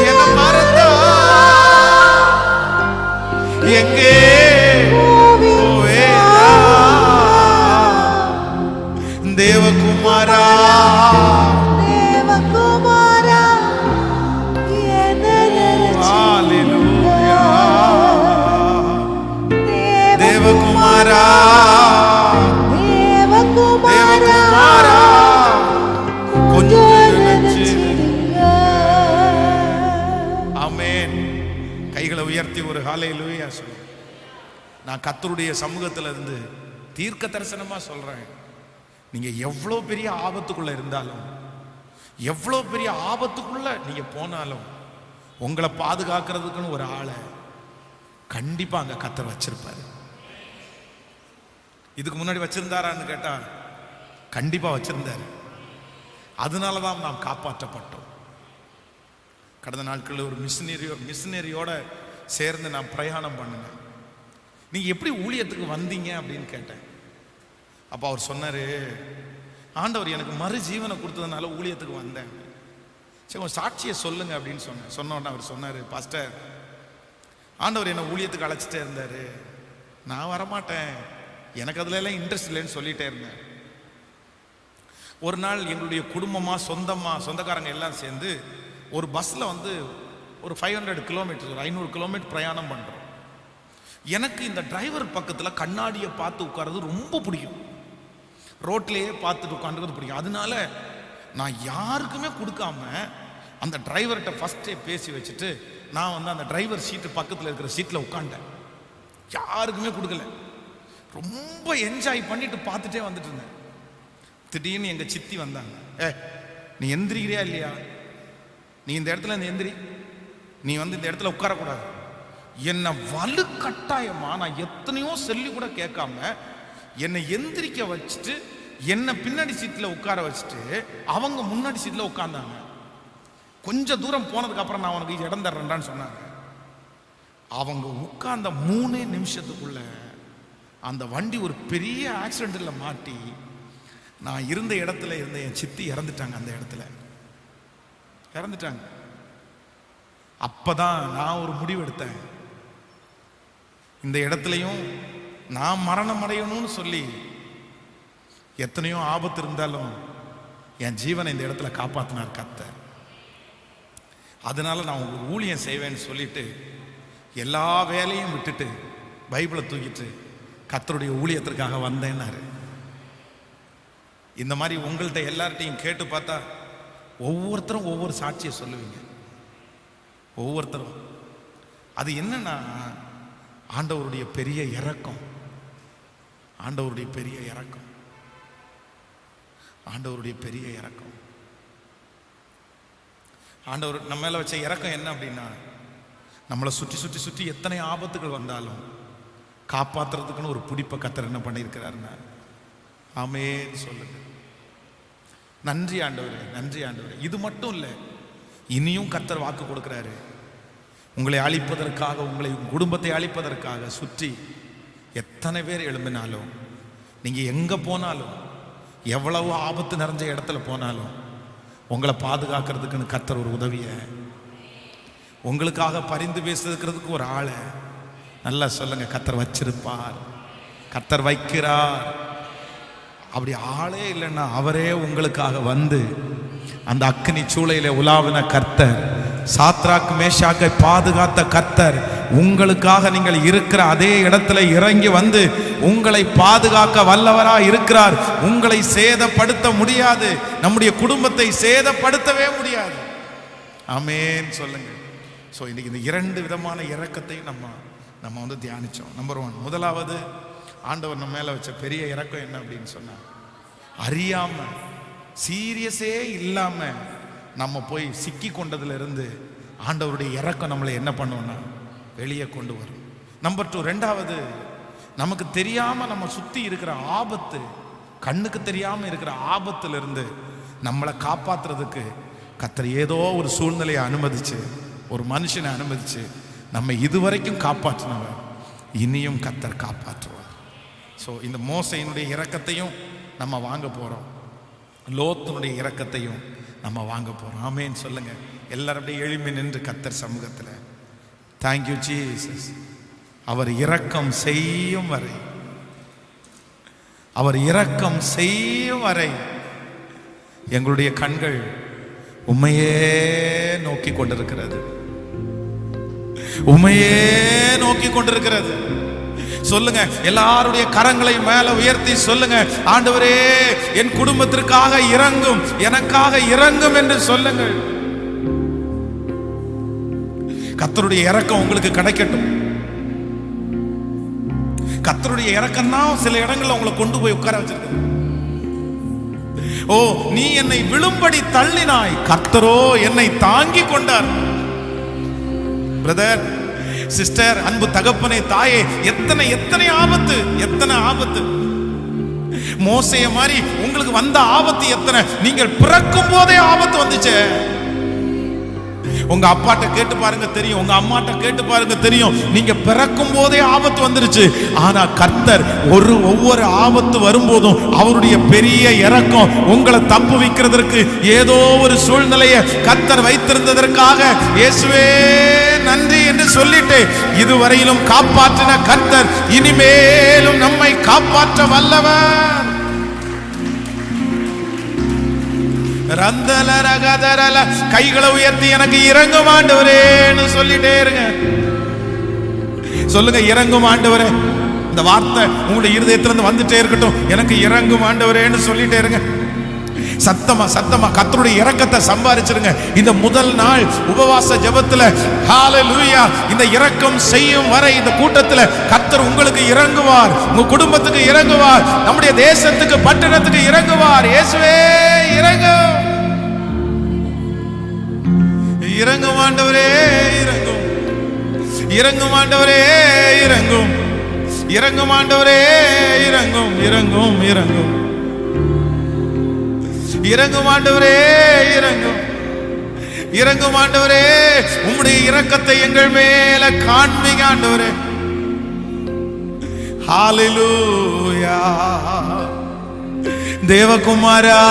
என்ன மறந்தா எங்கே தேவகுமாரா தேவகுமாரா தேவகுமாரா கொஞ்சம் ஆமென். கைகளை உயர்த்தி ஒரு ஹல்லேலூயா சொல்லு. நான் கர்த்தருடைய சமூகத்துல இருந்து தீர்க்க தரிசனமா சொல்றேன். நீங்க எவ்வளவு பெரிய ஆபத்துக்குள்ள இருந்தாலும், எவ்வளவு பெரிய ஆபத்துக்குள்ள நீங்க போனாலும், உங்களை பாதுகாக்கிறதுக்குன்னு ஒரு ஆளை கண்டிப்பா அங்க கர்த்தர் வச்சிருப்பாரு. இதுக்கு முன்னாடி வச்சிருந்தாரான்னு கேட்டா கண்டிப்பா வச்சிருந்தாரு. அதனாலதான் நாம் காப்பாற்றப்பட்டோம். கடந்த நாட்களில் ஒரு மிஷினரியோட சேர்ந்து நான் பிரயாணம் பண்ணுங்க. நீங்க எப்படி ஊழியத்துக்கு வந்தீங்க அப்படின்னு கேட்டேன். அப்போ அவர் சொன்னாரு, ஆண்டவர் எனக்கு மறு ஜீவனை கொடுத்ததுனால ஊழியத்துக்கு வந்தேன். சரி உங்க சாட்சியை சொல்லுங்க அப்படின்னு சொன்னோன்னு அவர் சொன்னாரு, பாஸ்டர் ஆண்டவர் என்னை ஊழியத்துக்கு அழைச்சிட்டே இருந்தாரு, நான் வரமாட்டேன், எனக்கு அதுல எல்லாம் இன்ட்ரெஸ்ட் இல்லைன்னு சொல்லிட்டே இருந்தேன். ஒரு நாள் எங்களுடைய குடும்பமா சொந்தக்காரங்க எல்லாம் சேர்ந்து ஒரு பஸ்ல வந்து ஒரு 500 கிலோமீட்டர், ஒரு 500 கிலோமீட்டர் பிரயாணம் பண்றோம். எனக்கு இந்த டிரைவர் பக்கத்துல கண்ணாடியை பார்த்து உட்கார்றது ரொம்ப பிடிக்கும். ரோட்லேயே பார்த்துட்டு உட்காந்துறது பிடிக்கும். அதனால நான் யாருக்குமே கொடுக்காம அந்த டிரைவர்கிட்ட ஃபர்ஸ்டே பேசி வச்சுட்டு நான் வந்து அந்த டிரைவர் சீட்டு பக்கத்தில் இருக்கிற சீட்டில் உட்காண்டேன். யாருக்குமே கொடுக்கல. ரொம்ப என்ஜாய் பண்ணிட்டு பார்த்துட்டே வந்துட்டு இருந்தேன். திடீர்னு எங்க சித்தி வந்தாங்க. நீ எந்திரிக்கிறியா இல்லையா, நீ இந்த இடத்துல எந்திரி, நீ வந்து இந்த இடத்துல உட்காரக்கூடாது. என்னை வலுக்கட்டாயமா நான் எத்தனையோ சொல்லி கூட கேட்காம என்னை எந்திரிக்க வச்சுட்டு என்னை பின்னாடி சீட்டில் உட்கார வச்சுட்டு அவங்க முன்னாடி சீட்டில் உட்கார்ந்தாங்க. கொஞ்சம் தூரம் போனதுக்கு அப்புறம் நான் உனக்கு இடம் தர்றேன்டான்னு சொன்னாங்க. அவங்க உட்கார்ந்த 3 நிமிஷத்துக்குள்ள அந்த வண்டி ஒரு பெரிய ஆக்சிடென்ட்ல மாட்டி நான் இருந்த இடத்துல இருந்த என் சித்தி இறந்துட்டாங்க. அந்த இடத்துல இறந்துட்டாங்க. அப்பதான் நான் ஒரு முடிவு எடுத்தேன். இந்த இடத்துலையும் நான் மரணம் அடையணும்னு சொல்லி எத்தனையோ ஆபத்து இருந்தாலும் என் ஜீவனை இந்த இடத்துல காப்பாத்தினார் கர்த்தர். அதனால நான் உங்களுக்கு ஊழியம் செய்வேன்னு சொல்லிட்டு எல்லா வேலையும் விட்டுட்டு பைபிளை தூக்கிட்டு கர்த்தருடைய ஊழியத்திற்காக வந்தேன்னாரு. இந்த மாதிரி உங்கள்கிட்ட எல்லார்ட்டையும் கேட்டு பார்த்தா ஒவ்வொருத்தரும் ஒவ்வொரு சாட்சியை சொல்லுவீங்க. ஒவ்வொருத்தரும் அது என்னன்னா ஆண்டவருடைய பெரிய இரக்கம், ஆண்டவருடைய பெரிய இரக்கம், ஆண்டவருடைய பெரிய இரக்கம். ஆண்டவர் நம்ம மேல வச்ச இரக்கம் என்ன அப்படின்னா, நம்மளை சுற்றி சுற்றி சுற்றி எத்தனை ஆபத்துகள் வந்தாலும் காப்பாத்துறதுக்குன்னு ஒரு பிடிப்பை கர்த்தர் என்ன பண்ணியிருக்கிறாருன்னா, ஆமென் சொல்லுங்க. நன்றி ஆண்டவரே, நன்றி ஆண்டவரே. இது மட்டும் இல்லை, இனியும் கர்த்தர் வாக்கு கொடுக்கிறாரு. உங்களை அழிப்பதற்காக, உங்களை குடும்பத்தை அழிப்பதற்காக சுற்றி எத்தனை பேர் எழும்பினாலும், நீங்க எங்க போனாலும், எவ்வளவு ஆபத்து நிறைஞ்ச இடத்துல போனாலும் உங்களை பாதுகாக்கிறதுக்குன்னு கர்த்தர் ஒரு உதவியை, உங்களுக்காக பரிந்து பேசுறதுக்கு ஒரு ஆளை நல்லா சொல்லுங்க, கர்த்தர் வச்சிருப்பார், கர்த்தர் வைக்கிறார். அப்படி ஆளே இல்லைன்னா அவரே உங்களுக்காக வந்து அந்த அக்கினி சூளையில உலாவின கர்த்தர், சாத்ராக் மேஷாக்கை பாதுகாத்த கர்த்தர், உங்களுக்காக நீங்கள் இருக்கிற அதே இடத்துல இறங்கி வந்து உங்களை பாதுகாக்க வல்லவரா இருக்கிறார். உங்களை சேதப்படுத்த முடியாது, நம்முடைய குடும்பத்தை சேதப்படுத்தவே முடியாது. ஆமென் சொல்லுங்க. ஸோ இன்னைக்கு இந்த 2 விதமான இரக்கத்தையும் நம்ம வந்து தியானிச்சோம். நம்பர் 1, முதலாவது ஆண்டவர் நம்ம மேல வச்ச பெரிய இரக்கம் என்ன அப்படின்னு சொன்னா, அறியாம சீரியஸே இல்லாம நம்ம போய் சிக்கி கொண்டதுல இருந்து ஆண்டவருடைய இரக்கம் நம்மளை என்ன பண்ணுவோம்னா வெளியே கொண்டு வரும். நம்பர் 2, ரெண்டாவது நமக்கு தெரியாம நம்ம சுத்தி இருக்கிற ஆபத்து, கண்ணுக்கு தெரியாம இருக்கிற ஆபத்துல இருந்து நம்மளை காப்பாத்துறதுக்கு கர்த்தர் ஏதோ ஒரு சூழ்நிலையை அனுமதிச்சு, ஒரு மனுஷனை அனுமதிச்சு நம்ம இதுவரைக்கும் காப்பாற்றினவர், இனியும் கர்த்தர் காப்பாற்றுவார். ஸோ இந்த மோசையினுடைய இரக்கத்தையும் நம்ம வாங்க போறோம், லோத்தினுடைய இரக்கத்தையும் நம்ம வாங்க போறோம். ஆமேன்னு சொல்லுங்க. எல்லாரும் அப்படியே எழும்பி நின்று கர்த்தர் சமூகத்தில் தேங்க்யூ ஜீசஸ். அவர் இரக்கம் செய்யும் வரை, அவர் இரக்கம் செய்யும் வரை எங்களுடைய கண்கள் உம்மையே நோக்கி கொண்டிருக்கிறது, உம்மையே நோக்கி கொண்டிருக்கிறது. சொல்லுங்க, எல்லாருடைய கரங்களை மேல உயர்த்தி சொல்லுங்க, ஆண்டவரே என் குடும்பத்திற்காக இரங்கும், எனக்காக இரங்கும் என்று சொல்லுங்கள். கர்த்தருடைய இரக்கம் உங்களுக்கு கிடைக்கட்டும். கர்த்தருடைய இரக்கம் தான் சில இடங்கள்ல உங்களை கொண்டு போய் உட்கார வச்சிருக்கு. ஓ, நீ என்னை விழும்படி தள்ளினாய், கர்த்தரோ என்னை தாங்கி கொண்டார். பிரதர், சிஸ்டர், அன்பு தகப்பனே, தாயே, எத்தனை எத்தனை ஆபத்து, எத்தனை ஆபத்து. மோசைய மாதிரி உங்களுக்கு வந்த ஆபத்து எத்தனை. நீங்கள் பிறக்கும் போதே ஆபத்து வந்துச்சு. உங்க அப்பாட்ட கேட்டு பாருங்க தெரியும், உங்க அம்மாட்ட கேட்டு பாருங்க தெரியும், நீங்க பிறக்கும் போதே ஆபத்து வந்துருச்சு. ஆனா கர்த்தர் ஒவ்வொரு ஆபத்து வரும்போதும் அவருடைய பெரிய இரக்கம் உங்களை தப்பு வைக்கிறதற்கு ஏதோ ஒரு சூழ்நிலையை கர்த்தர் வைத்திருந்ததற்காக இயேசுவே நன்றி என்று சொல்லிட்டு இதுவரையிலும் காப்பாற்றின கர்த்தர் இனிமேலும் நம்மை காப்பாற்ற வல்லவர். ரந்தல ரகதரல, கைகளை உயர்த்தி எனக்கு இறங்கும் ஆண்டவரேன்னு சொல்லிட்டே இருங்க. சொல்லுங்க, இறங்கும் ஆண்டவரே. இந்த வார்த்தை உங்களுடைய இருதயத்திலிருந்து வந்துட்டே இருக்கட்டும், எனக்கு இறங்கும் ஆண்டவரேன்னு சொல்லிட்டே இருங்க. சத்தமா சத்தமா கர்த்தருடைய இரக்கத்தை சம்பாதிச்சிருங்க. இந்த முதல் நாள் உபவாச ஜெபத்துல ஹalleluya, இந்த இரக்கம் செய்யும் வரை இந்த கூட்டத்துல கர்த்தர் உங்களுக்கு இறங்குவார், உங்க குடும்பத்துக்கு இறங்குவார், நம்முடைய தேசத்துக்கு பட்டணத்துக்கு இறங்குவார். இயேசுவே இறங்கும், இறங்கும் ஆண்டவரே, இறங்கும், இறங்கும் ஆண்டவரே, இறங்கும், இறங்கும் ஆண்டவரே, இறங்கும், இறங்கும், இறங்கும், இறங்கும் ஆண்டவரே, இறங்கும், இறங்கும் ஆண்டவரே. உம்முடைய இரக்கத்தை எங்கள் மேல காண்பீங்க ஆண்டவரே. ஹalleluya. தேவகுமாரா,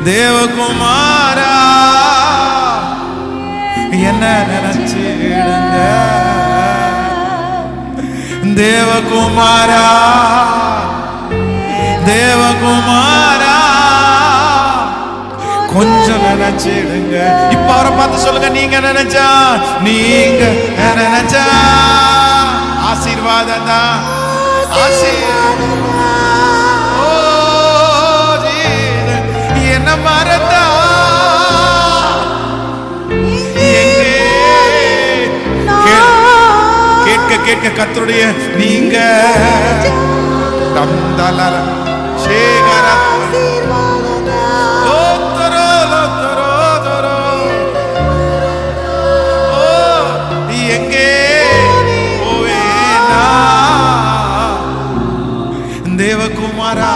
தேவகுமாரா, என்ன நினைச்சிடுங்க தேவகுமாரா, தேவகுமாரா, கொஞ்சம் நினைச்சிடுங்க. இப்ப அவரை பார்த்து சொல்லுங்க, நீங்க நினைச்சா, நீங்க நினைச்சா ஆசீர்வாதம் தான், ஆசீர்வாதம். என்ன மறந்தா கேட்க கேட்க கர்த்தருடைய நீங்க தந்தலல சேகர லோத்தரோ லோத்தரோ தரோ. ஓ, எங்கே போவேனா தேவகுமாரா,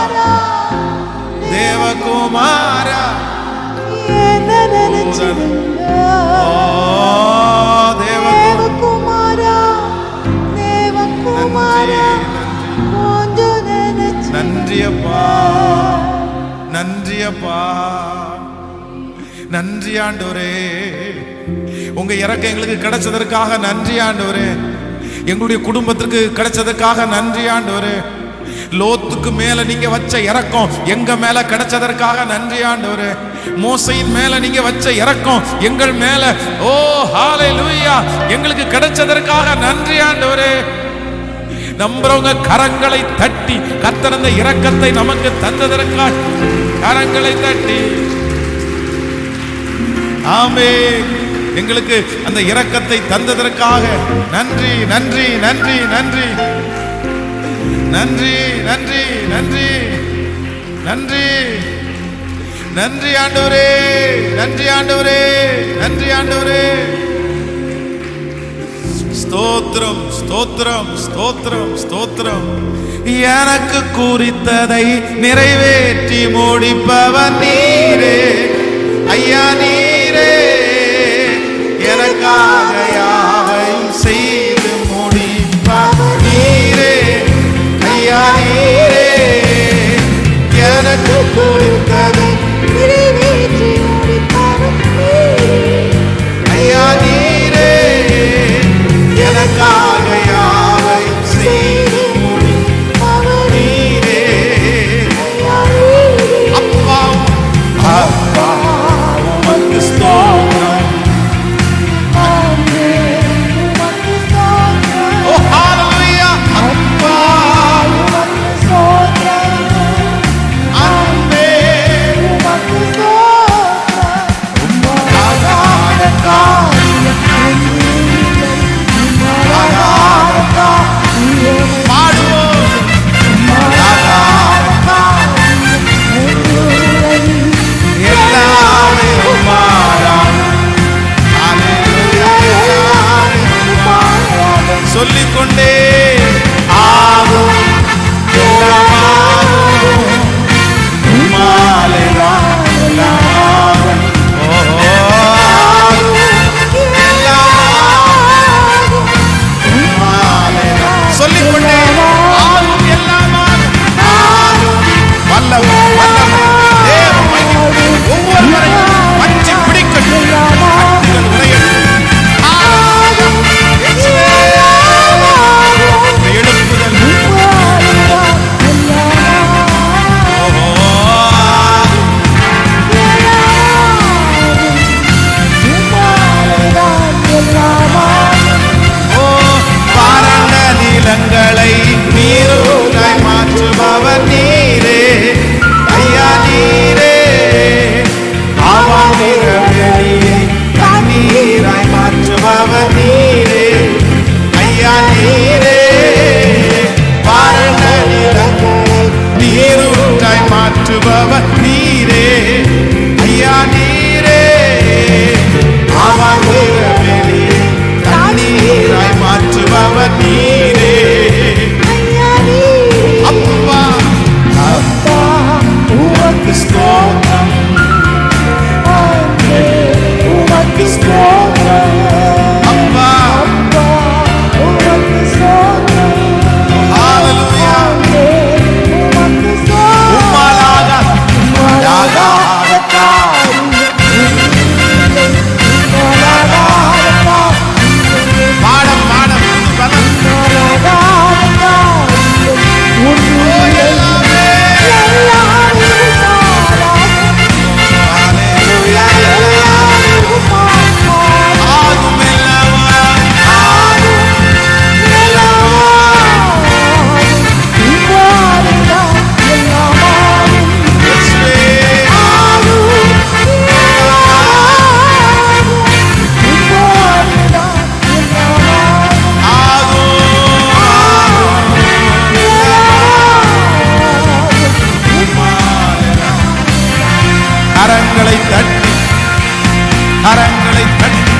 தேவகுமாரா, என்ன நினைச்சிடுங்க தேவகுமாரா, தேவகுமாரா, கொஞ்சம் நினைச்சு. நன்றி அப்பா, நன்றி அப்பா, நன்றி ஆண்டவரே. உங்க இரக்கம் எங்களுக்கு கிடைச்சதற்காக நன்றி ஆண்டவரே. எங்களுடைய குடும்பத்திற்கு கிடைச்சதற்காக நன்றி ஆண்டவரே. லோத்துக்கு மேல நீங்க வச்ச இரக்கம் எங்க மேல கிடைச்சதற்காக நன்றி ஆண்டவரே. மோசையின் மேல நீங்க வச்ச இரக்கம் எங்கள் மேல, ஓ ஹalleluya, எங்களுக்கு கிடைச்சதற்காக நன்றி ஆண்டவரே. நம்புறவங்க கரங்களை தட்டி கர்த்தர் அந்த இரக்கத்தை நமக்கு தந்ததற்காக கரங்களை தட்டி ஆமென். எங்களுக்கு அந்த இரக்கத்தை தந்ததற்காக நன்றி, நன்றி, நன்றி, நன்றி, நன்றி, நன்றி, நன்றி, நன்றி, நன்றி ஆண்டவரே, நன்றி ஆண்டவரே, நன்றி ஆண்டவரே. ஸ்தோத்திரம் ஸ்தோத்திரம் ஸ்தோத்திரம் ஸ்தோத்திரம். எனக்கு குறித்ததை நிறைவேற்றி முடிப்பவர் நீரே ஐயா நீரே. எனக்காக யாவையும் செய்து முடிப்பவர் நீரே ஐயா நீரே. எனக்கு குறித்ததை நிறைவேற்றி முடிப்பவர் நீரே ஐயா நீரே. எனக்காக யாவையும் செய்து முடிப்பவர் நீரே. அப்பா அப்பா உமக்கு ஸ்தோத்திரம். ஓ ஹalleluya. அப்பா உமக்கு ஸ்தோத்திரம். அன்பே உமக்கு ஸ்தோத்திரம். உம்மாலான காரியம் ஒன்றுமில்லை. உம்மாலான காரியம் பாடுவோம். உம்மாலான காரியம் ஒன்றுமில்லை. எல்லாமே உம்மாலான. ஹalleluya. எல்லாமே உம்மாலான. சொல்லிக்கொண்டே ஆகும் எல்லாமாகும் உம்மாலே தான் எல்லாமாகும். சொல்லிக்கொண்டே ஆகும் எல்லாமாகும். வல்லவர் வல்லவர் தேவ மகிமை ஒவ்வொருவரையும் பற்றி பிடிக்கட்டும். கட்டுகள் உடையட்டும். ஆகும் இயேசுவே. எழுப்புதல் பாராண்ட நிலங்களை நீரூராய் மாற்றுபவர் நீரே ஐயா நீரே. ஆவானிற வெளியை தண்ணீராய் மாற்றுபவர் நீரே ஐயா நீரே. பாராண்ட நிலங்களை நீரூராய் மாற்றுபவர் நீரே ஐயா நீரே. ஆவானிற வெளியை தண்ணீராய் மாற்றுபவர் நீரே. அப்பா அப்பா உமக்கு ஸ்தோத்திரம். உமக்கு ஸ்தோத்திரம். அப்பா அப்பா உமக்கு ஸ்தோத்திரம். ஹalleluya. உமக்கு ஸ்தோத்திரம். உம்மாலாக உம்மாலாக காரியம் பாடம் பாடம் பலம் கரங்களை தட்டி கரங்களை தட்டி.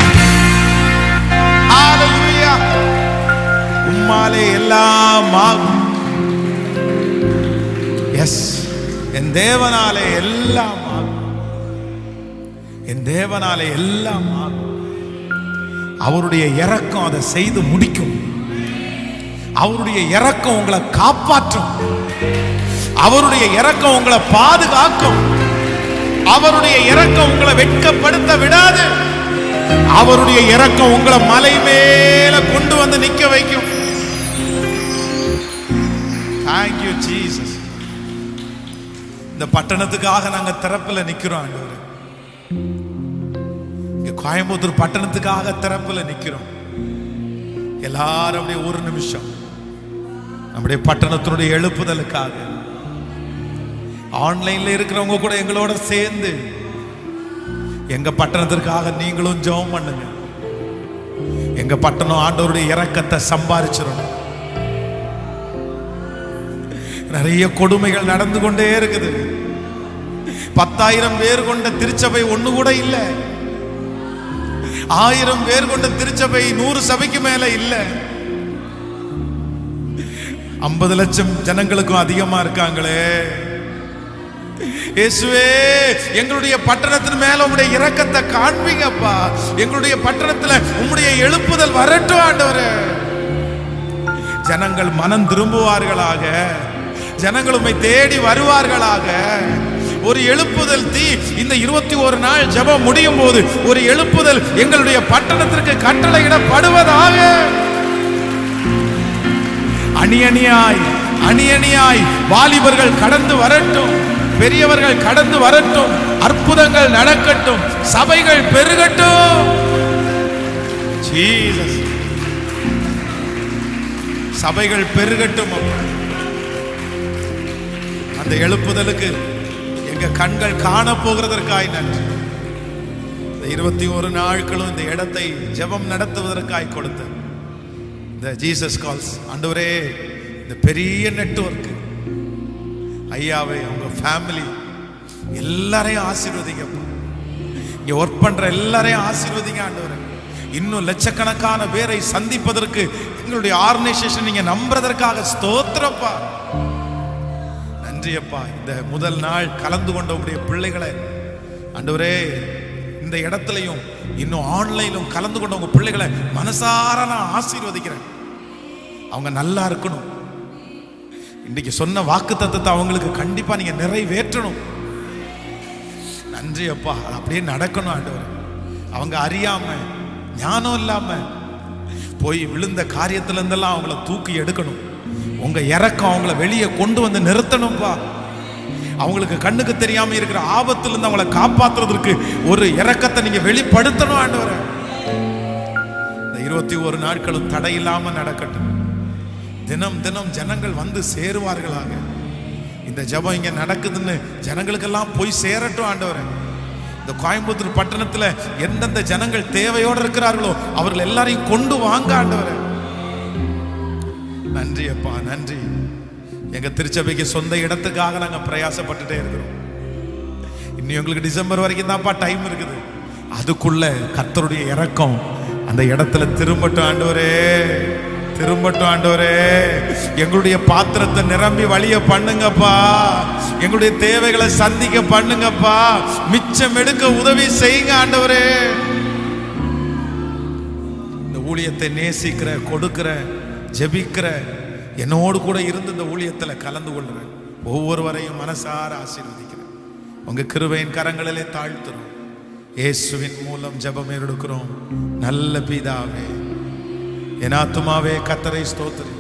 ஹalleluya. உம்மாலே எல்லாம் ஆகும். எஸ், என் தேவனாலே எல்லாம் ஆகும். என் தேவனாலே எல்லாம் ஆகும். அவருடைய இரக்கம் அதை செய்து முடிக்கும். அவருடைய இரக்கம் உங்களை காப்பாற்றும். அவருடைய இரக்கம் உங்களை பாதுகாக்கும். அவருடைய இரக்கம் உங்களை வெட்கப்படுத்த விடாது. அவருடைய இரக்கம் உங்களை மலை மேல கொண்டு வந்து நிக்க வைக்கும். Thank you Jesus. இந்த பட்டணத்துக்காக நாங்க திறப்புல நிக்கிறோம் ஆண்டவரே. இங்க கோயம்புத்தூர் பட்டணத்துக்காக திறப்புல நிக்கிறோம். எல்லாரும் அப்படியே ஒரு நிமிஷம் நம்முடைய பட்டணத்தினுடைய எழுப்புதலுக்காக ஆன்லைன்ல இருக்கிறவங்க கூட எங்களோட சேர்ந்து எங்க பட்டணத்திற்காக நீங்களும் ஜெபம் பண்ணுங்க. எங்க பட்டணம் ஆண்டவருடைய இரக்கத்தை சம்பாதிச்சிடணும். நிறைய கொடுமைகள் நடந்து கொண்டே இருக்குது. 10,000 பேர் கொண்ட திருச்சபை ஒண்ணு கூட இல்லை. 1000 பேர் கொண்ட திருச்சபை 100 சபைக்கு மேல இல்ல. 50 லட்சம் ஜனங்களுக்கும் அதிகமா இருக்காங்களே. இயேசுவே, எங்களுடைய பட்டணத்தின் மேல உம்முடைய இரக்கத்தை காண்பீங்கப்பா. எங்களுடைய பட்டணத்துல உம்முடைய எழுப்புதல் வரட்டும் ஆண்டவரே. ஜனங்கள் மனம் திரும்புவார்களாக, ஜனங்கள் உம்மை தேடி வருவார்களாக. ஒரு எழுப்புதல் தீ இந்த 21 நாள் ஜெபம் முடியும் போது ஒரு எழுப்புதல் எங்களுடைய பட்டணத்திற்கு கட்டளையிடப்படுவதாக. அணியணியாய் அணியணியாய் வாலிபர்கள் கடந்து வரட்டும், பெரியவர்கள் கடந்து வரட்டும், அற்புதங்கள் நடக்கட்டும், சபைகள் பெருகட்டும். ஜீசஸ், சபைகள் பெருகட்டும். அந்த எழுப்புதலுக்கு எங்க கண்கள் காண போகிறதற்காய் நன்றி. இந்த 21 நாட்களும் இந்த இடத்தை ஜெபம் நடத்துவதற்காய் கொடுத்த இந்த ஜீசஸ் கால்ஸ் ஆண்டவரே, இந்த பெரிய நெட்வொர்க் ஐயாவே, அவங்க ஃபேமிலி எல்லாரையும் ஆசீர்வதிங்க. இங்க ஒர்க் பண்ற எல்லாரையும் ஆசீர்வதிங்க ஆண்டவரே. இன்னும் லட்சக்கணக்கான பேரை சந்திப்பதற்கு எங்களுடைய ஆர்கனைசேஷன் நீங்க நம்புறதற்காக ஸ்தோத்திரப்பா. நன்றியப்பா. இந்த முதல் நாள் கலந்து கொண்ட உங்களுடைய பிள்ளைகளை ஆண்டவரே, இந்த இடத்துலையும் இன்னும் ஆன்லைனும் கலந்து கொண்ட உங்க பிள்ளைகளை மனசார நான் ஆசீர்வதிக்கிறேன். அவங்க நல்லா இருக்கணும். இன்னைக்கு சொன்ன வாக்குத்தத்தத்தை அவங்களுக்கு கண்டிப்பா நீங்க நிறைவேற்றணும். நன்றி அப்பா. அது அப்படியே நடக்கணும் ஆண்டவர். அவங்க அறியாம ஞானம் இல்லாம போய் விழுந்த காரியத்துல இருந்தெல்லாம் அவங்கள தூக்கி எடுக்கணும். உங்க இறக்கம் அவங்கள வெளியே கொண்டு வந்து நிறுத்தணும்பா. அவங்களுக்கு கண்ணுக்கு தெரியாம இருக்கிற ஆபத்துல இருந்து அவங்கள காப்பாற்றுறதுக்கு ஒரு இறக்கத்தை நீங்க வெளிப்படுத்தணும் ஆண்டவர். இந்த 21 நாட்களும் தடையில்லாம நடக்கட்டும். தினம் தினம் ஜனங்கள் வந்து சேருவார்களாக. இந்த ஜெபம் இங்க நடக்குதுன்னு ஜனங்களுக்கெல்லாம் போய் சேரட்டும் ஆண்டவரே. இந்த கோயம்புத்தூர் பட்டணத்துல எந்தெந்த ஜனங்கள் தேவையோடு இருக்கிறார்களோ அவர்கள் எல்லாரையும் கொண்டு வாங்க ஆண்டவரே. நன்றி அப்பா, நன்றி. எங்க திருச்சபைக்கு சொந்த இடத்துக்காக நாங்க பிரயாசப்பட்டுட்டே இருக்கிறோம். இன்னும் எங்களுக்கு டிசம்பர் வரைக்கும் தான்ப்பா டைம் இருக்குது. அதுக்குள்ள கர்த்தருடைய இரக்கம் அந்த இடத்துல திரும்பட்டும் ஆண்டவரே, திரும்பட்டும் ஆண்டவரே. எங்களுடைய பாத்திரத்தை நிரம்பி வழிய பண்ணுங்கப்பா. எங்களுடைய தேவைகளை சந்திக்க பண்ணுங்கப்பா. மிச்சம் எடுக்க உதவி செய்யுங்க ஆண்டவரே. இந்த ஊழியத்தை நேசிக்கிற, கொடுக்கிற, ஜெபிக்கிற, என்னோடு கூட இருந்து இந்த ஊழியத்தில் கலந்து கொள்கிறேன் ஒவ்வொருவரையும் மனசார ஆசீர்வதிக்கிறேன். உங்க கிருபையின் கரங்களிலே தாழ்த்துறோம். இயேசுவின் மூலம் ஜெபம் எடுக்கிறோம் நல்ல பிதாவே. என் ஆத்துமாவே கர்த்தரை ஸ்தோத்திரி,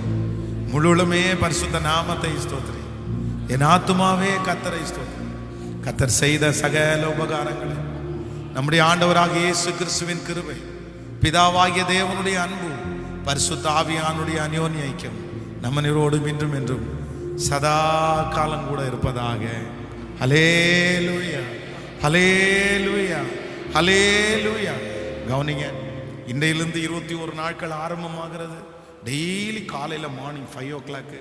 முழுவதுமே பரிசுத்த நாமத்தை ஸ்தோத்திரி. என் ஆத்துமாவே கர்த்தரை ஸ்தோத்திரி. கர்த்தர் செய்த சகல உபகாரங்களை, நம்முடைய ஆண்டவராகிய இயேசு கிறிஸ்துவின் கிருபை, பிதாவாகிய தேவனுடைய அன்பு, பரிசுத்த ஆவியானுடைய அந்யோன்ய ஐக்கியம் நம்ம நீரோடும் இன்றும் என்றும் சதா காலம் கூட இருப்பதாக. ஹல்லேலூயா, ஹல்லேலூயா, ஹல்லேலூயா. கவனிங்க, இன்றையிலிருந்து 21 நாட்கள் ஆரம்பமாகிறது. டெய்லி காலையில் மார்னிங் 5 o'clock.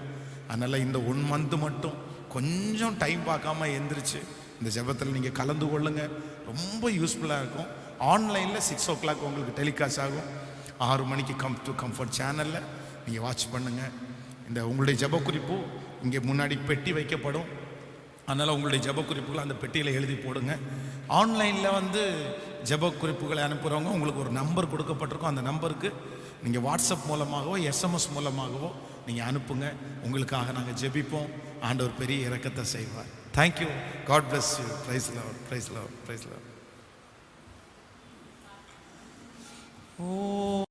அதனால் இந்த 1 month மட்டும் கொஞ்சம் டைம் பார்க்காம எந்திரிச்சு இந்த ஜெபத்தில் நீங்கள் கலந்து கொள்ளுங்க. ரொம்ப யூஸ்ஃபுல்லாக இருக்கும். ஆன்லைனில் 6 o'clock உங்களுக்கு டெலிகாஸ்ட் ஆகும். 6 மணிக்கு கம் டு கம்ஃபர்ட் சேனலில் நீங்கள் வாட்ச் பண்ணுங்கள். இந்த உங்களுடைய ஜெப குறிப்பு இங்கே முன்னாடி பெட்டி வைக்கப்படும். அதனால் உங்களுடைய ஜெப குறிப்புகளை அந்த பெட்டியில் எழுதி போடுங்க. ஆன்லைனில் ஜெப குறிப்புகளை அனுப்புகிறவங்க உங்களுக்கு ஒரு நம்பர் கொடுக்கப்பட்டிருக்கும். அந்த நம்பருக்கு நீங்கள் வாட்ஸ்அப் மூலமாகவோ எஸ்எம்எஸ் மூலமாகவோ நீங்கள் அனுப்புங்க. உங்களுக்காக நாங்கள் ஜெபிப்போம். ஆண்டவர் பெரிய இரக்கத்தை செய்வார். Thank you. God bless you. Praise Lord, praise Lord, praise Lord. O